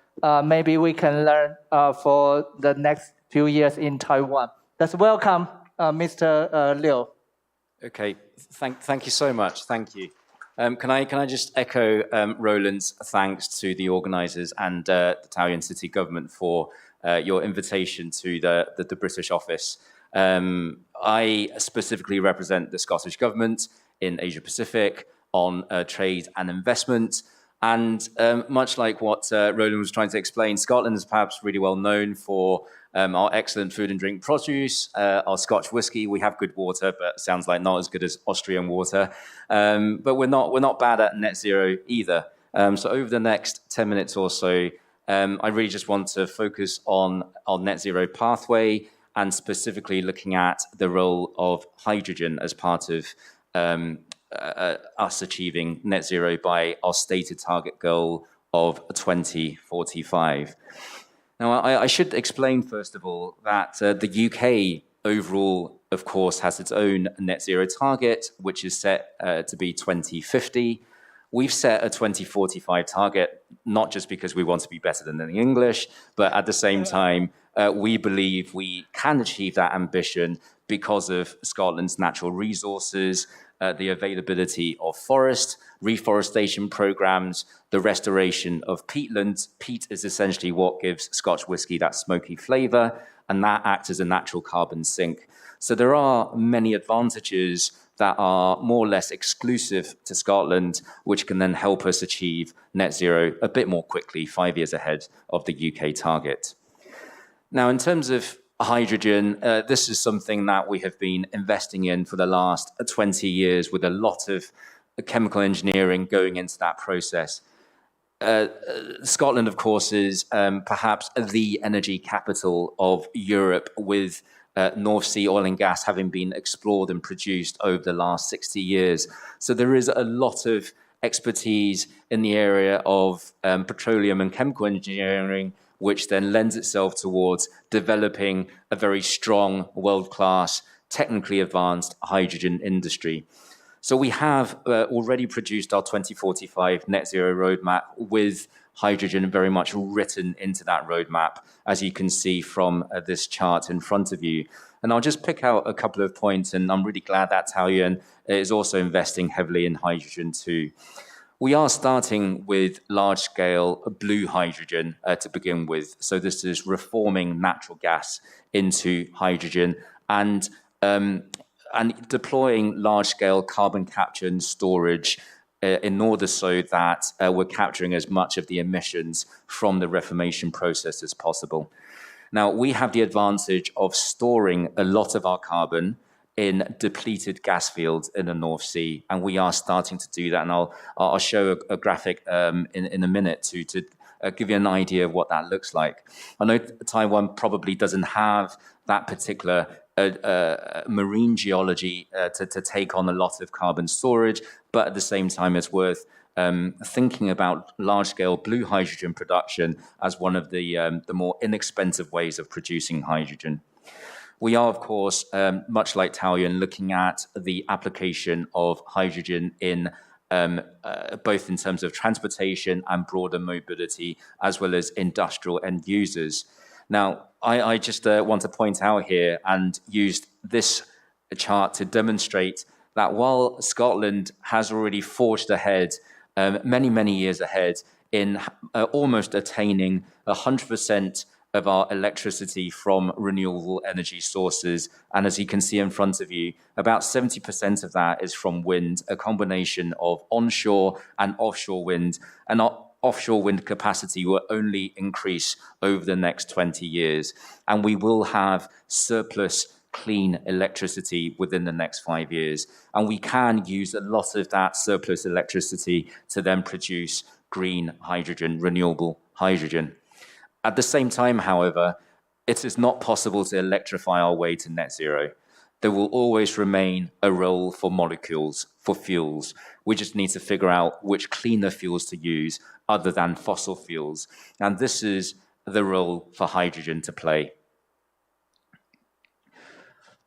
maybe we can learn for the next few years in Taiwan. Let's welcome Mr. Liu. Okay, thank you so much. Thank you. Can I just echo Roland's thanks to the organisers and the Italian city government for your invitation to the British office. I specifically represent the Scottish government in Asia Pacific on trade and investment. And much like what Roland was trying to explain, Scotland is perhaps really well known for our excellent food and drink produce, our Scotch whisky. We have good water, but sounds like not as good as Austrian water. But we're not bad at net zero either. So over the next 10 minutes or so, I really just want to focus on our net zero pathway, and specifically looking at the role of hydrogen as part of us achieving net zero by our stated target goal of 2045. Now, I should explain, first of all, that the UK overall, of course, has its own net zero target, which is set to be 2050. We've set a 2045 target, not just because we want to be better than the English, but at the same time, we believe we can achieve that ambition because of Scotland's natural resources, the availability of forest, reforestation programs, the restoration of peatlands. Peat is essentially what gives Scotch whisky that smoky flavour, and that acts as a natural carbon sink. So there are many advantages that are more or less exclusive to Scotland, which can then help us achieve net zero a bit more quickly, 5 years ahead of the UK target. Now, in terms of hydrogen, this is something that we have been investing in for the last 20 years with a lot of chemical engineering going into that process. Scotland, of course, is perhaps the energy capital of Europe, with North Sea oil and gas having been explored and produced over the last 60 years. So there is a lot of expertise in the area of petroleum and chemical engineering, which then lends itself towards developing a very strong, world-class, technically advanced hydrogen industry. So we have already produced our 2045 net zero roadmap with hydrogen very much written into that roadmap, as you can see from this chart in front of you. And I'll just pick out a couple of points, and I'm really glad that Taoyuan is also investing heavily in hydrogen too. We are starting with large-scale blue hydrogen to begin with. So this is reforming natural gas into hydrogen and deploying large-scale carbon capture and storage in order so that we're capturing as much of the emissions from the reformation process as possible. Now, we have the advantage of storing a lot of our carbon in depleted gas fields in the North Sea, and we are starting to do that. And I'll show a graphic in a minute to give you an idea of what that looks like. I know Taiwan probably doesn't have that particular marine geology to take on a lot of carbon storage, but at the same time, it's worth thinking about large-scale blue hydrogen production as one of the more inexpensive ways of producing hydrogen. We are, of course, much like Taoyuan, looking at the application of hydrogen in both in terms of transportation and broader mobility, as well as industrial end users. Now, I just want to point out here and used this chart to demonstrate that while Scotland has already forged ahead, many, many years ahead, in almost attaining 100% of our electricity from renewable energy sources. And as you can see in front of you, about 70% of that is from wind, a combination of onshore and offshore wind. And our offshore wind capacity will only increase over the next 20 years. And we will have surplus clean electricity within the next 5 years. And we can use a lot of that surplus electricity to then produce green hydrogen, renewable hydrogen. At the same time, however, it is not possible to electrify our way to net zero. There will always remain a role for molecules, for fuels. We just need to figure out which cleaner fuels to use other than fossil fuels. And this is the role for hydrogen to play.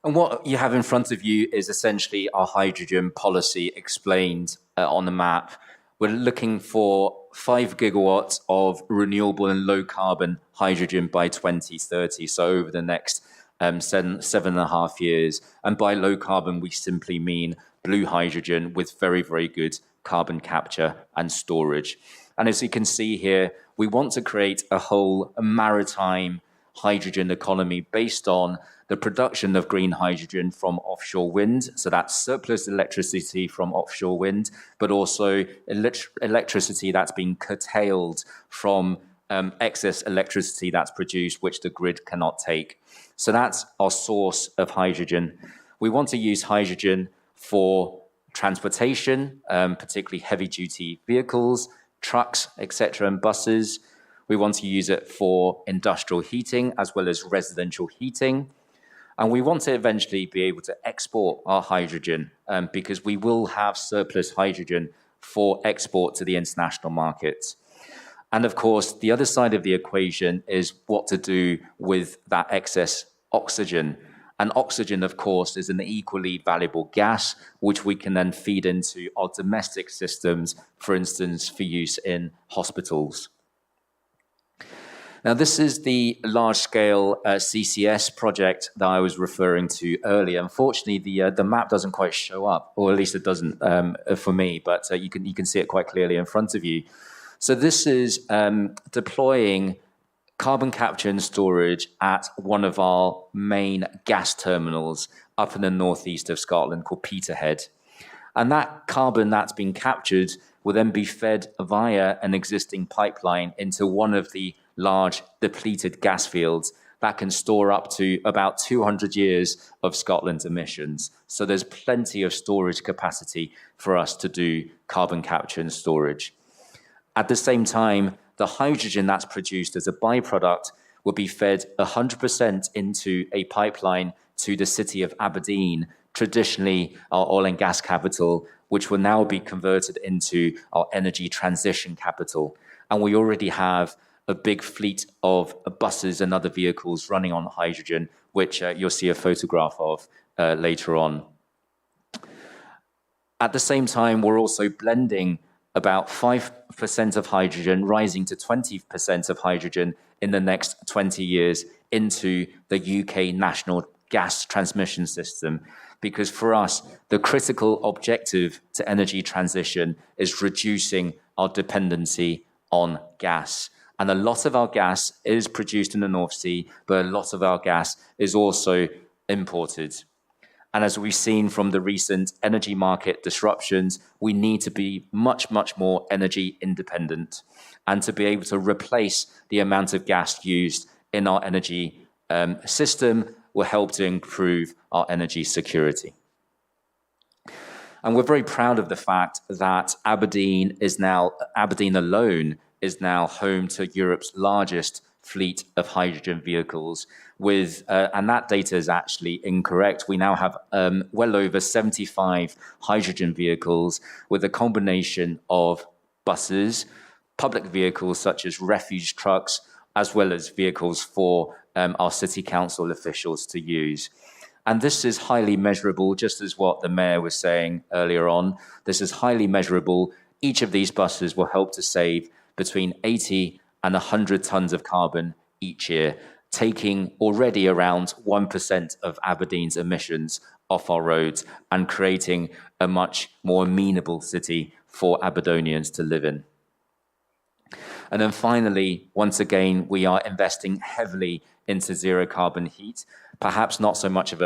And what you have in front of you is essentially our hydrogen policy explained on the map. We're looking for 5 gigawatts of renewable and low carbon hydrogen by 2030. So over the next 7.5 years. And by low carbon, we simply mean blue hydrogen with very, very good carbon capture and storage. And as you can see here, we want to create a whole maritime hydrogen economy based on the production of green hydrogen from offshore wind. So that's surplus electricity from offshore wind, but also electricity that's been curtailed from excess electricity that's produced, which the grid cannot take. So that's our source of hydrogen. We want to use hydrogen for transportation, particularly heavy-duty vehicles, trucks, etc., and buses. We want to use it for industrial heating as well as residential heating. And we want to eventually be able to export our hydrogen because we will have surplus hydrogen for export to the international markets. And of course, the other side of the equation is what to do with that excess oxygen. And oxygen, of course, is an equally valuable gas, which we can then feed into our domestic systems, for instance, for use in hospitals. Now, this is the large-scale CCS project that I was referring to earlier. Unfortunately, the map doesn't quite show up, or at least it doesn't for me, but you can see it quite clearly in front of you. So this is deploying carbon capture and storage at one of our main gas terminals up in the northeast of Scotland called Peterhead. And that carbon that's been captured will then be fed via an existing pipeline into one of the large depleted gas fields that can store up to about 200 years of Scotland's emissions. So there's plenty of storage capacity for us to do carbon capture and storage. At the same time, the hydrogen that's produced as a byproduct will be fed 100% into a pipeline to the city of Aberdeen, traditionally our oil and gas capital, which will now be converted into our energy transition capital. And we already have a big fleet of buses and other vehicles running on hydrogen, which you'll see a photograph of later on. At the same time, we're also blending about 5% of hydrogen, rising to 20% of hydrogen in the next 20 years into the UK national gas transmission system. Because for us, the critical objective to energy transition is reducing our dependency on gas. And a lot of our gas is produced in the North Sea, but a lot of our gas is also imported. And as we've seen from the recent energy market disruptions, we need to be much, much more energy independent and to be able to replace the amount of gas used in our energy system will help to improve our energy security. And we're very proud of the fact that Aberdeen alone is now home to Europe's largest fleet of hydrogen vehicles with, and that data is actually incorrect. We now have well over 75 hydrogen vehicles with a combination of buses, public vehicles such as refuse trucks, as well as vehicles for our city council officials to use. And this is highly measurable, just as what the mayor was saying earlier on. This is highly measurable. Each of these buses will help to save between 80 and 100 tons of carbon each year, taking already around 1% of Aberdeen's emissions off our roads and creating a much more amenable city for Aberdonians to live in. And then finally, once again, we are investing heavily into zero carbon heat. Perhaps not so much of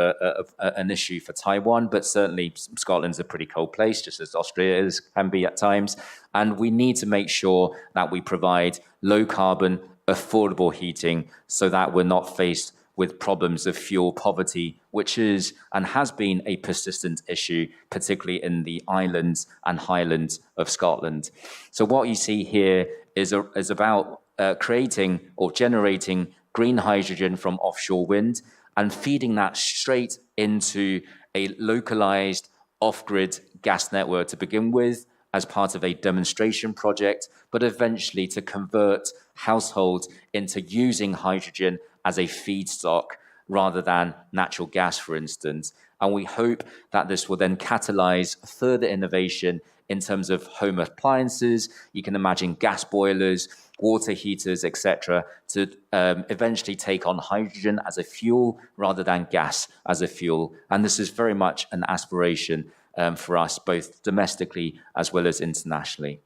an issue for Taiwan, but certainly Scotland's a pretty cold place, just as Austria can be at times. And we need to make sure that we provide low carbon, affordable heating so that we're not faced with problems of fuel poverty, which is and has been a persistent issue, particularly in the islands and highlands of Scotland. So what you see here is about creating or generating green hydrogen from offshore wind and feeding that straight into a localized off-grid gas network to begin with as part of a demonstration project, but eventually to convert households into using hydrogen as a feedstock rather than natural gas, for instance. And we hope that this will then catalyze further innovation in terms of home appliances. You can imagine gas boilers, water heaters, etc., to eventually take on hydrogen as a fuel rather than gas as a fuel. And this is very much an aspiration for us, both domestically as well as internationally.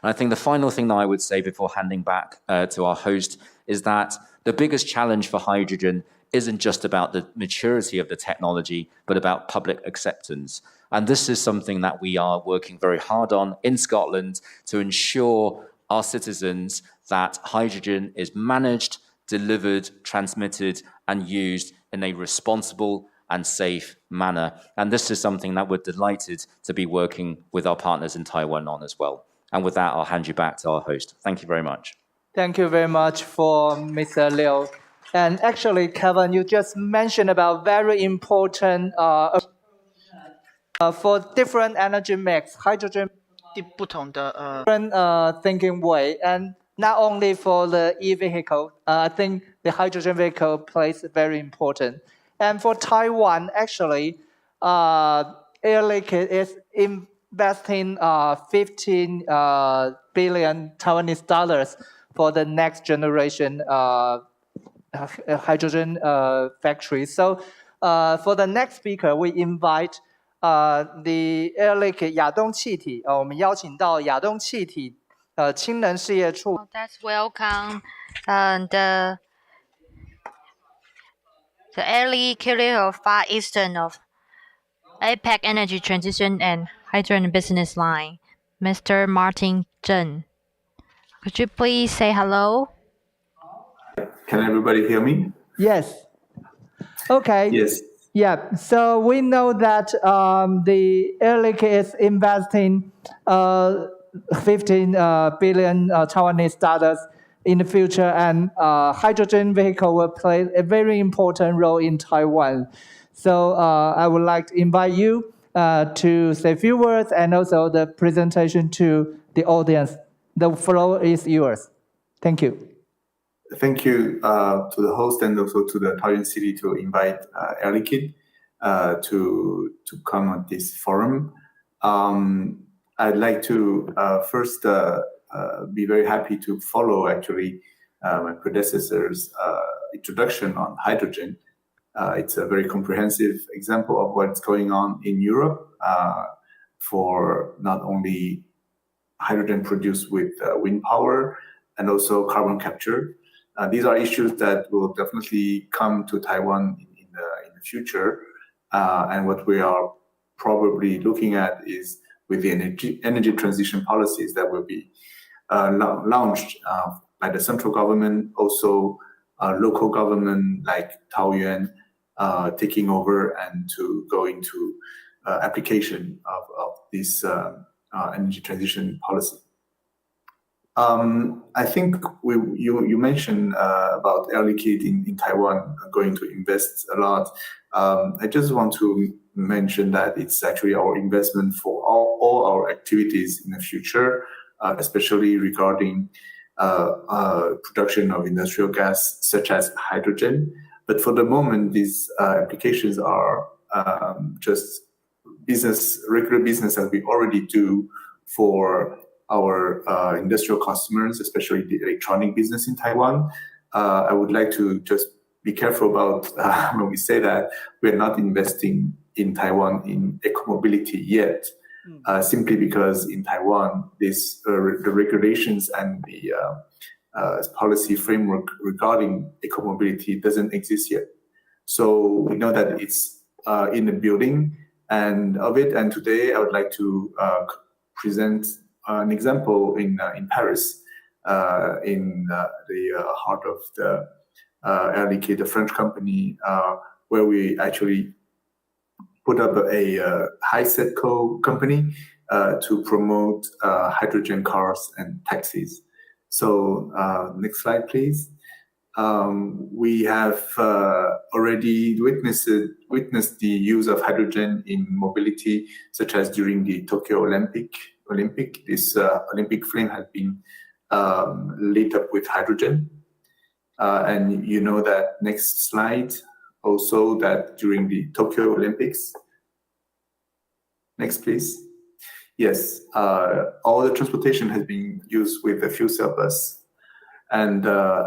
And I think the final thing that I would say before handing back to our host is that the biggest challenge for hydrogen isn't just about the maturity of the technology, but about public acceptance. And this is something that we are working very hard on in Scotland to ensure our citizens that hydrogen is managed, delivered, transmitted, and used in a responsible and safe manner. And this is something that we're delighted to be working with our partners in Taiwan on as well. And with that, I'll hand you back to our host. Thank you very much. Thank you very much for Mr. Liu. And actually, Kevin, you just mentioned about very important for different energy mix, hydrogen, different thinking way, and not only for the e-vehicle. I think the hydrogen vehicle plays very important. And for Taiwan, actually, Air Liquide is investing 15 billion Taiwanese dollars for the next generation hydrogen factory. So for the next speaker, we invite the Air Liquide 亚东气体，我们邀请到亚东气体氢能事业处。Let's welcome the Air Liquide of Far Eastern of APEC Energy Transition and Hydrogen Business Line, Mr. Martin Zheng. Could you please say hello? Can everybody hear me? Yes. Okay. Yes. Yeah. So we know that the Air Liquide is investing 15 billion Taiwanese dollars in the future, and hydrogen vehicle will play a very important role in Taiwan. So I would like to invite you to say a few words and also the presentation to the audience. The floor is yours. Thank you. Thank you to the host and also to the Taoyuan City to invite Air Liquide to come at this forum. I'd like to first be very happy to follow actually my predecessor's introduction on hydrogen. It's a very comprehensive example of what's going on in Europe for not only hydrogen produced with wind power and also carbon capture. These are issues that will definitely come to Taiwan in the future. And what we are probably looking at is with the energy transition policies that will be launched by the central government, also local government like Taoyuan taking over and to go into application of this energy transition policy. I think you mentioned about Air Liquide in Taiwan going to invest a lot. I just want to mention that it's actually our investment for all our activities in the future, especially regarding production of industrial gas such as hydrogen. But for the moment, these applications are just regular business that we already do for our industrial customers, especially the electronic business in Taiwan. I would like to just be careful about when we say that we're not investing in Taiwan in eco-mobility yet, simply because in Taiwan, the regulations and the policy framework regarding eco-mobility doesn't exist yet. So we know that it's in the building and of it. And today I would like to present an example in Paris, in the heart of the Air Liquide, the French company, where we actually put up a high-setco company to promote hydrogen cars and taxis. So next slide, please. We have already witnessed the use of hydrogen in mobility, such as during the Tokyo Olympic. This Olympic flame has been lit up with hydrogen. And you know that next slide, also that during the Tokyo Olympics. Next, please. Yes, all the transportation has been used with the fuel cell bus. And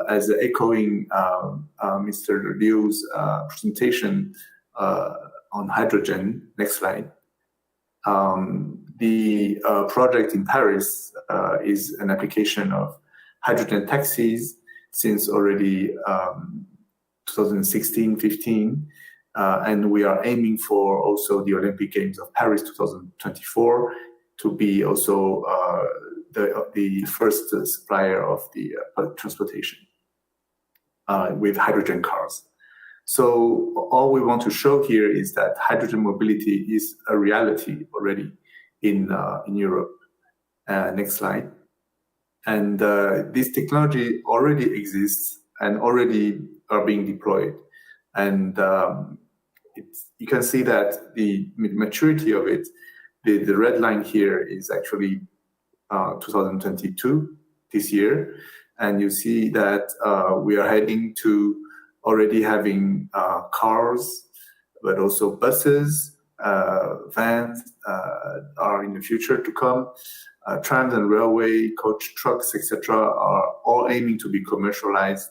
as echoing Mr. Liu's presentation on hydrogen, next slide. The project in Paris is an application of hydrogen taxis since already 2016-15. And we are aiming for also the Olympic Games of Paris 2024 to be also the first supplier of the transportation with hydrogen cars. So all we want to show here is that hydrogen mobility is a reality already in Europe. Next slide. And this technology already exists and already are being deployed. And you can see that the maturity of it, the red line here is actually 2022, this year. And you see that we are heading to already having cars, but also buses, vans are in the future to come. Trams and railway, coach trucks, etc., are all aiming to be commercialized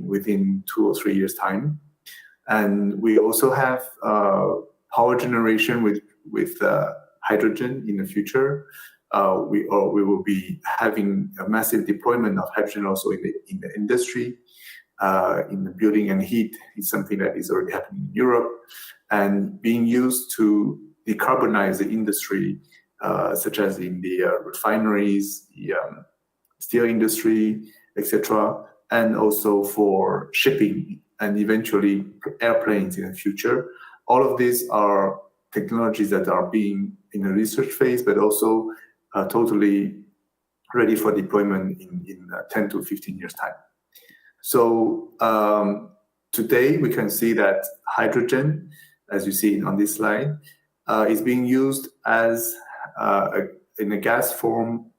within 2 or 3 years' time. And we also have power generation with hydrogen in the future. We will be having a massive deployment of hydrogen also in the industry. In the building and heat is something that is already happening in Europe and being used to decarbonize the industry, such as in the refineries, the steel industry, etc., and also for shipping and eventually airplanes in the future. All of these are technologies that are being in a research phase, but also totally ready for deployment in 10 to 15 years' time. So today we can see that hydrogen, as you see on this slide, is being used as in a gas form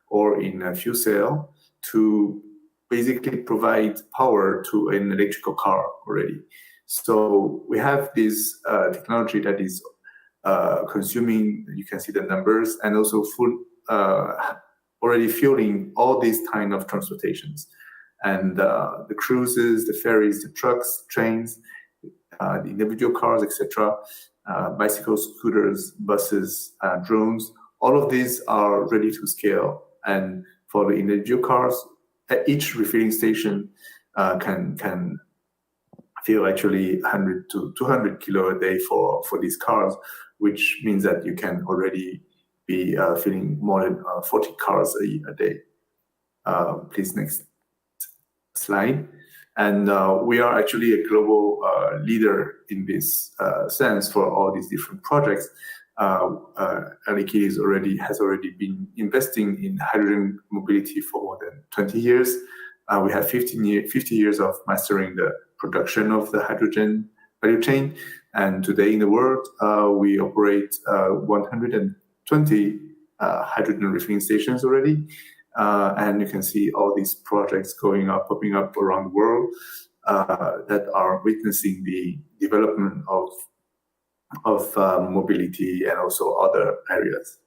or in a fuel cell to basically provide power to an electrical car already. So we have this technology that is consuming. You can see the numbers, and also already fueling all these kind of transportations, and the cruises, the ferries, the trucks, trains, the individual cars, etc., bicycles, scooters, buses, drones. All of these are ready to scale, and for the individual cars, at each refilling station can fill actually 100 to 200 kilo a day for these cars, which means that you can already be filling more than 40 cars a day. Please, next slide. And we are actually a global leader in this sense for all these different projects. Air Liquide has already been investing in hydrogen mobility for more than 20 years. We have 50 years of mastering the production of the hydrogen value chain. And today in the world, we operate 120 hydrogen refilling stations already. And you can see all these projects popping up around the world that are witnessing the development of mobility and also other areas.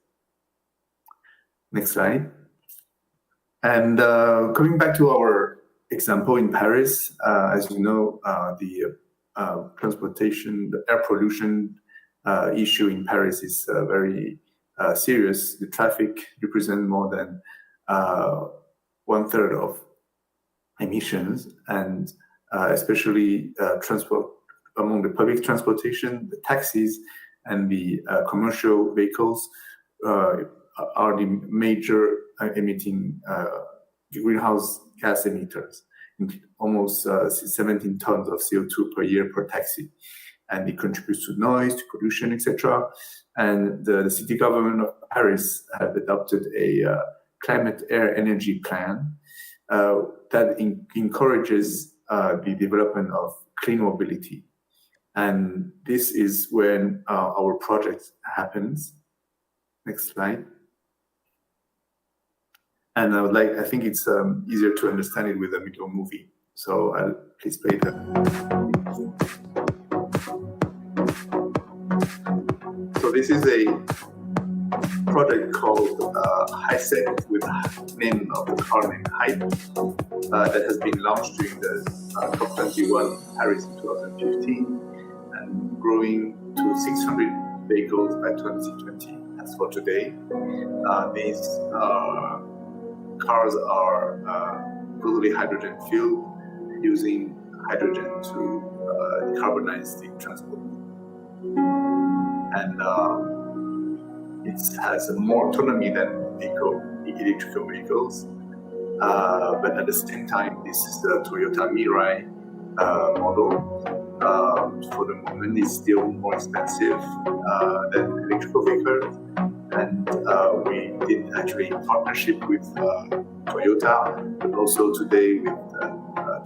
Next slide. And coming back to our example in Paris, as you know, the transportation, the air pollution issue in Paris is very serious. The traffic represents more than 1/3 of emissions, and especially transport among the public transportation, the taxis and the commercial vehicles are the major emitting greenhouse gas emitters, almost 17 tons of CO2 per year per taxi. And it contributes to noise, to pollution, etc. And the city government of Paris have adopted a climate air energy plan that encourages the development of clean mobility. And this is when our project happens. Next slide. And I think it's easier to understand it with a video movie. So please play that. So this is a project called HySec, with the name of the car named Hype, that has been launched during the COP21 in Paris in 2015 and growing to 600 vehicles by 2020. As for today, these cars are totally hydrogen fueled, using hydrogen to decarbonize the transport. And it has more autonomy than electrical vehicles. But at the same time, this is the Toyota Mirai model. For the moment, it's still more expensive than electrical vehicles. And we did actually in partnership with Toyota, but also today with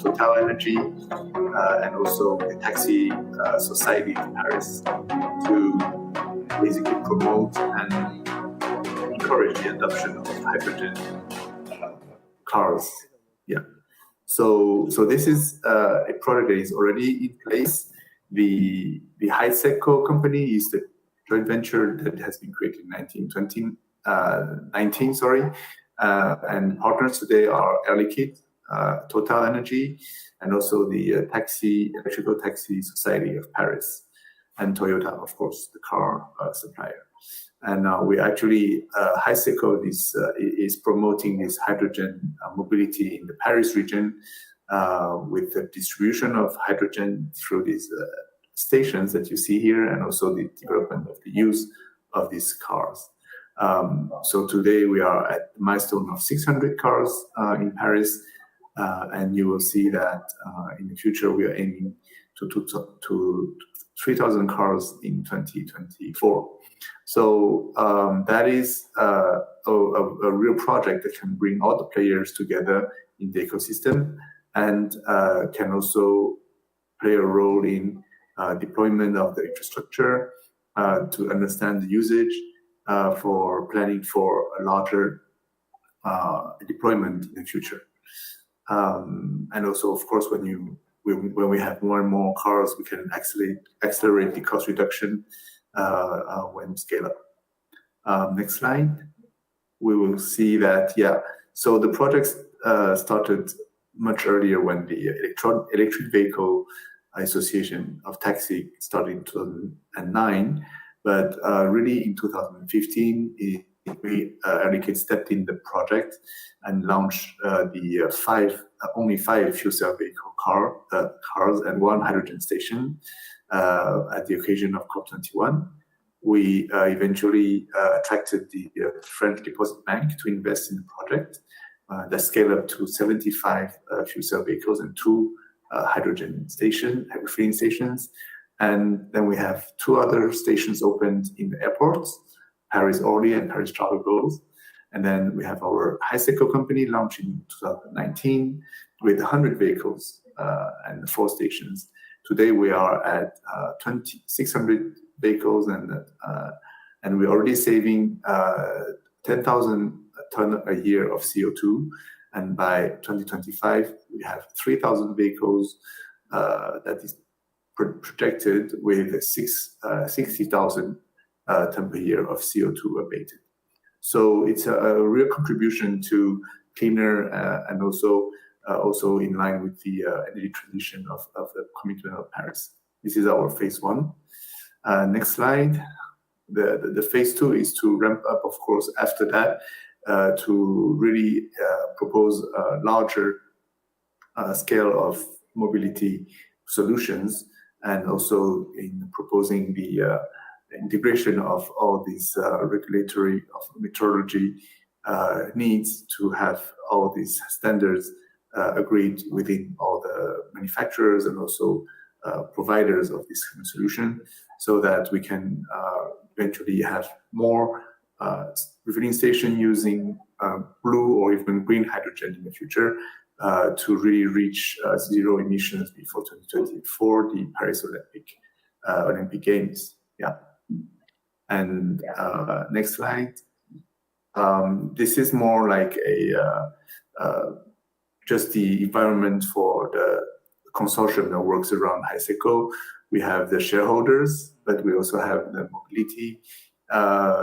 Total Energy and also the Taxi Society in Paris to basically promote and encourage the adoption of hydrogen cars. Yeah. So this is a project that is already in place. The HySecco company is the joint venture that has been created in 2019, and partners today are Air Liquide, Total Energy, and also the Electrical Taxi Society of Paris, and Toyota, of course, the car supplier. And we actually, HySecco is promoting this hydrogen mobility in the Paris region with the distribution of hydrogen through these stations that you see here, and also the development of the use of these cars. So today we are at the milestone of 600 cars in Paris, and you will see that in the future we are aiming to 3,000 cars in 2024. So that is a real project that can bring all the players together in the ecosystem, and can also play a role in deployment of the infrastructure to understand the usage for planning for a larger deployment in the future. And also, of course, when we have more and more cars, we can accelerate the cost reduction when scale up. Next slide. We will see that, so the projects started much earlier when the Electric Vehicle Association of Taxi started in 2009, but really in 2015, Air Liquide stepped in the project and launched only five fuel cell vehicle cars and one hydrogen station at the occasion of COP21. We eventually attracted the French Deposit Bank to invest in the project that scaled up to 75 fuel cell vehicles and two hydrogen filling stations. And then we have two other stations opened in the airports, Paris Orly and Paris Charles de Gaulle. And then we have our HySeco company launched in 2019 with 100 vehicles and 4 stations. Today we are at 600 vehicles and we're already saving 10,000 tons a year of CO2. And by 2025, we have 3,000 vehicles that is projected with 60,000 tons per year of CO2 abated. So it's a real contribution to cleaner and also in line with the energy transition of the commitment of Paris. This is our phase 1. Next slide. The phase 2 is to ramp up, of course, after that, to really propose a larger scale of mobility solutions, and also in proposing the integration of all these regulatory of metrology needs to have all these standards agreed within all the manufacturers and also providers of this kind of solution, so that we can eventually have more refilling station using blue or even green hydrogen in the future to really reach zero emissions before 2024, the Paris Olympic Games. Yeah. And next slide. This is more like just the environment for the consortium that works around HySeco. We have the shareholders, but we also have the mobility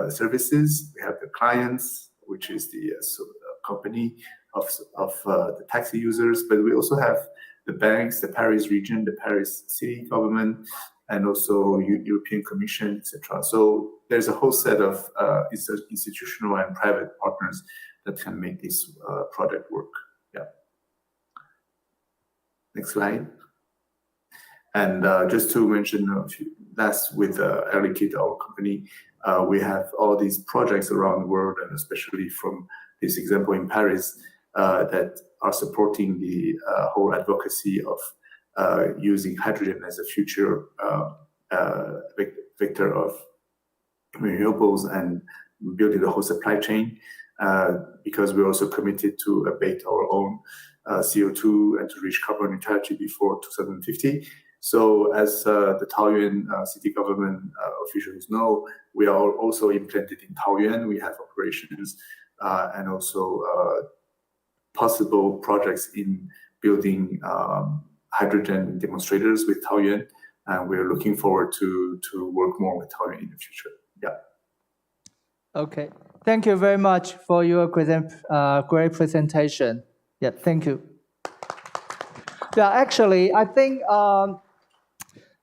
services. We have the clients, which is the company of the taxi users, but we also have the banks, the Paris region, the Paris city government, and also European Commission, etc. So there's a whole set of institutional and private partners that can make this project work. Yeah. Next slide. And just to mention a few last with Air Liquide, our company, we have all these projects around the world, and especially from this example in Paris, that are supporting the whole advocacy of using hydrogen as a future vector of renewables and building the whole supply chain, because we're also committed to abate our own CO2 and to reach carbon neutrality before 2050. So as the Taoyuan city government officials know, we are also implanted in Taoyuan. We have operations and also possible projects in building hydrogen demonstrators with Taoyuan, and we're looking forward to work more with Taoyuan in the future. Yeah. Okay. Thank you very much for your great presentation. Yeah, thank you. Yeah, actually, I think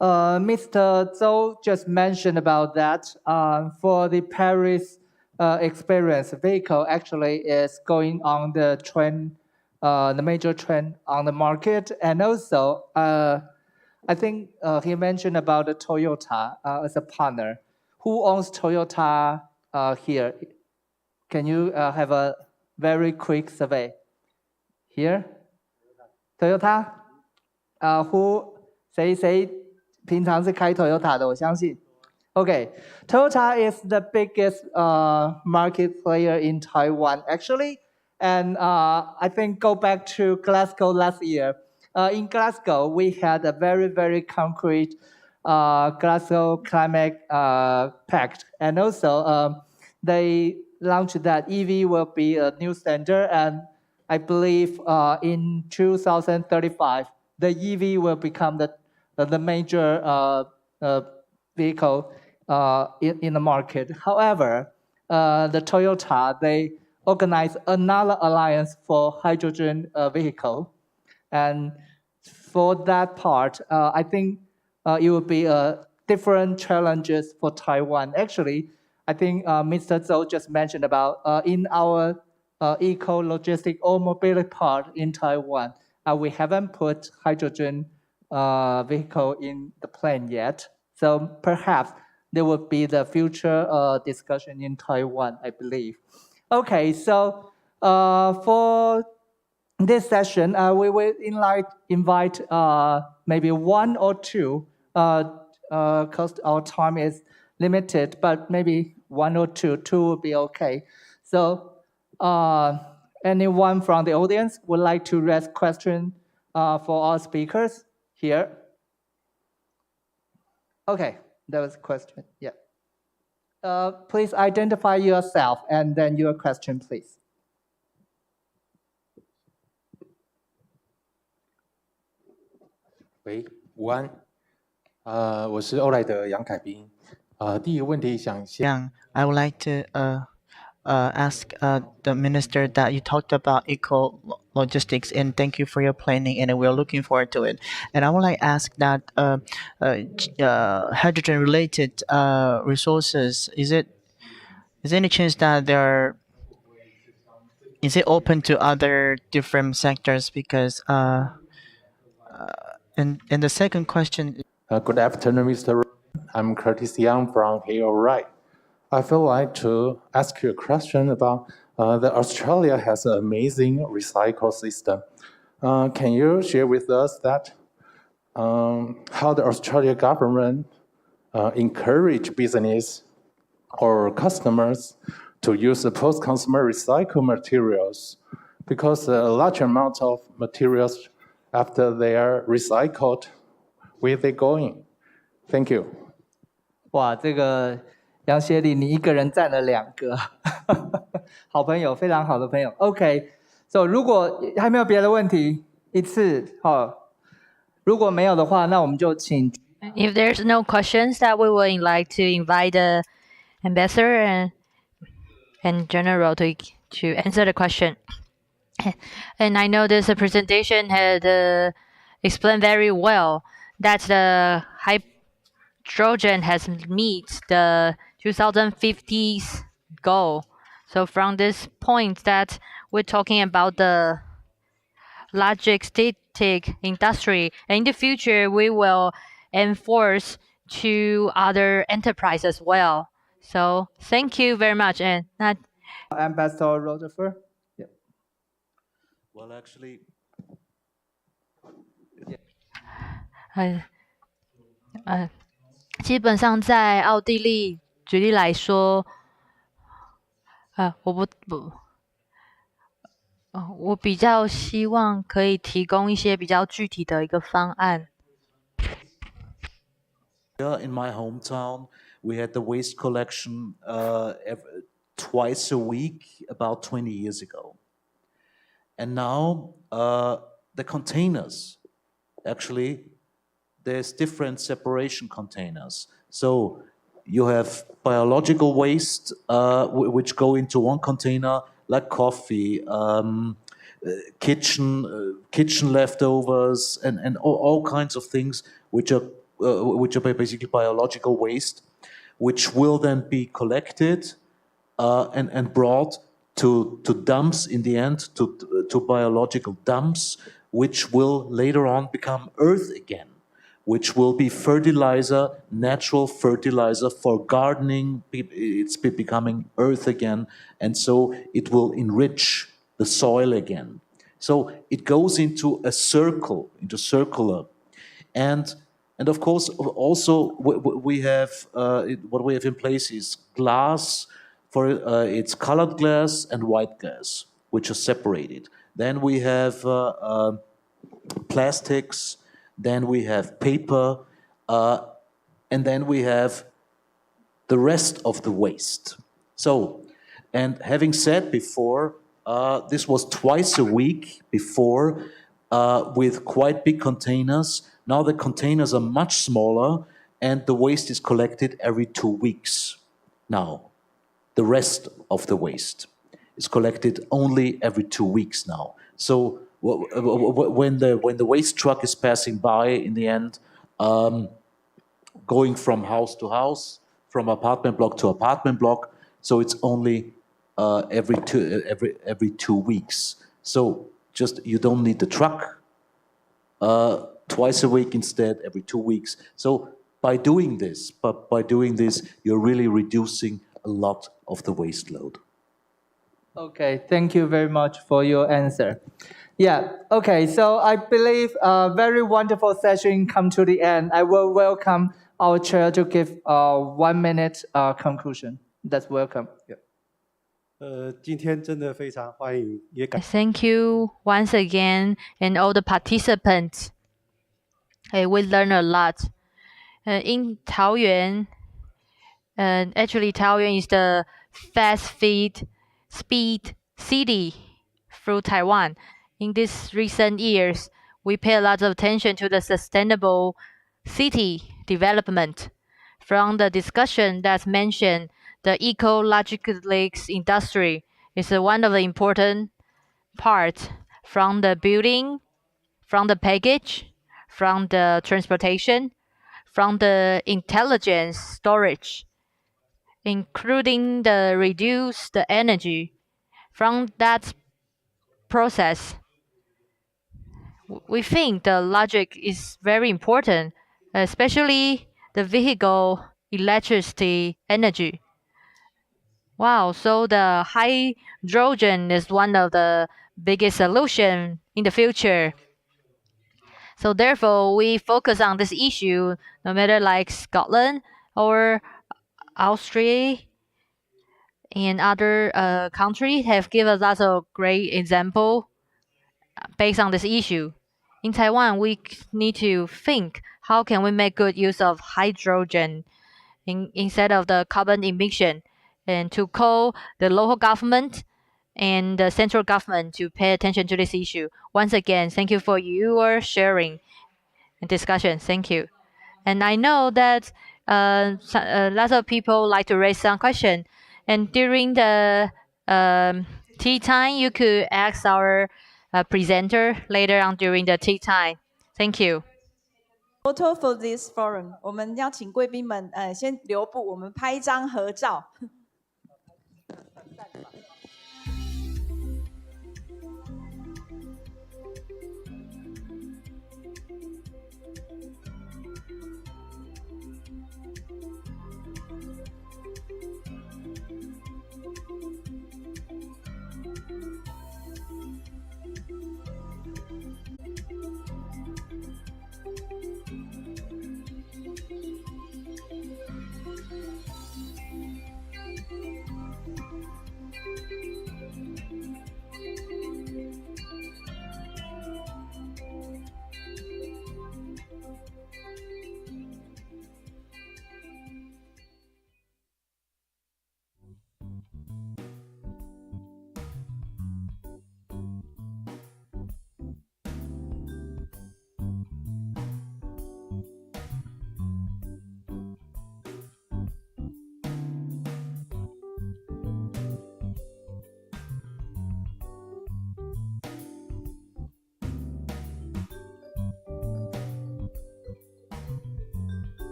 Mr. Zhou just mentioned about that. For the Paris experience, vehicle actually is going on the trend, the major trend on the market, and also I think he mentioned about the Toyota as a partner. Who owns Toyota here? Can you have a very quick survey? Here? Toyota? Who? 谁平常是开 Toyota 的？我相信。Okay, Toyota is the biggest market player in Taiwan, actually. And I think go back to Glasgow last year. In Glasgow, we had a very, very concrete Glasgow Climate Pact. And also, they launched that EV will be a new standard. And I believe in 2035, the EV will become the major vehicle in the market. However, the Toyota, they organized another alliance for hydrogen vehicle. And for that part, I think it will be different challenges for Taiwan. Actually, I think Mr. Zhou just mentioned about in our eco-logistic or mobility part in Taiwan, we haven't put hydrogen vehicle in the plan yet. So perhaps there will be the future discussion in Taiwan, I believe. Okay, so for this session, we will invite maybe one or two, because our time is limited, but maybe one or two will be okay. So anyone from the audience would like to raise question for our speakers here? Okay, that was a question, yeah. Please identify yourself and then your question, please.喂，午安，我是欧莱德杨凯斌。第一个问题想先 Yang, I would like to ask the minister that you talked about eco logistics, and thank you for your planning, and we're looking forward to it. And I would like to ask that hydrogen related resources, is there any chance that is it open to other different sectors? Because and the second question. Good afternoon, Mr. I'm Curtis Young from Hale Right. I feel like to ask you a question about that Australia has an amazing recycle system. Can you share with us that how the Australian government encourage business or customers to use the post-consumer recycled materials? Because a large amount of materials after they are recycled, where are they going? Thank you. 哇，这个杨协理，你一个人占了2个，好朋友，非常好的朋友。OK，so 如果还没有别的问题，一次好。如果没有的话，那我们就请。If there's no questions, that we would like to invite the ambassador and general to answer the question. And I know this presentation had explained very well that the hydrogen has meet the 2050's goal. So from this point that we're talking about the logistic industry, and in the future we will enforce to other enterprises as well. So thank you very much. And that Ambassador Rutherford. Yeah. Well, actually. 基本上在奥地利举例来说，我比较希望可以提供一些比较具体的一个方案。In my hometown, we had the waste collection twice a week about 20 years ago. And now the containers, actually, there's different separation containers. So you have biological waste, which go into one container, like coffee, kitchen leftovers, and all kinds of things which are basically biological waste, which will then be collected and brought to dumps in the end, to biological dumps, which will later on become earth again, which will be fertilizer, natural fertilizer for gardening. It's becoming earth again, and so it will enrich the soil again. So it goes into a circle, into circular. And of course, also we have what we have in place is glass. For it's colored glass and white glass, which are separated. Then we have plastics. Then we have paper, and then we have the rest of the waste. So, and having said before, this was twice a week before with quite big containers. Now the containers are much smaller, and the waste is collected every 2 weeks now. The rest of the waste is collected only every 2 weeks now. So when the waste truck is passing by, in the end, going from house to house, from apartment block to apartment block, so it's only every 2 weeks. So just you don't need the truck twice a week, instead every 2 weeks. So by doing this, you're really reducing a lot of the waste load. Okay, thank you very much for your answer. Yeah, okay, so I believe a very wonderful session come to the end. I will welcome our chair to give a 1 minute conclusion. That's welcome. Yeah. 今天真的非常欢迎，也感 Thank you once again and all the participants. We learned a lot. In Taoyuan, actually Taoyuan is the fast speed city through Taiwan. In these recent years, we pay a lot of attention to the sustainable city development. From the discussion that's mentioned, the ecological lakes industry is one of the important parts from the building, from the package, from the transportation, from the intelligence storage, including the reduce the energy. From that process, we think the logic is very important, especially the vehicle electricity energy. Wow, so the hydrogen is one of the biggest solution in the future. So therefore, we focus on this issue, no matter like Scotland or Austria and other countries have given us a great example based on this issue. In Taiwan, we need to think how can we make good use of hydrogen instead of the carbon emission, and to call the local government and the central government to pay attention to this issue. Once again, thank you for your sharing and discussion. Thank you. And I know that lots of people like to raise some question. And during the tea time, you could ask our presenter later on during the tea time. Thank you. Photo for this forum， 我们要请贵宾们先留步，我们拍一张合照。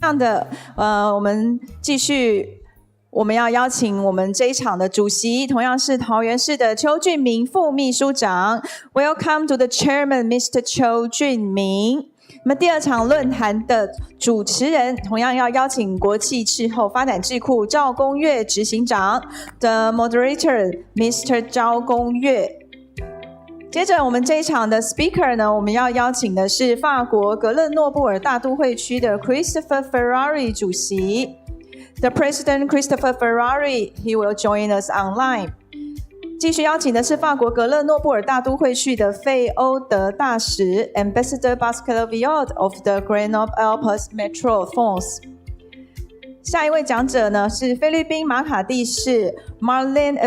我们继续，我们要邀请我们这一场的主席，同样是桃园市的邱俊明副秘书长。Welcome to the chairman, Mr. 邱俊明。那么第二场论坛的主持人，同样要邀请国际气候发展智库赵公岳执行长的 moderator, Mr. 赵公岳。接着我们这一场的 speaker 呢，我们要邀请的是法国格勒诺布尔大都会区的 Christopher Ferrari 主席。The President Christopher Ferrari, he will join us online. 继续邀请的是法国格勒诺布尔大都会区的费欧德大使 Ambassador Pascal Viot of the Grenoble-Alpes Metro France。下一位讲者呢是菲律宾马卡蒂市 Marlene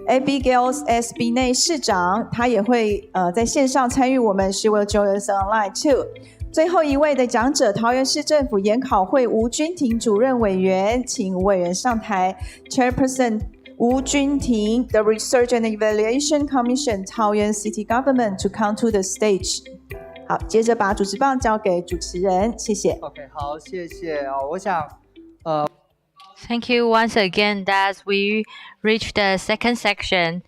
Abigail Espinay 市长，他也会在线上参与我们 She will join us online too。最后一位的讲者，桃园市政府研考会吴君婷主任委员，请委员上台。Chairperson 吴君婷 ，The Research and Evaluation Commission 桃园 City Government to come to the stage。好，接着把主持棒交给主持人，谢谢。OK， 好，谢谢我想Thank you once again that we reached the second section.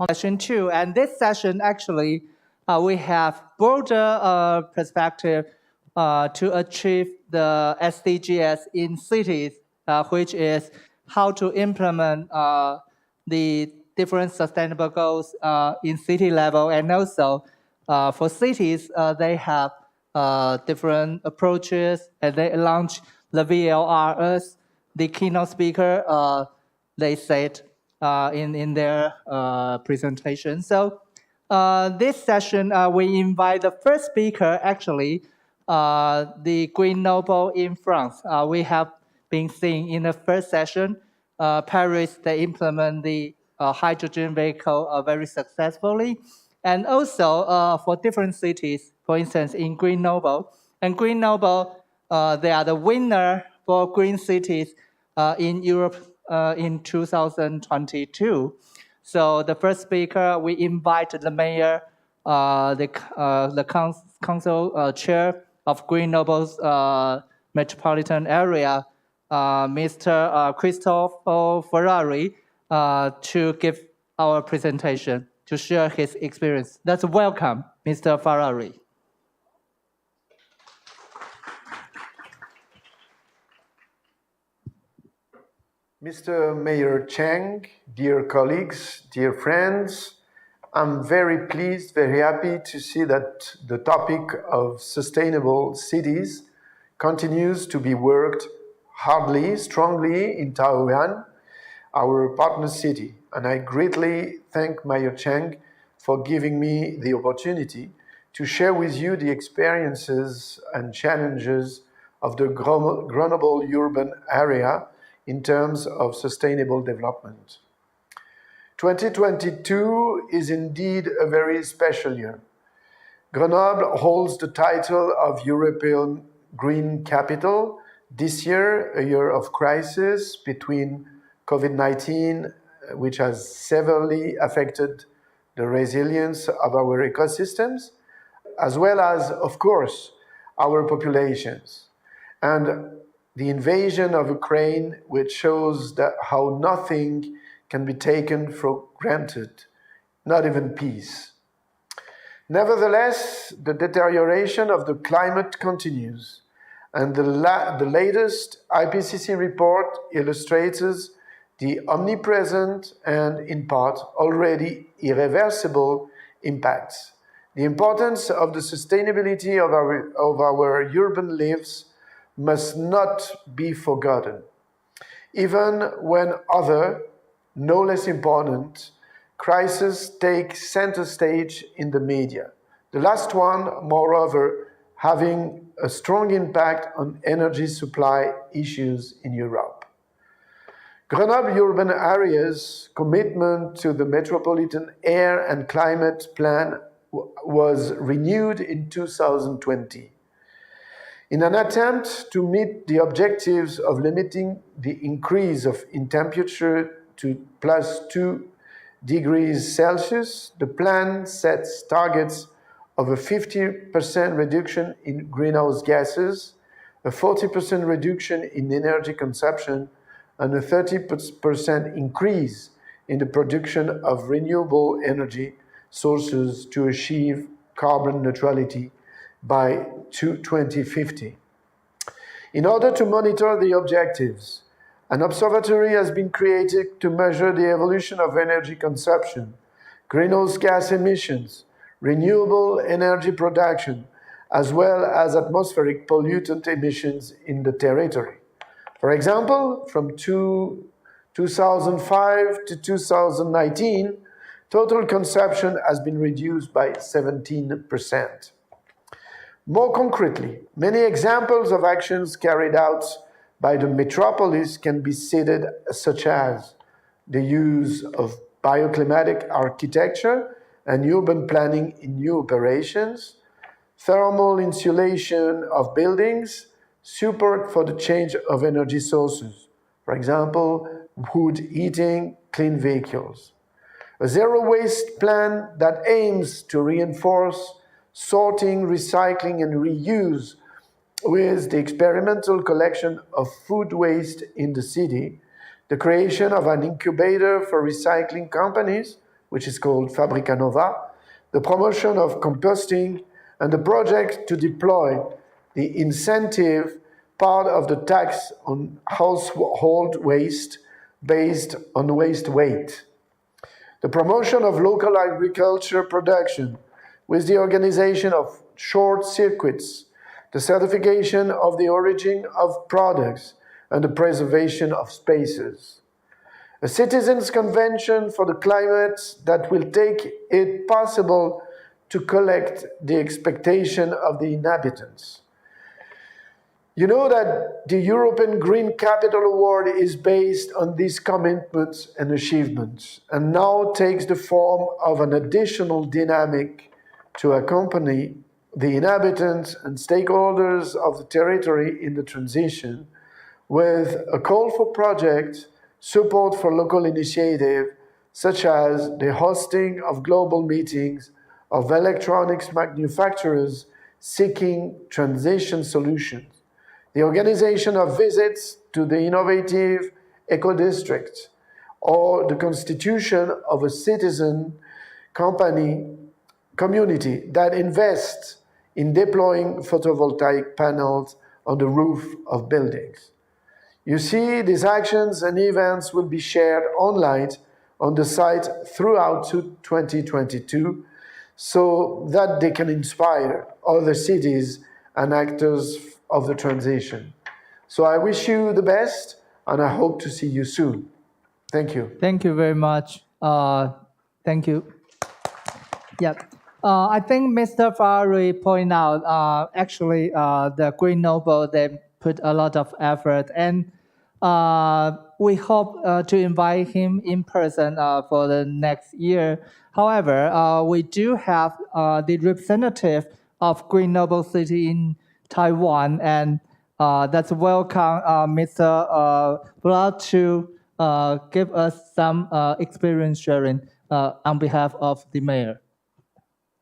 Session 2, and this session actually we have broader perspective to achieve the SDGs in cities, which is how to implement the different sustainable goals in city level, and also for cities they have different approaches, and they launch the VLR as the keynote speaker they said in their presentation. So this session, we invite the first speaker, actually, the Grenoble in France. We have been seeing in the first session, Paris, they implement the hydrogen vehicle very successfully. And also for different cities, for instance, in Grenoble. And Grenoble, they are the winner for green cities in Europe in 2022. So the first speaker, we invite the mayor, the council chair of Grenoble's metropolitan area, Mr. Christopher Ferrari, to give our presentation, to share his experience. Let's welcome Mr. Ferrari. Mr. Mayor Cheng, dear colleagues, dear friends, I'm very pleased, very happy to see that the topic of sustainable cities continues to be worked hardly, strongly in Taoyuan, our partner city. And I greatly thank Mayor Cheng for giving me the opportunity to share with you the experiences and challenges of the Grenoble urban area in terms of sustainable development. 2022 is indeed a very special year. Grenoble holds the title of European Green Capital. This year, a year of crisis between COVID-19, which has severely affected the resilience of our ecosystems, as well as, of course, our populations. And the invasion of Ukraine, which shows that how nothing can be taken for granted, not even peace. Nevertheless, the deterioration of the climate continues, and the latest IPCC report illustrates the omnipresent and, in part, already irreversible impacts. The importance of the sustainability of our urban lives must not be forgotten, even when other, no less important, crises take center stage in the media. The last one, moreover, having a strong impact on energy supply issues in Europe. Grenoble urban area's commitment to the Metropolitan Air and Climate Plan was renewed in 2020. In an attempt to meet the objectives of limiting the increase in temperature to +2 degrees Celsius, the plan sets targets of a 50% reduction in greenhouse gases, a a 40% reduction in energy consumption, and a 30% increase in the production of renewable energy sources to achieve carbon neutrality by 2050. In order to monitor the objectives, an observatory has been created to measure the evolution of energy consumption, greenhouse gas emissions, renewable energy production, as well as atmospheric pollutant emissions in the territory. For example, from 2005 to 2019, total consumption has been reduced by 17%. More concretely, many examples of actions carried out by the metropolis can be cited, such as the use of bioclimatic architecture and urban planning in new operations, thermal insulation of buildings, support for the change of energy sources, for example, wood heating, clean vehicles. A zero-waste plan that aims to reinforce sorting, recycling, and reuse with the experimental collection of food waste in the city, the creation of an incubator for recycling companies, which is called Fabrica Nova, the promotion of composting, and the project to deploy the incentive part of the tax on household waste based on waste weight. The promotion of local agriculture production with the organization of short circuits, the certification of the origin of products, and the preservation of spaces. A citizens' convention for the climate that will take it possible to collect the expectation of the inhabitants. You know that the European Green Capital Award is based on these commitments and achievements, and now takes the form of an additional dynamic to accompany the inhabitants and stakeholders of the territory in the transition, with a call for projects, support for local initiative, such as the hosting of global meetings of electronics manufacturers seeking transition solutions, the organization of visits to the innovative eco-district, or the constitution of a citizen community that invests in deploying photovoltaic panels on the roof of buildings. You see, these actions and events will be shared online on the site throughout 2022 so that they can inspire other cities and actors of the transition. So I wish you the best, and I hope to see you soon. Thank you. Thank you very much. Thank you. Yeah. I think Mr. Ferrari pointed out, actually, the Green Noble, they put a lot of effort, and we hope to invite him in person for the next year. However, we do have the representative of Green Noble City in Taiwan, and that's welcome Mr. Vlad to give us some experience sharing on behalf of the mayor.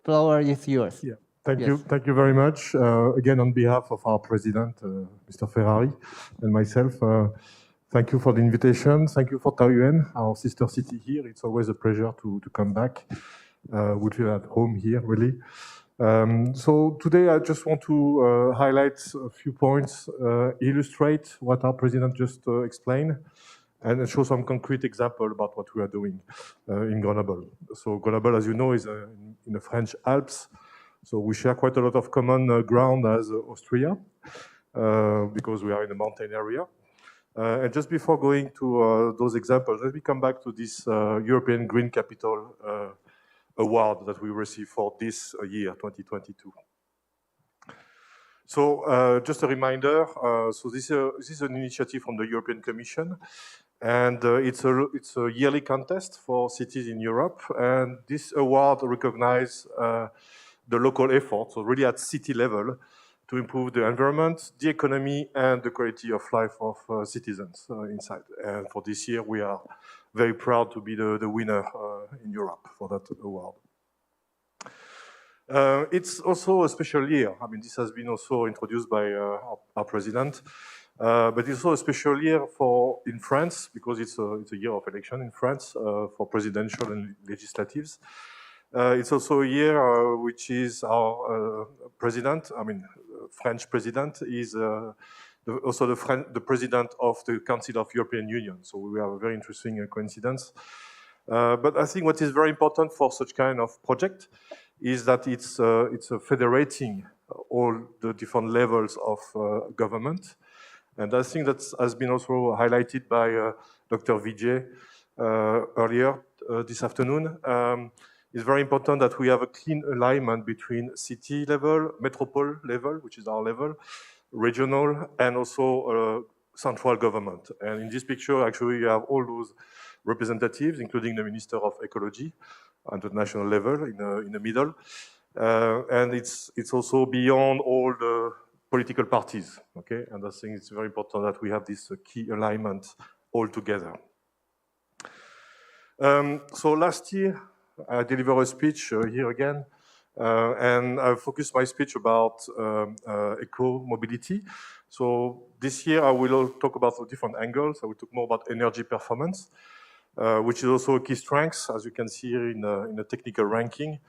Floor is yours. Yeah. Thank you very much. Again, on behalf of our president, Mr. Ferrari, and myself, thank you for the invitation. Thank you for Taoyuan, our sister city here. It's always a pleasure to come back. We feel at home here, really. So today I just want to highlight a few points, illustrate what our president just explained, and show some concrete example about what we are doing in Grenoble. So Grenoble, as you know, is in the French Alps. So we share quite a lot of common ground as Austria, because we are in a mountain area. And just before going to those examples, let me come back to this European Green Capital Award that we received for this year, 2022. So just a reminder, so this is an initiative from the European Commission, and it's a yearly contest for cities in Europe, and this award recognizes the local effort, so really at city level, to improve the environment, the economy, and the quality of life of citizens inside. And for this year, we are very proud to be the winner in Europe for that award. It's also a special year. I mean, this has been also introduced by our president, but it's also a special year in France because it's a year of election in France for presidential and legislatives. It's also a year which is our president, French president, is also the president of the Council of European Union. So we have a very interesting coincidence. But I think what is very important for such kind of project is that it's federating all the different levels of government. And I think that has been also highlighted by Dr. Vijay earlier this afternoon. It's very important that we have a clean alignment between city level, metropole level, which is our level, regional, and also central government. And in this picture, actually, you have all those representatives, including the Minister of Ecology at the national level in the middle. And it's also beyond all the political parties, okay? And I think it's very important that we have this key alignment all together. So last year, I delivered a speech here again, and I focused my speech about eco-mobility. So this year, I will talk about the different angles. I will talk more about energy performance, which is also a key strength, as you can see here in the technical ranking.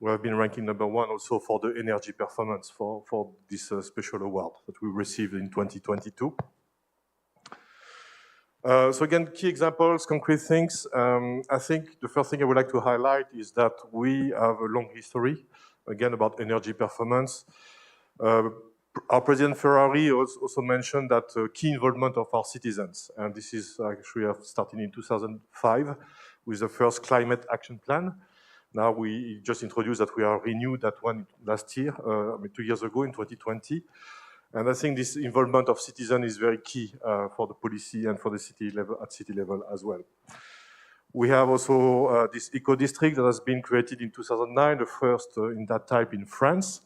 We have been ranking #1 also for the energy performance for this special award that we received in 2022. So again, key examples, concrete things. I think the first thing I would like to highlight is that we have a long history, again, about energy performance. Our President Ferrari also mentioned that key involvement of our citizens, and this is actually starting in 2005 with the first climate action plan. Now we just introduced that we are renewed that one last year, 2 years ago in 2020. And I think this involvement of citizens is very key for the policy and for the city level, at city level as well. We have also this eco-district that has been created in 2009, the first in that type in France.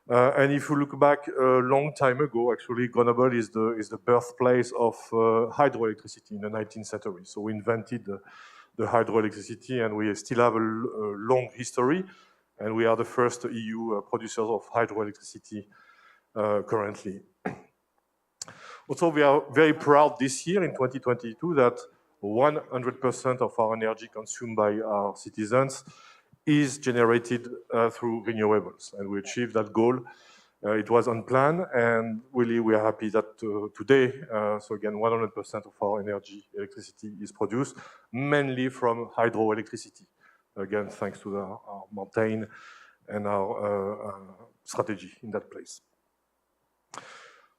And if you look back a long time ago, actually, Grenoble is the birthplace of hydroelectricity in the 19th century. So we invented the hydroelectricity, and we still have a long history, and we are the first EU producers of hydroelectricity currently. Also, we are very proud this year in 2022 that 100% of our energy consumed by our citizens is generated through renewables, and we achieved that goal. It was on plan, and really we are happy that today, so again, 100% of our electricity is produced mainly from hydroelectricity. Again, thanks to our mountain and our strategy in that place.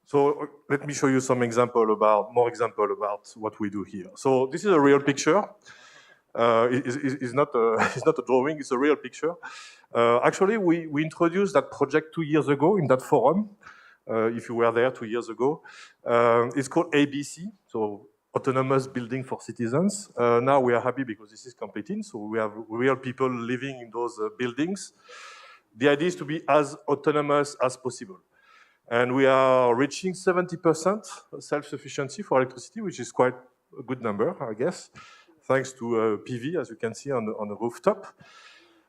So let me show you more example about what we do here. So this is a real picture. It's not a drawing, it's a real picture. Actually, we introduced that project 2 years ago in that forum. If you were there 2 years ago. It's called ABC, so Autonomous Building for Citizens. Now we are happy because this is completing, so we have real people living in those buildings. The idea is to be as autonomous as possible. And we are reaching 70% self-sufficiency for electricity, which is quite a good number, I guess, thanks to PV, as you can see on the rooftop.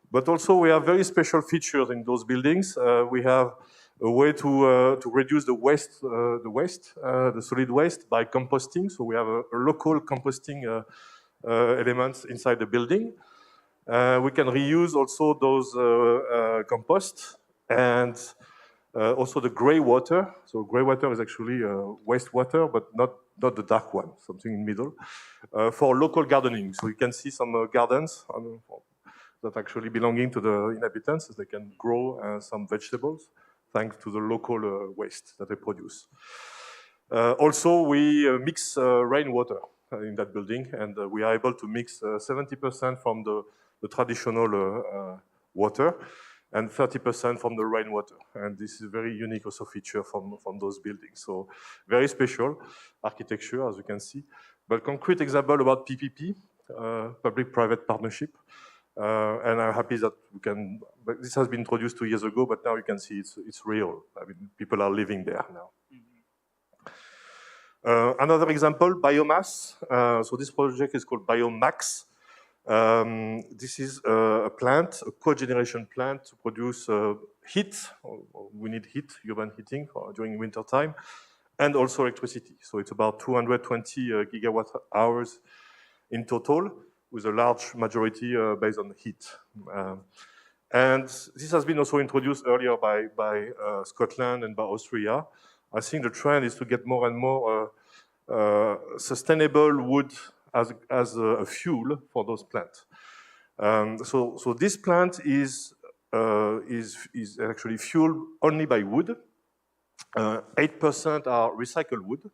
But also we have very special features in those buildings. We have a way to reduce the solid waste by composting. So we have a local composting elements inside the building. We can reuse also those compost and also the gray water. So gray water is actually wastewater, but not the dark one, something in the middle, for local gardening. So you can see some gardens that actually belonging to the inhabitants. They can grow some vegetables thanks to the local waste that they produce. Also, we mix rainwater in that building, and we are able to mix 70% from the traditional water and 30% from the rainwater. And this is a very unique also feature from those buildings. So very special architecture, as you can see. But concrete example about PPP, public-private partnership. And I'm happy that this has been introduced 2 years ago, but now you can see it's real. I mean, people are living there now. Another example, biomass. So this project is called Biomax. This is a plant, a cogeneration plant to produce heat. We need heat, urban heating during winter time, and also electricity. So it's about 220 gigawatt hours in total, with a large majority based on heat. And this has been also introduced earlier by Scotland and by Austria. I think the trend is to get more and more sustainable wood as a fuel for those plants. So this plant is actually fueled only by wood. 8% are recycled wood,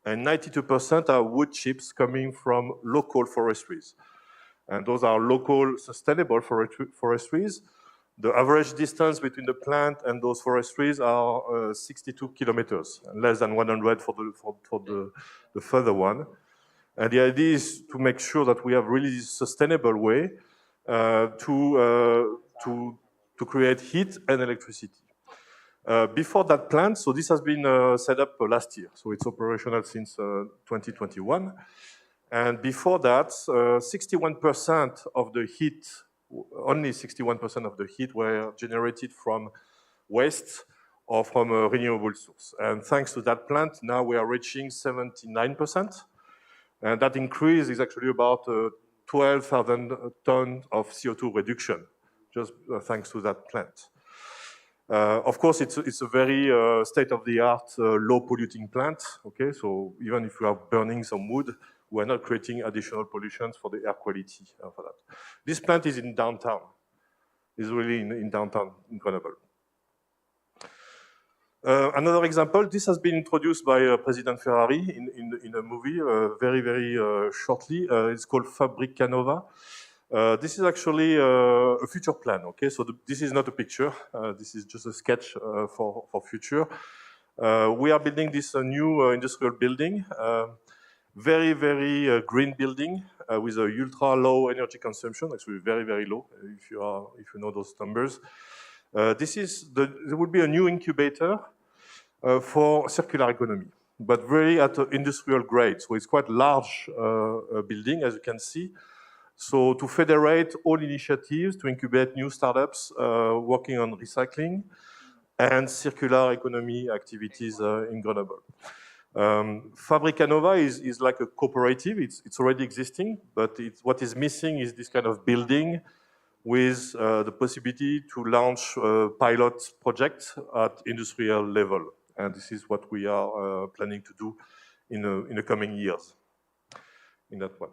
and 92% are wood chips coming from local forestries. And those are local sustainable forestries. The average distance between the plant and those forestries are 62 kilometers, and less than 100 for the further one. And the idea is to make sure that we have really this sustainable way to create heat and electricity. Before that plant, so this has been set up last year, so it's operational since 2021. And before that, 61% of the heat, only 61% of the heat were generated from waste or from a renewable source. And thanks to that plant, now we are reaching 79%. And that increase is actually about 12,000 tons of CO2 reduction, just thanks to that plant. Of course, it's a very state-of-the-art, low-polluting plant. Okay, so even if we are burning some wood, we're not creating additional pollutions for the air quality for that. This plant is in downtown. It's really in downtown Grenoble. Another example, this has been introduced by President Ferrari in a movie very shortly. It's called Fabrica Nova. This is actually a future plan, okay? So this is not a picture. This is just a sketch for future. We are building this new industrial building, very green building with a ultra low energy consumption, actually very low if you know those numbers. There will be a new incubator for circular economy, but very at industrial grade. So it's quite large building, as you can see. So to federate all initiatives to incubate new startups working on recycling and circular economy activities in Grenoble. Fabrica Nova is like a cooperative. It's already existing, but what is missing is this kind of building with the possibility to launch pilot projects at industrial level. And this is what we are planning to do in the coming years in that one.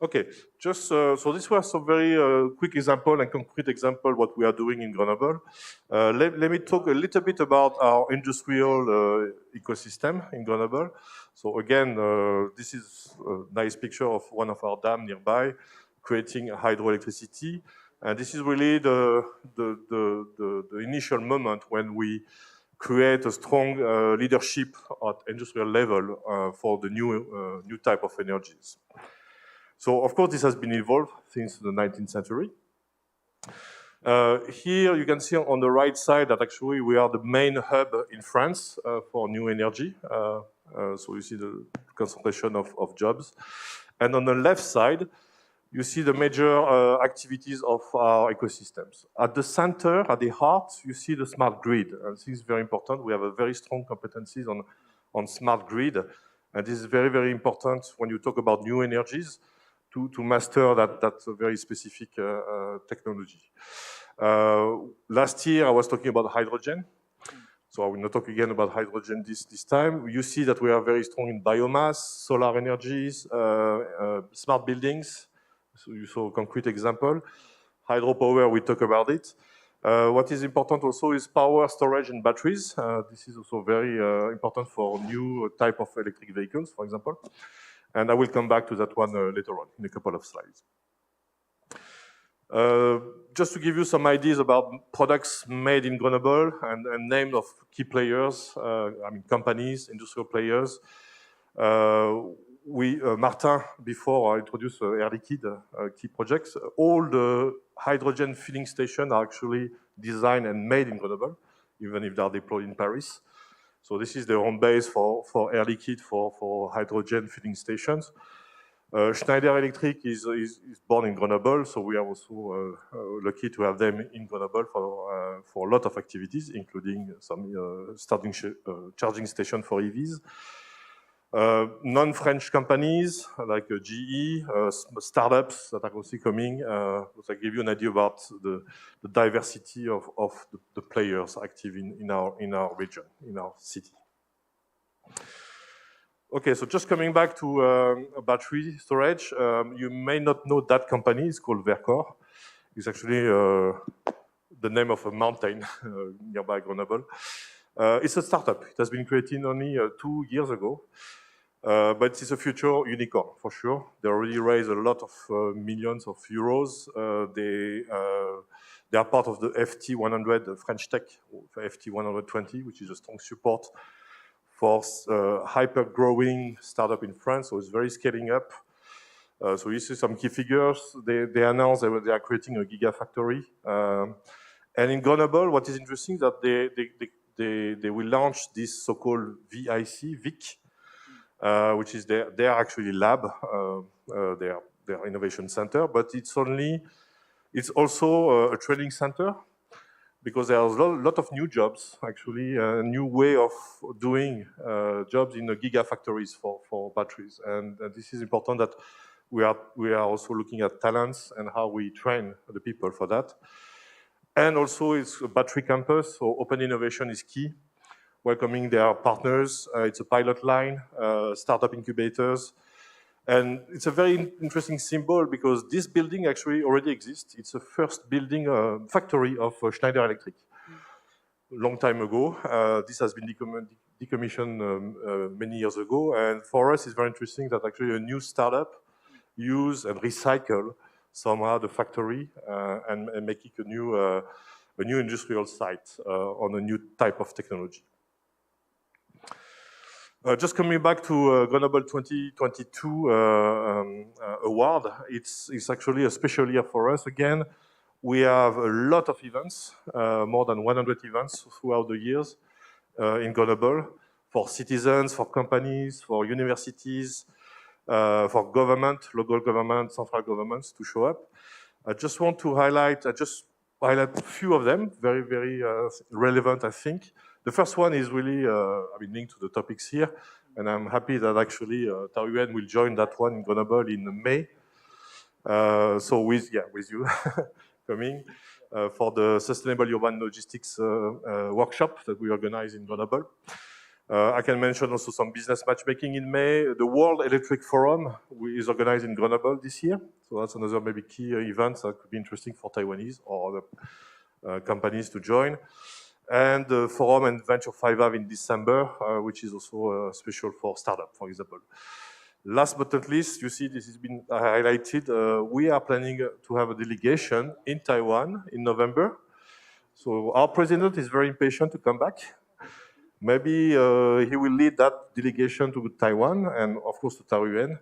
Okay, just so this was some very quick example and concrete example what we are doing in Grenoble. Let me talk a little bit about our industrial ecosystem in Grenoble. So again, this is a nice picture of one of our dams nearby, creating hydroelectricity. And this is really the initial moment when we create a strong leadership at industrial level for the new type of energies. So, of course, this has been evolved since the 19th century. Here you can see on the right side that actually we are the main hub in France for new energy. So you see the concentration of jobs. And on the left side, you see the major activities of our ecosystems. At the center, at the heart, you see the smart grid. And this is very important. We have a very strong competencies on smart grid. And this is very important when you talk about new energies, to master that very specific technology. Last year, I was talking about hydrogen. So I will not talk again about hydrogen this time. You see that we are very strong in biomass, solar energies, smart buildings. So you saw a concrete example. Hydropower, we talk about it. What is important also is power storage and batteries. This is also very important for new type of electric vehicles, for example. And I will come back to that one later on in a couple of slides. Just to give you some ideas about products made in Grenoble and names of key players, companies, industrial players. Martin, before I introduced Air Liquide key projects, all the hydrogen filling stations are actually designed and made in Grenoble, even if they are deployed in Paris. So this is the home base for Air Liquide for hydrogen filling stations. Schneider Electric is born in Grenoble, so we are also lucky to have them in Grenoble for a lot of activities, including some charging station for EVs. Non-French companies like GE, startups that are also coming. To give you an idea about the diversity of the players active in our region, in our city. Okay, so just coming back to battery storage, you may not know that company. It's called Vercor. It's actually the name of a mountain nearby Grenoble. It's a startup. It has been created only 2 years ago. But it's a future unicorn for sure. They already raised a lot of millions of euros. They are part of the FT100 French Tech, FT120, which is a strong support for hyper-growing startup in France. So it's very scaling up. So you see some key figures. They announced that they are creating a gigafactory. And in Grenoble, what is interesting is that they will launch this so-called VIC, which is their actually lab, their innovation center, but it's also a training center because there's a lot of new jobs, actually, a new way of doing jobs in the gigafactories for batteries. And this is important that we are also looking at talents and how we train the people for that. And also it's a battery campus, so open innovation is key. Welcoming their partners. It's a pilot line, startup incubators. And it's a very interesting symbol because this building actually already exists. It's the first building, factory of Schneider Electric. A long time ago. This has been decommissioned many years ago. And for us, it's very interesting that actually a new startup use and recycle somehow the factory and make it a new industrial site on a new type of technology. Just coming back to Grenoble 2022 award, it's actually a special year for us. Again, we have a lot of events, more than 100 events throughout the years in Grenoble for citizens, for companies, for universities, for government, local government, central governments to show up. I just want to highlight a few of them, very, very relevant, I think. The first one is really linked to the topics here, and I'm happy that actually Taoyuan will join that one in Grenoble in May. So with you coming for the Sustainable Urban Logistics workshop that we organize in Grenoble. I can mention also some business matchmaking in May. The World Electric Forum is organized in Grenoble this year. So that's another maybe key event that could be interesting for Taiwanese or other companies to join. And the Forum and Venture 5 in December, which is also special for startup, for example. Last but not least, you see this has been highlighted. We are planning to have a delegation in Taiwan in November. So our president is very impatient to come back. Maybe he will lead that delegation to Taiwan and, of course, to Taoyuan,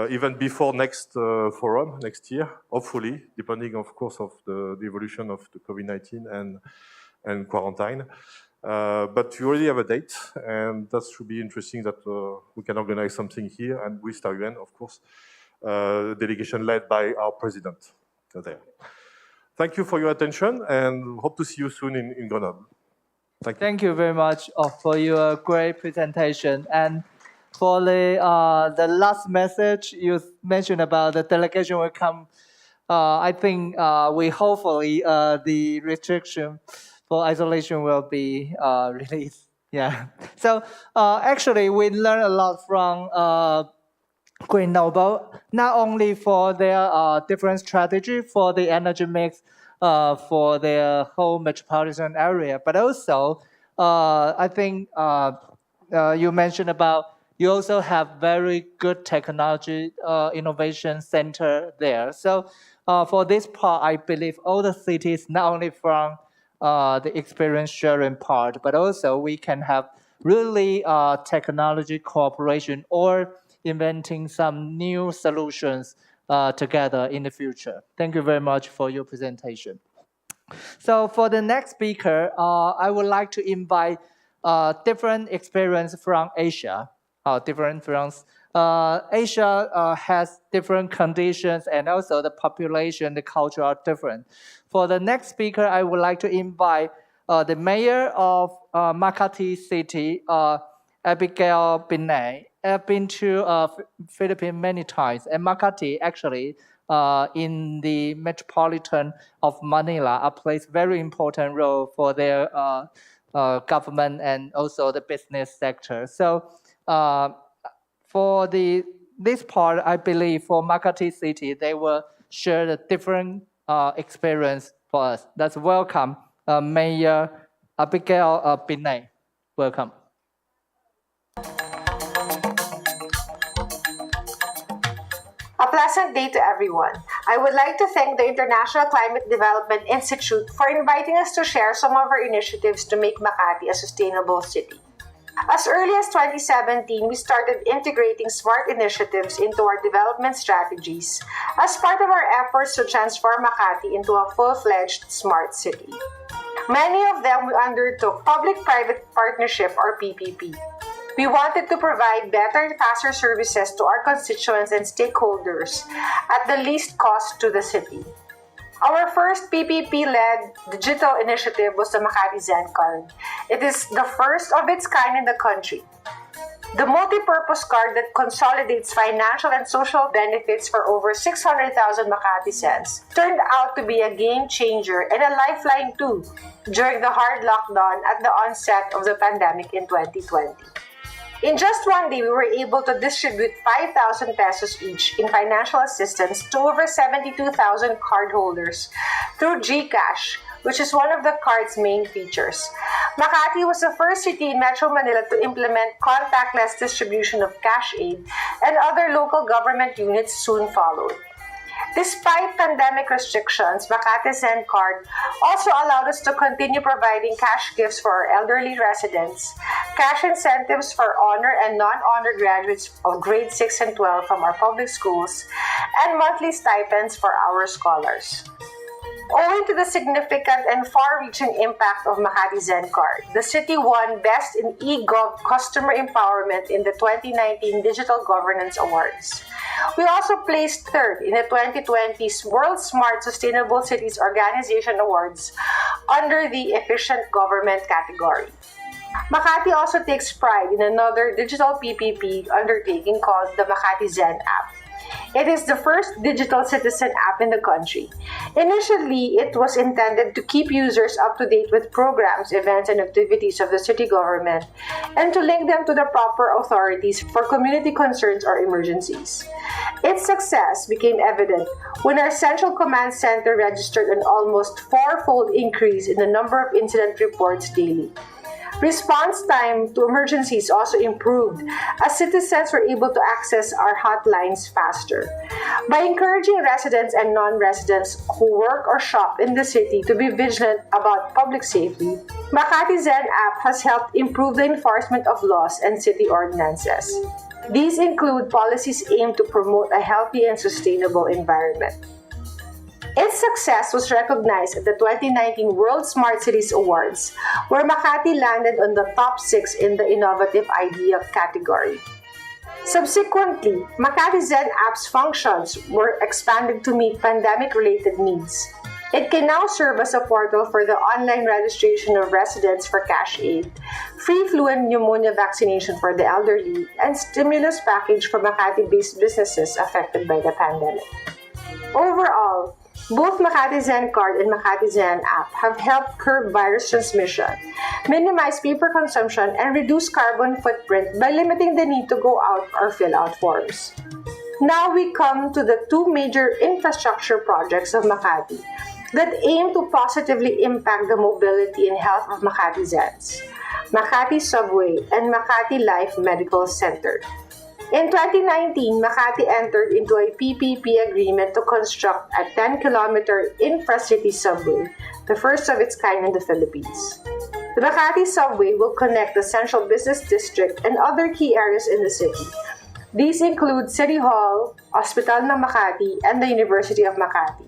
even before next forum next year, hopefully, depending, of course, of the evolution of the COVID-19 and quarantine. But you already have a date, and that should be interesting that we can organize something here and with Taoyuan, of course, delegation led by our president there. Thank you for your attention, and hope to see you soon in Grenoble. Thank you very much for your great presentation. And for the last message you mentioned about the delegation will come, I think we hopefully the restriction for isolation will be released. Yeah. So actually we learned a lot from Grenoble, not only for their different strategy for the energy mix for their whole metropolitan area, but also I think you mentioned about you also have very good technology innovation center there. So for this part, I believe all the cities, not only from the experience sharing part, but also we can have really technology cooperation or inventing some new solutions together in the future. Thank you very much for your presentation. So for the next speaker, I would like to invite different experience from Asia, different from Asia has different conditions, and also the population, the culture are different. For the next speaker, I would like to invite the mayor of Makati City, Abigail Binay. I've been to Philippines many times, and Makati actually in the metropolitan of Manila plays very important role for their government and also the business sector. So for this part, I believe for Makati City, they will share the different experience for us. Let's welcome Mayor Abigail Binay. Welcome. A pleasant day to everyone. I would like to thank the International Climate Development Institute for inviting us to share some of our initiatives to make Makati a sustainable city. As early as 2017, we started integrating smart initiatives into our development strategies as part of our efforts to transform Makati into a full-fledged smart city. Many of them we undertook public-private partnership or PPP. We wanted to provide better and faster services to our constituents and stakeholders at the least cost to the city. Our first PPP-led digital initiative was the Makati Zen Card. It is the first of its kind in the country. The multi-purpose card that consolidates financial and social benefits for over 600,000 Makatisans turned out to be a game changer and a lifeline too during the hard lockdown at the onset of the pandemic in 2020. In just one day, we were able to distribute 5,000 pesos each in financial assistance to over 72,000 cardholders through GCash, which is one of the card's main features. Makati was the first city in Metro Manila to implement contactless distribution of cash aid, and other local government units soon followed. Despite pandemic restrictions, Makati Zen Card also allowed us to continue providing cash gifts for our elderly residents, cash incentives for honor and non-honor graduates of grade 6 and 12 from our public schools, and monthly stipends for our scholars. Owing to the significant and far-reaching impact of Makati Zen Card, the city won Best in eGov Customer Empowerment in the 2019 Digital Governance Awards. We also placed third in the 2020 World Smart Sustainable Cities Organization Awards under the Efficient Government category. Makati also takes pride in another digital PPP undertaking called the Makati Zen app. It is the first digital citizen app in the country. Initially, it was intended to keep users up to date with programs, events, and activities of the city government and to link them to the proper authorities for community concerns or emergencies. Its success became evident when our Central Command Center registered an almost four-fold increase in the number of incident reports daily. Response time to emergencies also improved as citizens were able to access our hotlines faster. By encouraging residents and non-residents who work or shop in the city to be vigilant about public safety, Makati Zen app has helped improve the enforcement of laws and city ordinances. These include policies aimed to promote a healthy and sustainable environment. Its success was recognized at the 2019 World Smart Cities Awards, where Makati landed on the top 6 in the Innovative Idea category. Subsequently, Makati Zen app's functions were expanded to meet pandemic-related needs. It can now serve as a portal for the online registration of residents for cash aid, free flu and pneumonia vaccination for the elderly, and stimulus package for Makati-based businesses affected by the pandemic. Overall, both Makati Zen Card and Makati Zen app have helped curb virus transmission, minimize paper consumption, and reduce carbon footprint by limiting the need to go out or fill out forms. Now we come to the two major infrastructure projects of Makati that aim to positively impact the mobility and health of Makati Zens: Makati Subway and Makati Life Medical Center. In 2019, Makati entered into a PPP agreement to construct a 10-kilometer infra-city subway, the first of its kind in the Philippines. The Makati subway will connect the Central Business District and other key areas in the city. These include City Hall, Hospital ng Makati, and the University of Makati.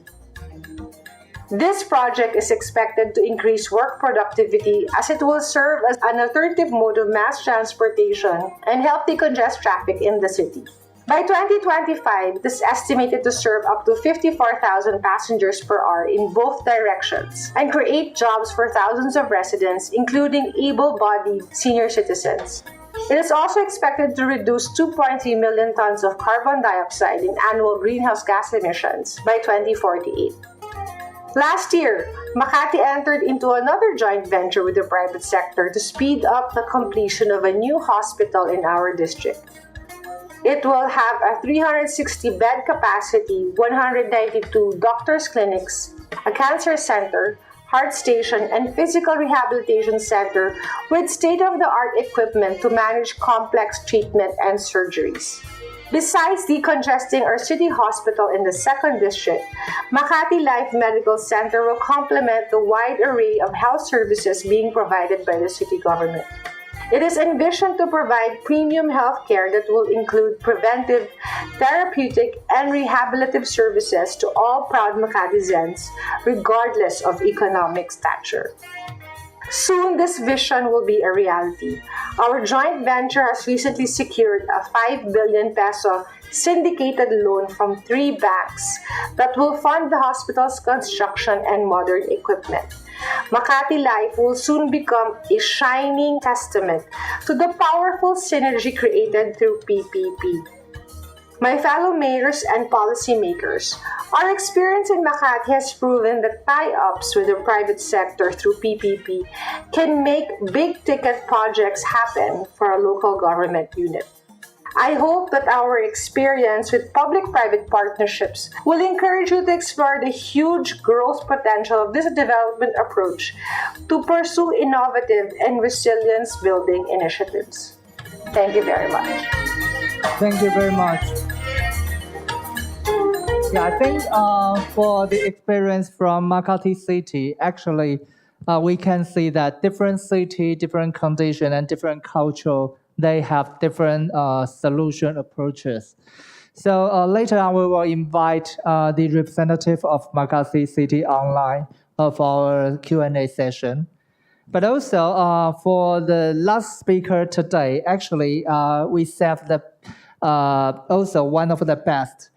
This project is expected to increase work productivity as it will serve as an alternative mode of mass transportation and help decongest traffic in the city. By 2025, it is estimated to serve up to 54,000 passengers per hour in both directions and create jobs for thousands of residents, including able-bodied senior citizens. It is also expected to reduce 2.3 million tons of carbon dioxide in annual greenhouse gas emissions by 2048. Last year, Makati entered into another joint venture with the private sector to speed up the completion of a new hospital in our district. It will have a 360-bed capacity, 192 doctors' clinics, a cancer center, heart station, and physical rehabilitation center with state-of-the-art equipment to manage complex treatment and surgeries. Besides decongesting our city hospital in the 2nd District, Makati Life Medical Center will complement the wide array of health services being provided by the city government. It is envisioned to provide premium health care that will include preventive, therapeutic, and rehabilitative services to all proud Makatizens, regardless of economic stature. Soon, this vision will be a reality. Our joint venture has recently secured a 5 billion peso syndicated loan from 3 banks that will fund the hospital's construction and modern equipment. Makati Life will soon become a shining testament to the powerful synergy created through PPP. My fellow mayors and policymakers, our experience in Makati has proven that tie-ups with the private sector through PPP can make big-ticket projects happen for a local government unit. I hope that our experience with public-private partnerships will encourage you to explore the huge growth potential of this development approach to pursue innovative and resilience-building initiatives. Thank you very much. Thank you very much. Yeah, I think for the experience from Makati City, actually, we can see that different city, different condition, and different culture, they have different solution approaches. So later on, we will invite the representative of Makati City online of our Q&A session. But also for the last speaker today, actually, we saved the also one of the best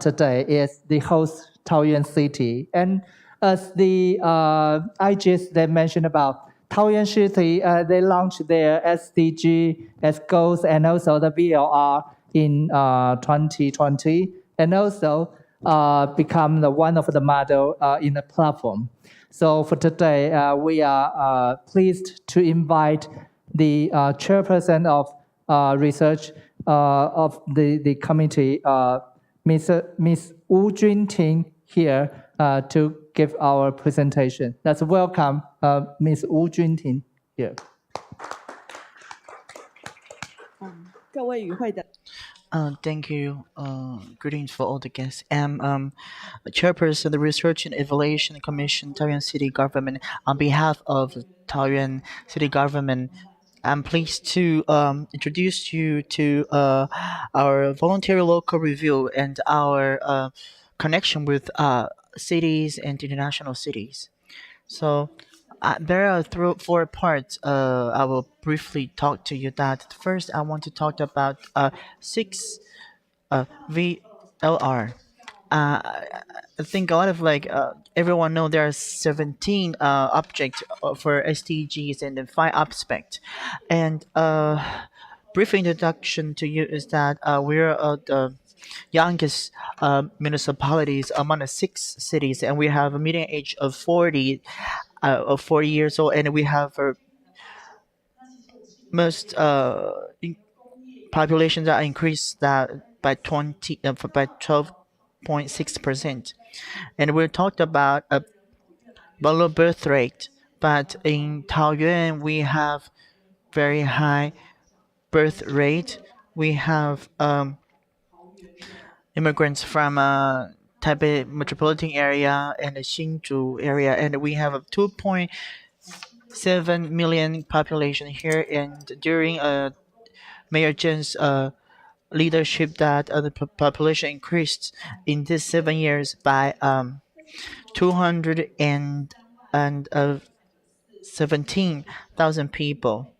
today is the host Taoyuan City. And as the IGs they mentioned about Taoyuan City, they launched their SDG as goals and also the VLR in 2020, and also become the one of the model in the platform. So for today, we are pleased to invite the chairperson of research of the committee, Ms. Wu Junting, here to give our presentation. Let's welcome Ms. Wu Junting here. 各位与会的 Thank you. Greetings for all the guests. I'm Chairperson of the Research and Evaluation Commission, Taoyuan City Government. On behalf of Taoyuan City Government, I'm pleased to introduce you to our voluntary local review and our connection with cities and international cities. So there are 4 parts. I will briefly talk to you that. First, I want to talk about 6 VLR. I think a lot of everyone know there are 17 objects for SDGs and then 5 aspects. And brief introduction to you is that we're the youngest municipalities among the 6 cities, and we have a median age of 40 years old, and we have most populations that increased that by 12.6%. And we talked about a low birth rate, but in Taoyuan we have very high birth rate. We have immigrants from Taipei metropolitan area and the Hsinchu area, and we have a 2.7 million population here. And during Mayor Jen's leadership, that the population increased in these 7 years by 217,000 people,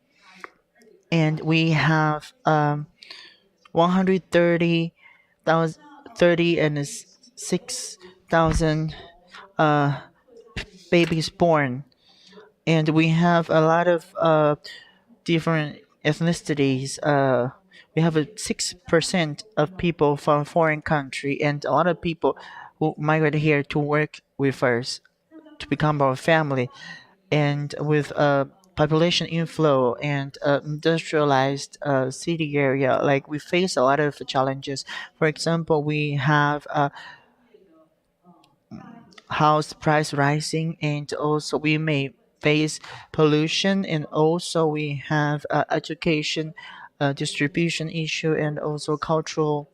and we have 136,000 babies born, and we have a lot of different ethnicities. We have 6% of people from foreign country, and a lot of people who migrate here to work with us, to become our family, and with population inflow and industrialized city area, like we face a lot of challenges. For example, we have house price rising, and also we may face pollution, and also we have education distribution issue, and also cultural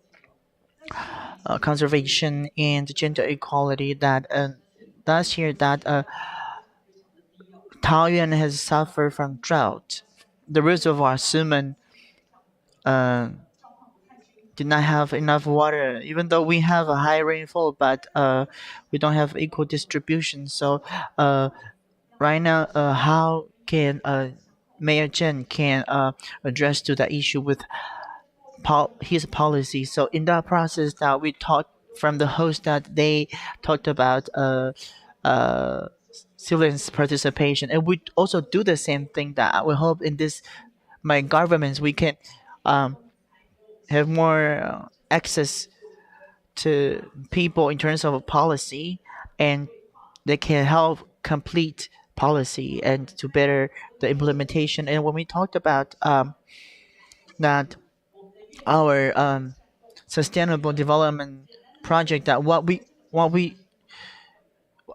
conservation and gender equality. That last year that Taoyuan has suffered from drought. The reservoir Sumen did not have enough water, even though we have a high rainfall, but we don't have equal distribution. So right now, how can Mayor Chen can address to that issue with his policy? So in that process, that we talked from the host, that they talked about civilians participation, and we also do the same thing. That we hope in this my governments we can have more access to people in terms of policy, and they can help complete policy and to better the implementation. And when we talked about that our sustainable development project, that what we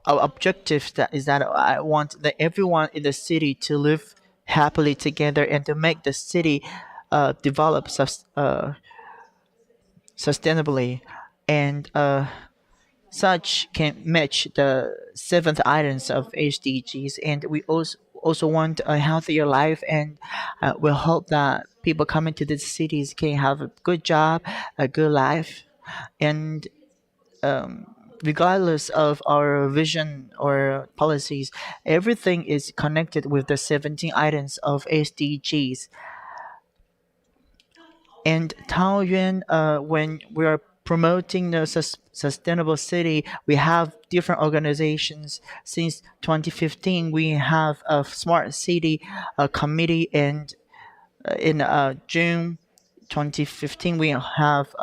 our objective that is that I want that everyone in the city to live happily together, and to make the city develop sustainably, and such can match the seventh items of SDGs. And we also want a healthier life, and we hope that people coming to these cities can have a good job, a good life, and regardless of our vision or policies, everything is connected with the 17 items of SDGs. And Taoyuan, when we are promoting the sustainable city, we have different organizations. Since 2015, we have a smart city committee, and in June 2015, we have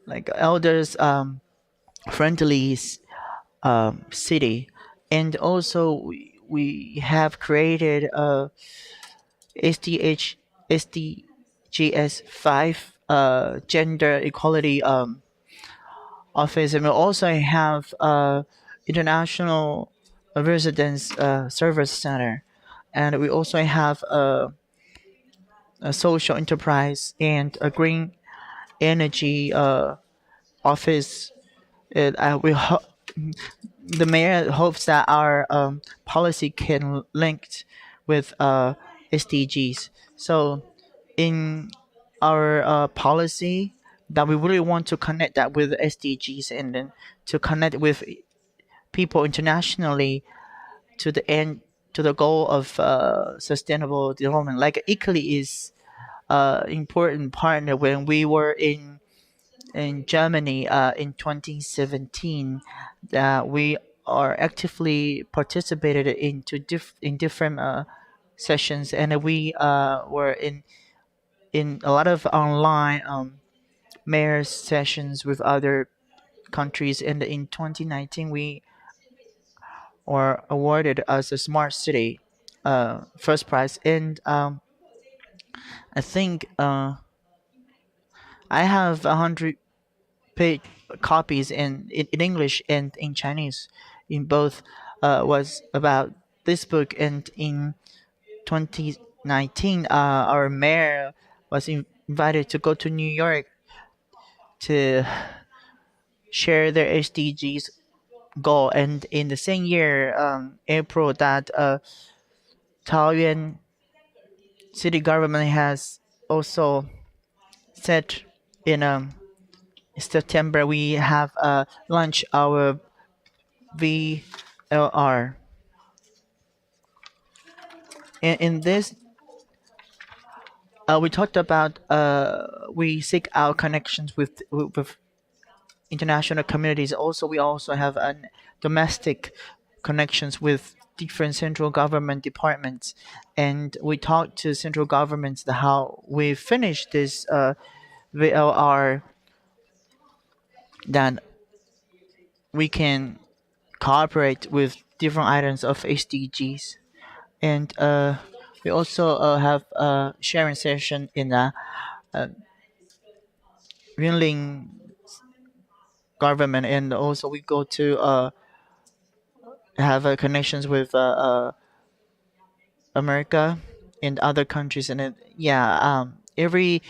like elders friendly city, and also we have created a SDGs 5 gender equality office, and we also have international residence service center, and we also have a social enterprise and a green energy office. The mayor hopes that our policy can link with SDGs. So in our policy, that we really want to connect that with SDGs, and then to connect with people internationally to the end, to the goal of sustainable development. Like Italy is important partner. When we were in Germany in 2017, that we are actively participated in different sessions, and we were in a lot of online mayor sessions with other countries. And in 2019, we were awarded as a smart city first prize. And I think I have 100 page copies in English and in Chinese. In both was about this book. And in 2019, our mayor was invited to go to New York to share their SDGs goal. And in the same year, April, that Taoyuan city government has also set in a September, we have launched our VLR. In this, we talked about we seek out connections with international communities. Also, we also have an domestic connections with different central government departments, and we talked to central governments how we finished this VLR, that we can cooperate with different items of SDGs, and we also have a sharing session in Yunlin government, and also we go to have connections with America and other countries, and every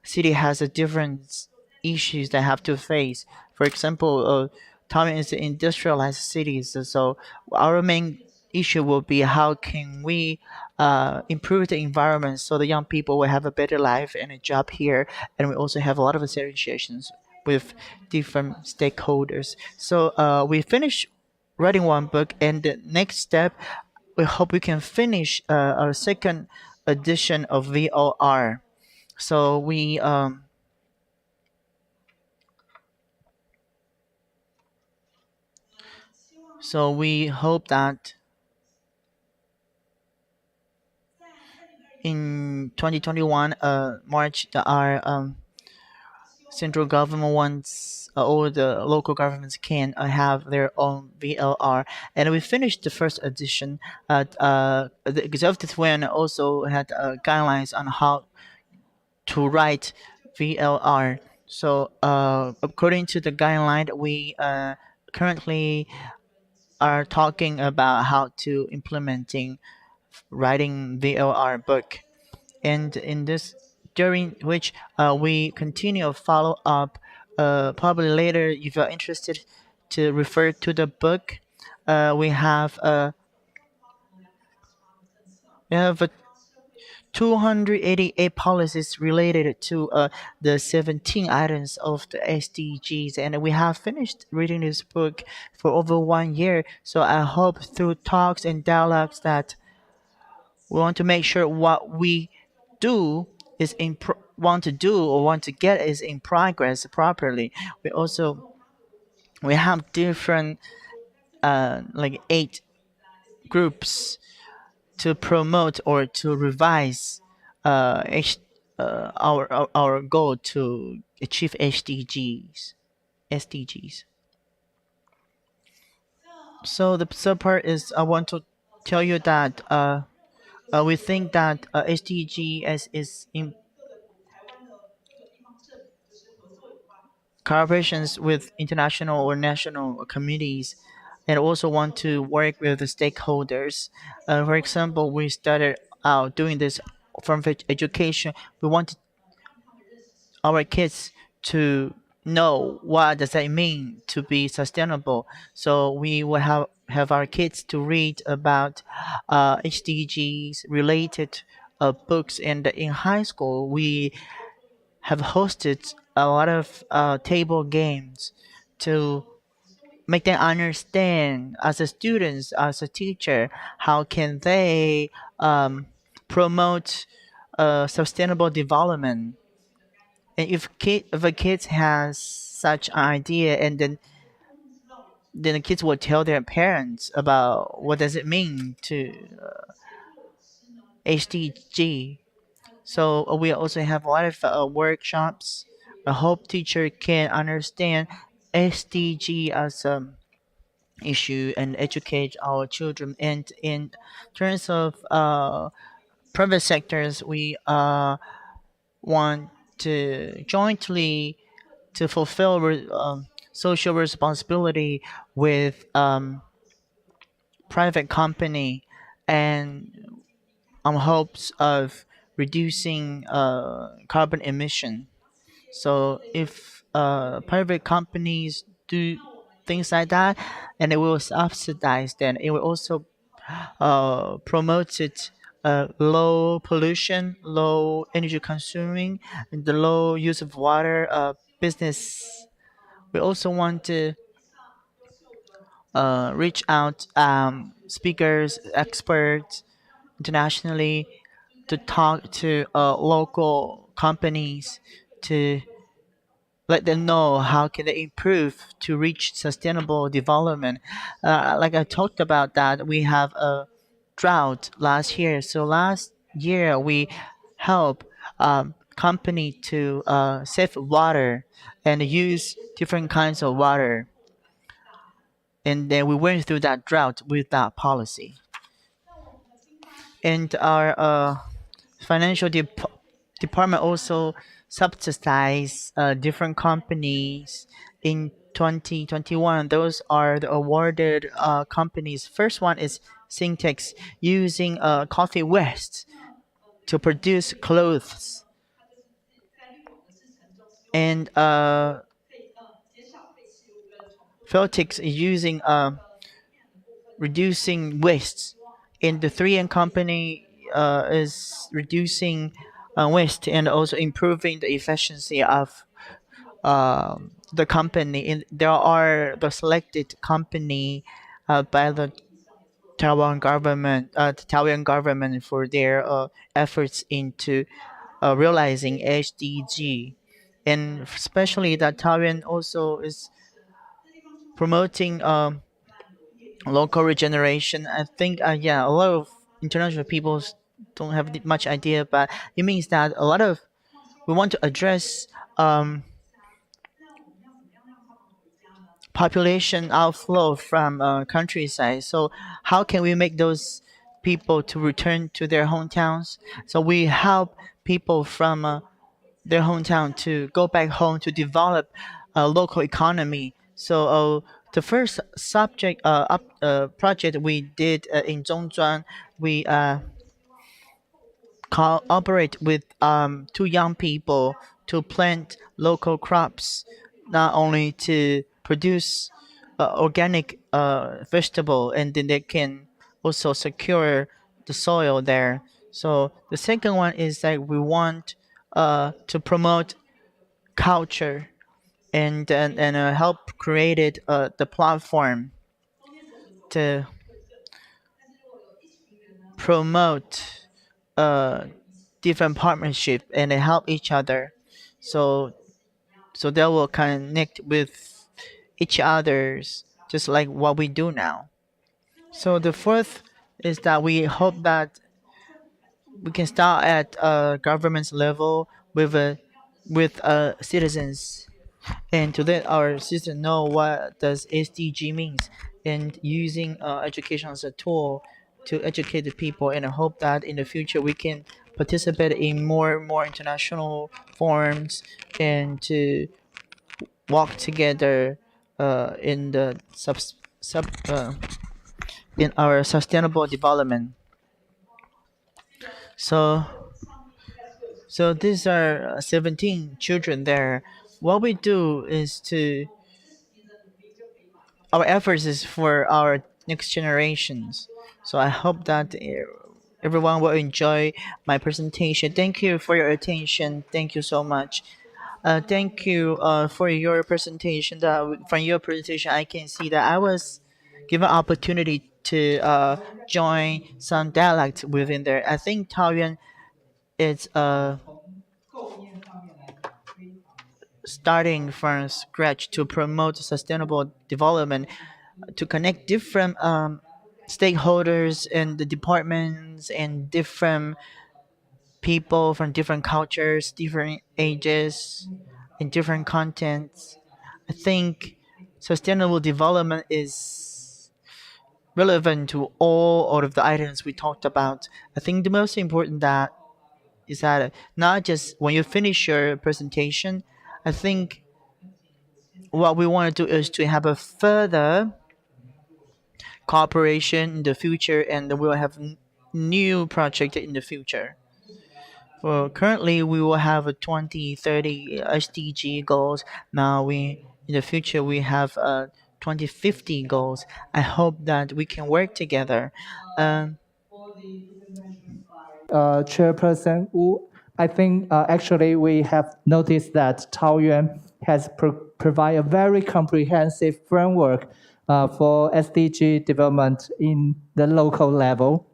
city has a different issues they have to face. For example, Taiwan is an industrialized city, so our main issue will be how can we improve the environment so the young people will have a better life and a job here, and we also have a lot of associations with different stakeholders. So we finished writing one book, and the next step, we hope we can finish our second edition of VOR. So we hope that in 2021 March, our central government wants all the local governments can have their own VLR, and we finished the first edition. The executive one also had guidelines on how to write VLR. So according to the guideline, we currently are talking about how to implementing writing VLR book, and in this, during which we continue follow up. Probably later, if you're interested to refer to the book, we have a 288 policies related to the 17 items of the SDGs, and we have finished reading this book for over 1 year. So I hope through talks and dialogues that we want to make sure what we do is want to do or want to get is in progress properly. We have different like 8 groups to promote or to revise our goal to achieve SDGs. So the third part is I want to tell you that we think that SDGs is in collaborations with international or national communities, and also want to work with the stakeholders. For example, we started out doing this from education. We want our kids to know what does that mean to be sustainable. So we will have our kids to read about SDGs related books, and in high school we have hosted a lot of table games to make them understand as a students, as a teacher, how can they promote sustainable development. And if a kid has such an idea, and then the kids will tell their parents about what does it mean to HDG. So we also have a lot of workshops. I hope teacher can understand SDG as issue and educate our children. And in terms of private sectors, we want to jointly to fulfill social responsibility with private company, and hopes of reducing carbon emission. So if private companies do things like that, and it will subsidize, then it will also promote it low pollution, low energy consuming, and the low use of water business We also want to reach out speakers, experts internationally to talk to local companies to let them know how can they improve to reach sustainable development. Like I talked about that, we have a drought last year. So last year we help company to save water and use different kinds of water. And then we went through that drought with that policy. And our financial department also subsidize different companies in 2021. Those are the awarded companies. First one is Syntex, using coffee waste to produce clothes. And Feltix is using reducing waste. And the 3M company is reducing waste and also improving the efficiency of the company. And there are the selected company by the Taiwan government for their efforts into realizing SDG, and especially that Taiwan also is promoting local regeneration. I think yeah, a lot of international people don't have much idea, but it means that a lot of we want to address population outflow from countryside. So how can we make those people to return to their hometowns? So we help people from their hometown to go back home to develop a local economy. So the first project we did in Zhongzhuan, we cooperate with two young people to plant local crops, not only to produce organic vegetable, and then they can also secure the soil there. So the second one is that we want to promote culture and help created the platform to promote different partnership and help each other. So they will connect with each others just like what we do now. So the fourth is that we hope that we can start at government's level with citizens, and to let our citizens know what does SDG means, and using education as a tool to educate the people. And I hope that in the future we can participate in more international forums and to walk together in the in our sustainable development. So these are 17 children there. What we do is to our efforts is for our next generations. So I hope that everyone will enjoy my presentation. Thank you for your attention. Thank you so much. Thank you for your presentation. From your presentation, I can see that I was given opportunity to join some dialect within there. I think Taoyuan is starting from scratch to promote sustainable development, to connect different stakeholders and the departments and different people from different cultures, different ages, and different contents. I think sustainable development is relevant to all of the items we talked about. I think the most important that is that not just when you finish your presentation, I think what we want to do is to have a further cooperation in the future, and we'll have new project in the future. Well, currently we will have a 2030 SDG goals. Now in the future we have 2050 goals. I hope that we can work together. Chairperson Wu, I think actually we have noticed that Taoyuan has provided a very comprehensive framework for SDG development in the local level.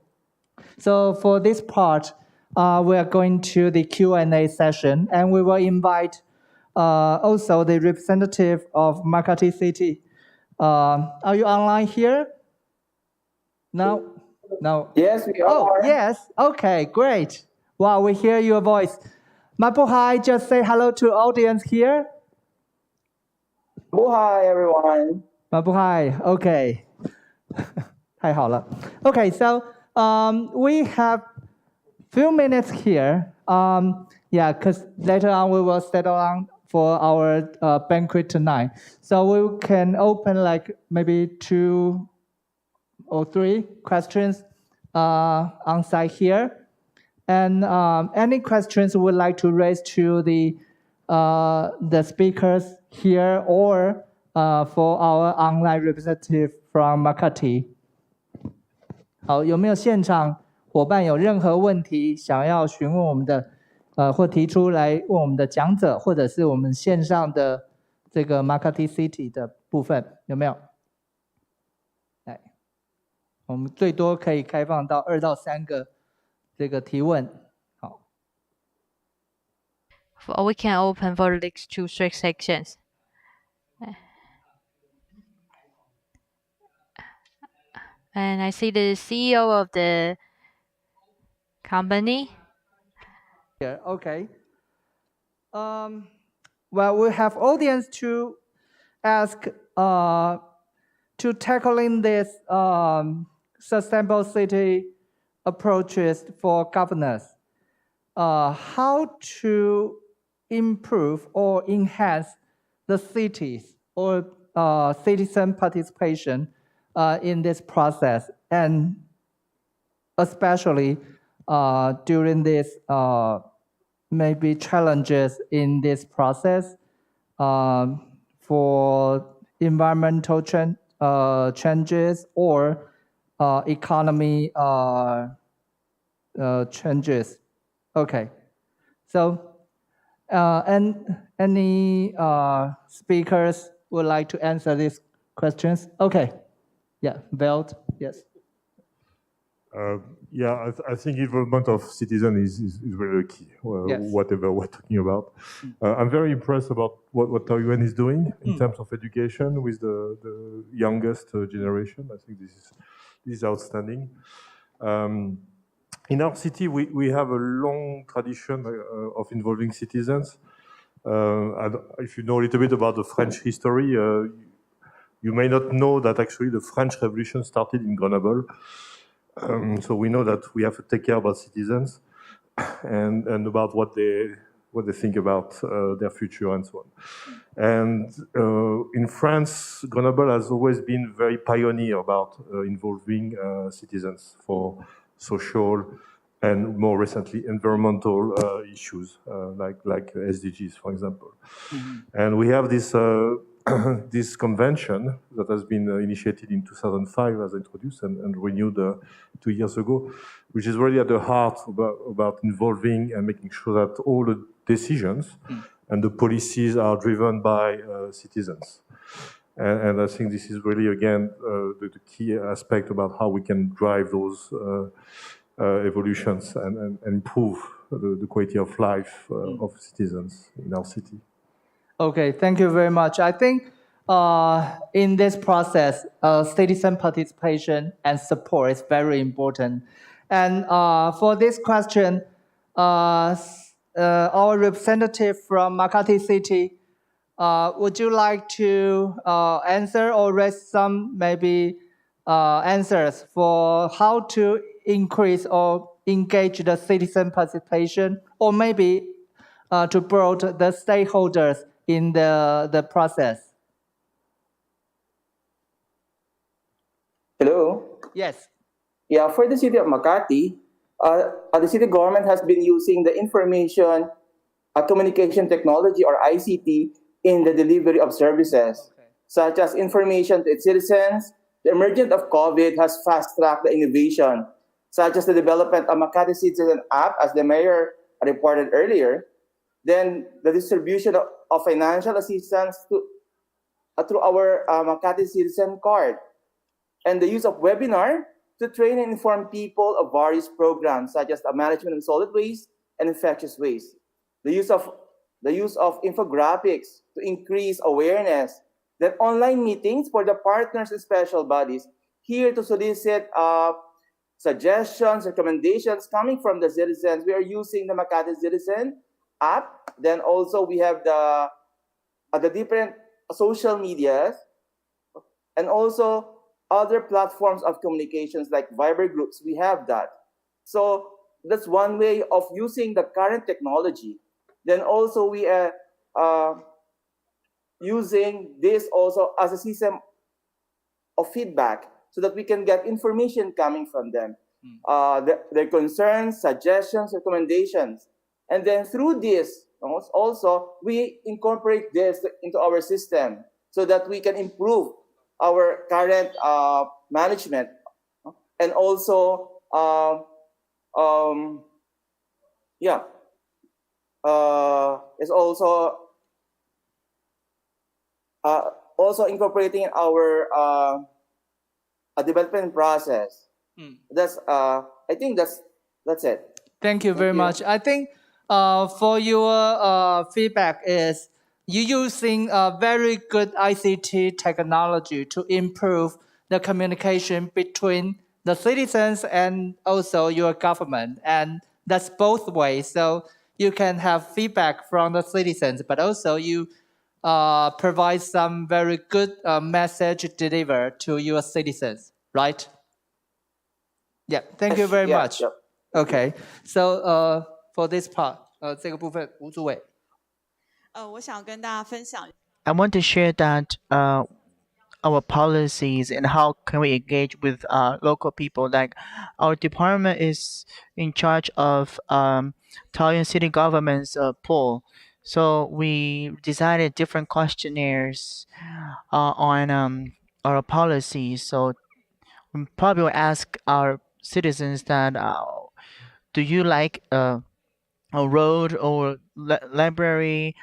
So for this part, we are going to the Q&A session, and we will invite also the representative of Makati City. Are you online here? No? No. Yes, we are. Oh, yes. Okay, great. Wow, we hear your voice. Mabuhay, just say hello to audience here. Mabuhay, everyone. Mabuhay, okay. 太好了. Okay, so we have few minutes here. Yeah, because later on we will settle on for our banquet tonight. So we can open like maybe 2 or 3 questions on site here. And any questions you would like to raise to the speakers here or for our online representative from Makati. 好，有没有现场伙伴有任何问题想要询问我们的或提出来问我们的讲者，或者是我们线上的这个 Makati City 的部分，有没有？来，我们最多可以开放到2到3个这个提问。好。We can open for the next 2-3 sections. And I see the CEO of the company. Yeah, okay. Well, we have audience to ask to tackling this sustainable city approaches for governance. How to improve or enhance the cities or citizen participation in this process, and especially during this maybe challenges in this process for environmental changes or economy changes. Okay, so and any speakers would like to answer these questions? Okay. Yeah, Belt, yes. Yeah, I think involvement of citizens is really key, Yes. whatever we're talking about. I'm very impressed about what Taiyuan is doing in terms of education with the youngest generation. I think this is outstanding. In our city, we have a long tradition of involving citizens. If you know a little bit about the French history, you may not know that actually the French Revolution started in Grenoble. So we know that we have to take care about citizens and about what they think about their future and so on. And in France, Grenoble has always been very pioneer about involving citizens for social and more recently environmental issues like SDGs, for example. And we have this this convention that has been initiated in 2005 as introduced and renewed 2 years ago, which is really at the heart about involving and making sure that all the decisions and the policies are driven by citizens. And I think this is really, again, the key aspect about how we can drive those evolutions and improve the quality of life of citizens in our city. Okay, thank you very much. I think in this process, citizen participation and support is very important. And for this question, our representative from Makati City, would you like to answer or raise some maybe answers for how to increase or engage the citizen participation, or maybe to build the stakeholders in the process? Hello? Yes. Yeah, for the city of Makati, the city government has been using the information communication technology or ICT in the delivery of services, such as information to its citizens. The emergence of COVID has fast-tracked the innovation, such as the development of Makati Citizen app, as the mayor reported earlier. Then the distribution of of financial assistance through our Makati Citizen Card, and the use of webinar to train and inform people of various programs such as the management of solid waste and infectious waste. The use of infographics to increase awareness. Then online meetings for the partners and special bodies here to solicit suggestions, recommendations coming from the citizens. We are using the Makati Citizen app. Then also we have the different social medias and also other platforms of communications like Viber groups. We have that. So that's one way of using the current technology. Then also we are using this also as a system of feedback so that we can get information coming from them, their concerns, suggestions, recommendations. And then through this, also, we incorporate this into our system so that we can improve our current management. And also, it's also incorporating our development process. That's I think that's it. Thank you very much. I think for your feedback is you using a very good ICT technology to improve the communication between the citizens and also your government, and that's both ways. So you can have feedback from the citizens, but also you provide some very good message delivered to your citizens, right? Yeah, thank you very much. Yep. Okay, so for this part, 这个部分吴主委。我想跟大家分享。I want to share that our policies and how can we engage with local people. Like our department is in charge of Taoyuan city government's poll. So we decided different questionnaires on our policies. So we probably will ask our citizens that do you like a road or library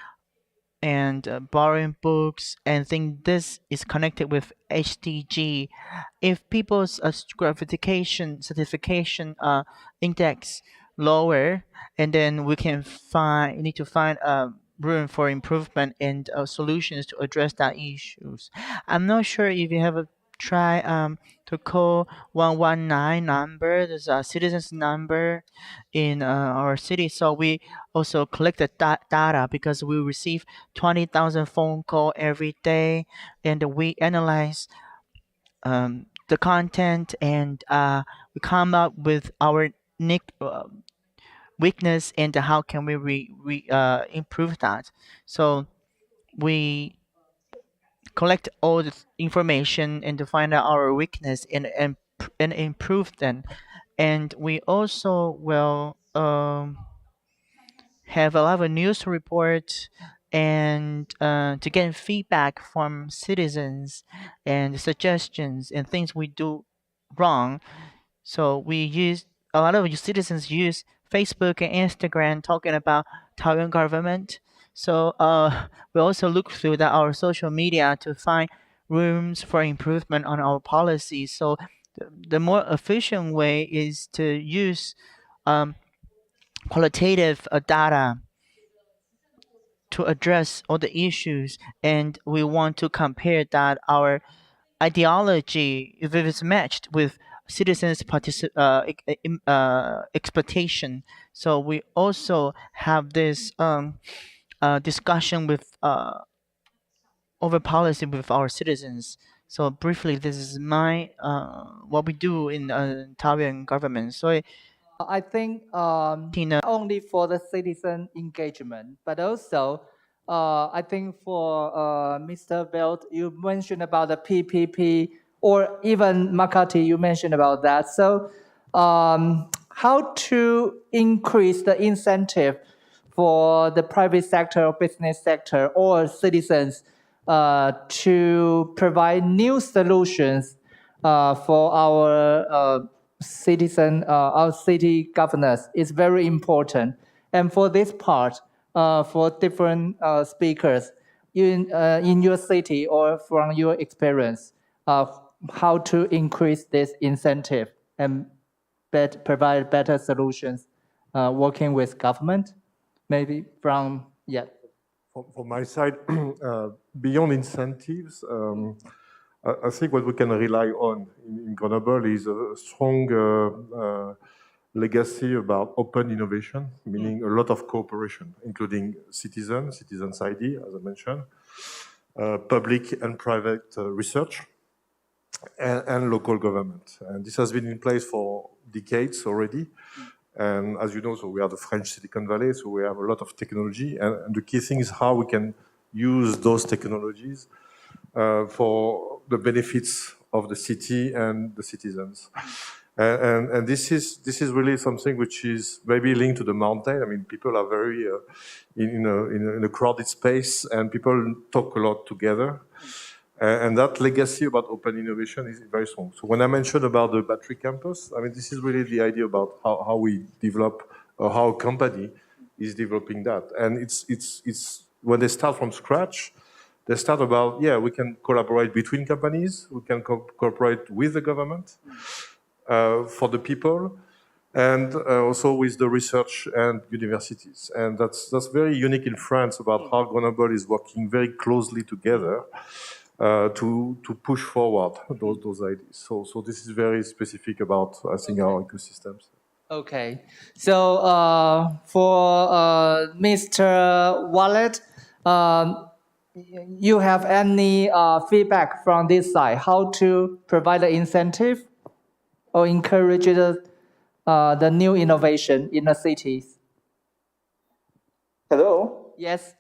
and borrowing books, and think this is connected with HDG. If people's gratification certification index lower, and then we need to find room for improvement and solutions to address that issues. I'm not sure if you have try to call 119 number. There's a citizens number in our city. So we also collect the data because we receive 20,000 phone call every day, and we analyze the content, and we come up with our weakness and how can we improve that. So we collect all the information and to find out our weakness and improve them. And we also will have a lot of news reports and to get feedback from citizens and suggestions and things we do wrong. So we use a lot of citizens use Facebook and Instagram talking about Taiwan government. So we also look through our social media to find rooms for improvement on our policies. So the more efficient way is to use qualitative data to address all the issues, and we want to compare that our ideology, if it is matched with citizens' expectation. So we also have this discussion with over policy with our citizens. So briefly, this is my what we do in Taoyuan government. So I think not only for the citizen engagement, but also I think for Mr. Belt, you mentioned about the PPP, or even Makati, you mentioned about that. So how to increase the incentive for the private sector or business sector or citizens to provide new solutions for our our city governors is very important. And for this part, for different speakers in your city or from your experience, how to increase this incentive and provide better solutions working with government? Maybe from, yeah. From my side, beyond incentives, I think what we can rely on in Grenoble is a strong legacy about open innovation, meaning a lot of cooperation, including citizens ID, as I mentioned, public and private research, and local government. And this has been in place for decades already. And as you know, so we are the French Silicon Valley, so we have a lot of technology. And the key thing is how we can use those technologies for the benefits of the city and the citizens. And this is really something which is maybe linked to the mountain. I mean, people are very in a crowded space, and people talk a lot together. And that legacy about open innovation is very strong. So when I mentioned about the battery campus, I mean, this is really the idea about how we develop, or how a company is developing that. And it's when they start from scratch, they start about, we can collaborate between companies, we can cooperate with the government for the people, and also with the research and universities. And that's very unique in France about how Grenoble is working very closely together to push forward those ideas. So this is very specific about, I think, our ecosystems. Okay, so for Mr. Wallet, you have any feedback from this side? How to provide the incentive or encourage the new innovation in the cities? Hello? Yes.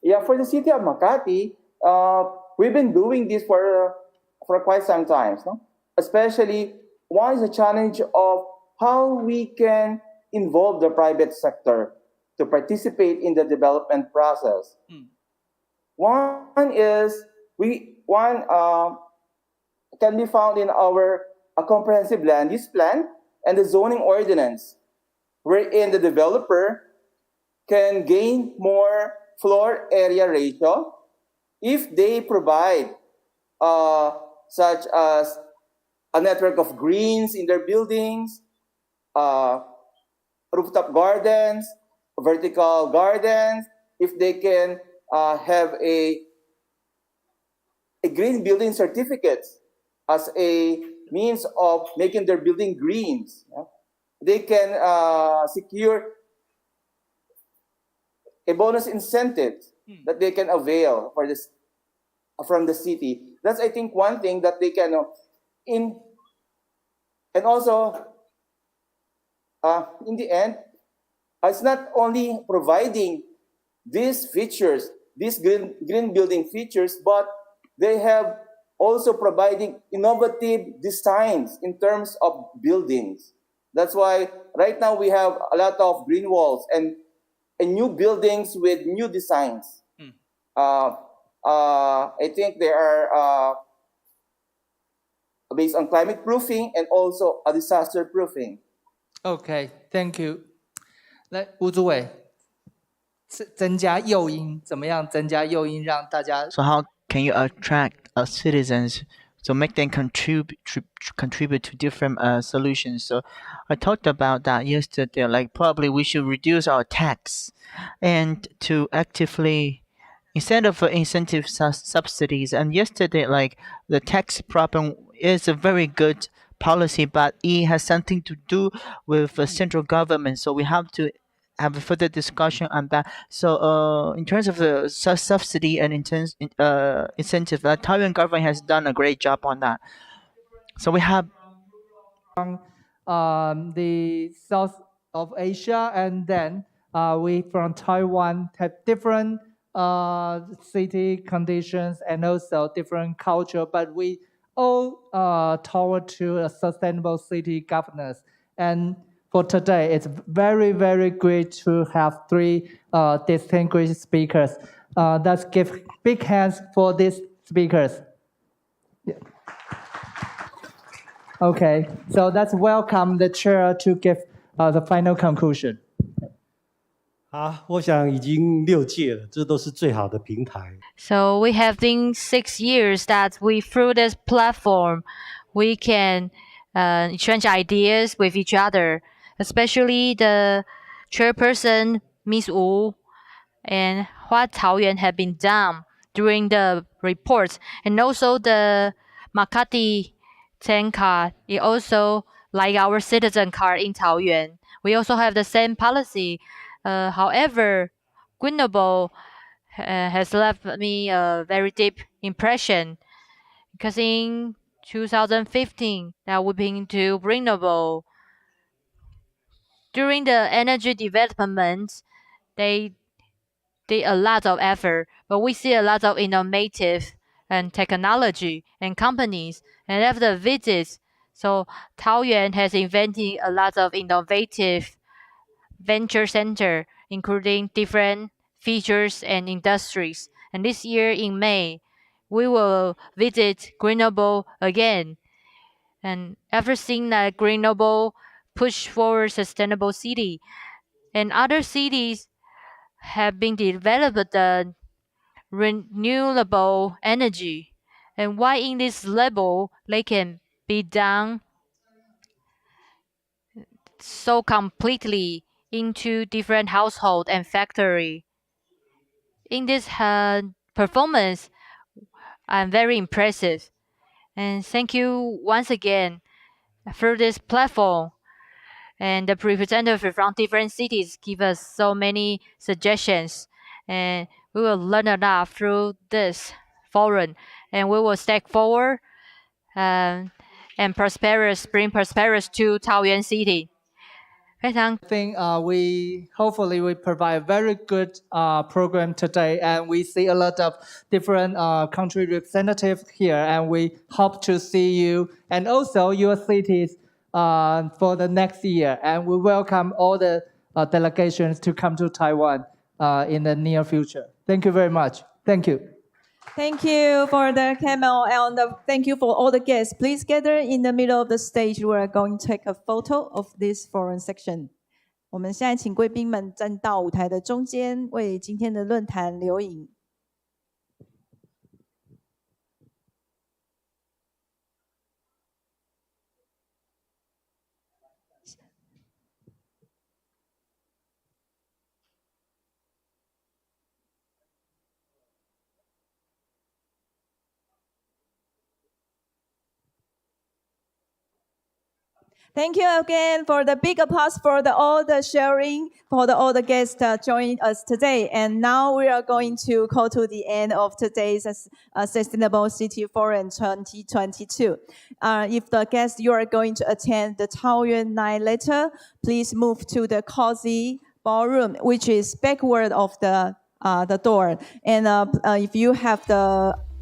Yeah, for the city of Makati, we've been doing this for quite some time, no? Especially, one is the challenge of how we can involve the private sector to participate in the development process. One is can be found in our comprehensive land use plan and the zoning ordinance, wherein the developer can gain more floor area ratio if they provide such as a network of greens in their buildings, rooftop gardens, vertical gardens, if they can have a green building certificates as a means of making their building greens. They can secure a bonus incentive that they can avail for this from the city. That's, I think, one thing that they can and also in the end, it's not only providing these features, these green building features, but they have also providing innovative designs in terms of buildings. That's why right now we have a lot of green walls and new buildings with new designs. I think they are based on climate proofing and also a disaster proofing. Okay, thank you. 来，吴主委，增加诱因，怎么样增加诱因让大家 So how can you attract citizens to make them contribute to different solutions? So I talked about that yesterday. Like probably we should reduce our tax and to actively instead of incentive subsidies. And yesterday, like the tax problem is a very good policy, but it has something to do with the central government. So we have to have a further discussion on that. So in terms of the subsidy and incentive, the Taiwan government has done a great job on that. So we have the South of Asia, and then we from Taiwan have different city conditions and also different culture, but we all toward to a sustainable city governance. And for today, it's very, very great to have three distinguished speakers. Let's give big hands for these speakers. Yeah. Okay, so let's welcome the chair to give the final conclusion. 好，我想已经6届了，这都是最好的平台。So we have been 6 years that we through this platform we can exchange ideas with each other, especially the chairperson Ms. Wu and what Taoyuan had been done during the reports, and also the Makati 10 card is also like our citizen card in Taoyuan. We also have the same policy. However, Greenable has left me a very deep impression because in 2015 that we've been to Greenable. During the energy development, they did a lot of effort, but we see a lot of innovative and technology and companies. And after the visits, so Taoyuan has invented a lot of innovative venture center, including different features and industries. And this year in May, we will visit Grenoble again. And after seeing that Grenoble push forward sustainable city, and other cities have been developed the renewable energy, and why in this level they can be done so completely into different household and factory. In this performance, I'm very impressive, and thank you once again for this platform. And the representatives from different cities give us so many suggestions, and we will learn a lot through this forum, and we will step forward and bring prosperous to Taoyuan City. I think we hopefully we provide a very good program today, and we see a lot of different country representatives here, and we hope to see you and also your cities for the next year. And we welcome all the delegations to come to Taiwan in the near future. Thank you very much. Thank you. Thank you for the camel and thank you for all the guests. Please gather in the middle of the stage. We are going to take a photo of this forum section. 我们现在请贵宾们站到舞台的中间，为今天的论坛留影。Thank you again for the big applause for all the sharing, for all the guests joining us today. And now we are going to go to the end of today's Sustainable City Forum 2022. If the guests you are going to attend the Taoyuan night later, please move to the cozy ballroom, which is backward of the door. And if you have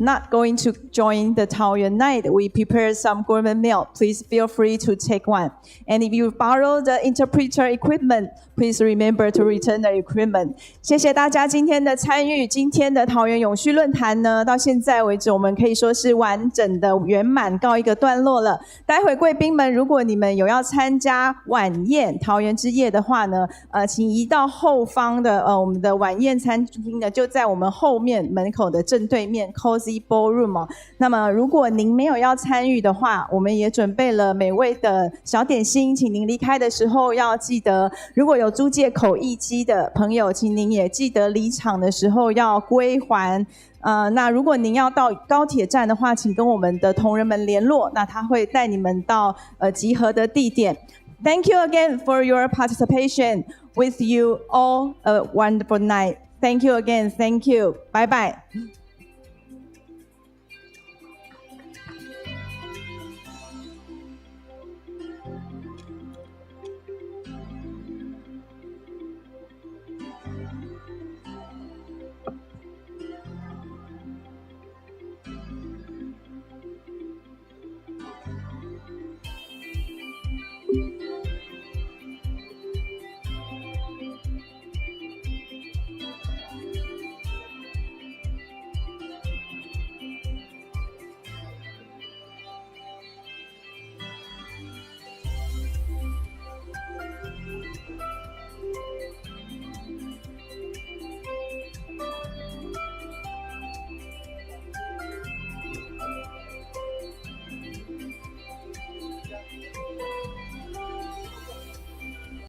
not going to join the Taoyuan night, we prepared some gourmet meal. Please feel free to take one. And if you borrow the interpreter equipment, please remember to return the equipment. 谢谢大家今天的参与。今天的桃园永续论坛呢，到现在为止，我们可以说是完整的圆满告一个段落了。待会贵宾们，如果你们有要参加晚宴桃园之夜的话呢，请移到后方的我们的晚宴餐厅呢，就在我们后面门口的正对面 Cozy Ballroom 哦。那么如果您没有要参与的话，我们也准备了美味的小点心，请您离开的时候要记得，如果有租借口译机的朋友，请您也记得离场的时候要归还。那如果您要到高铁站的话，请跟我们的同仁们联络，那他会带你们到集合的地点。Thank you again for your participation. With you all a wonderful night. Thank you again. Thank you. Bye bye.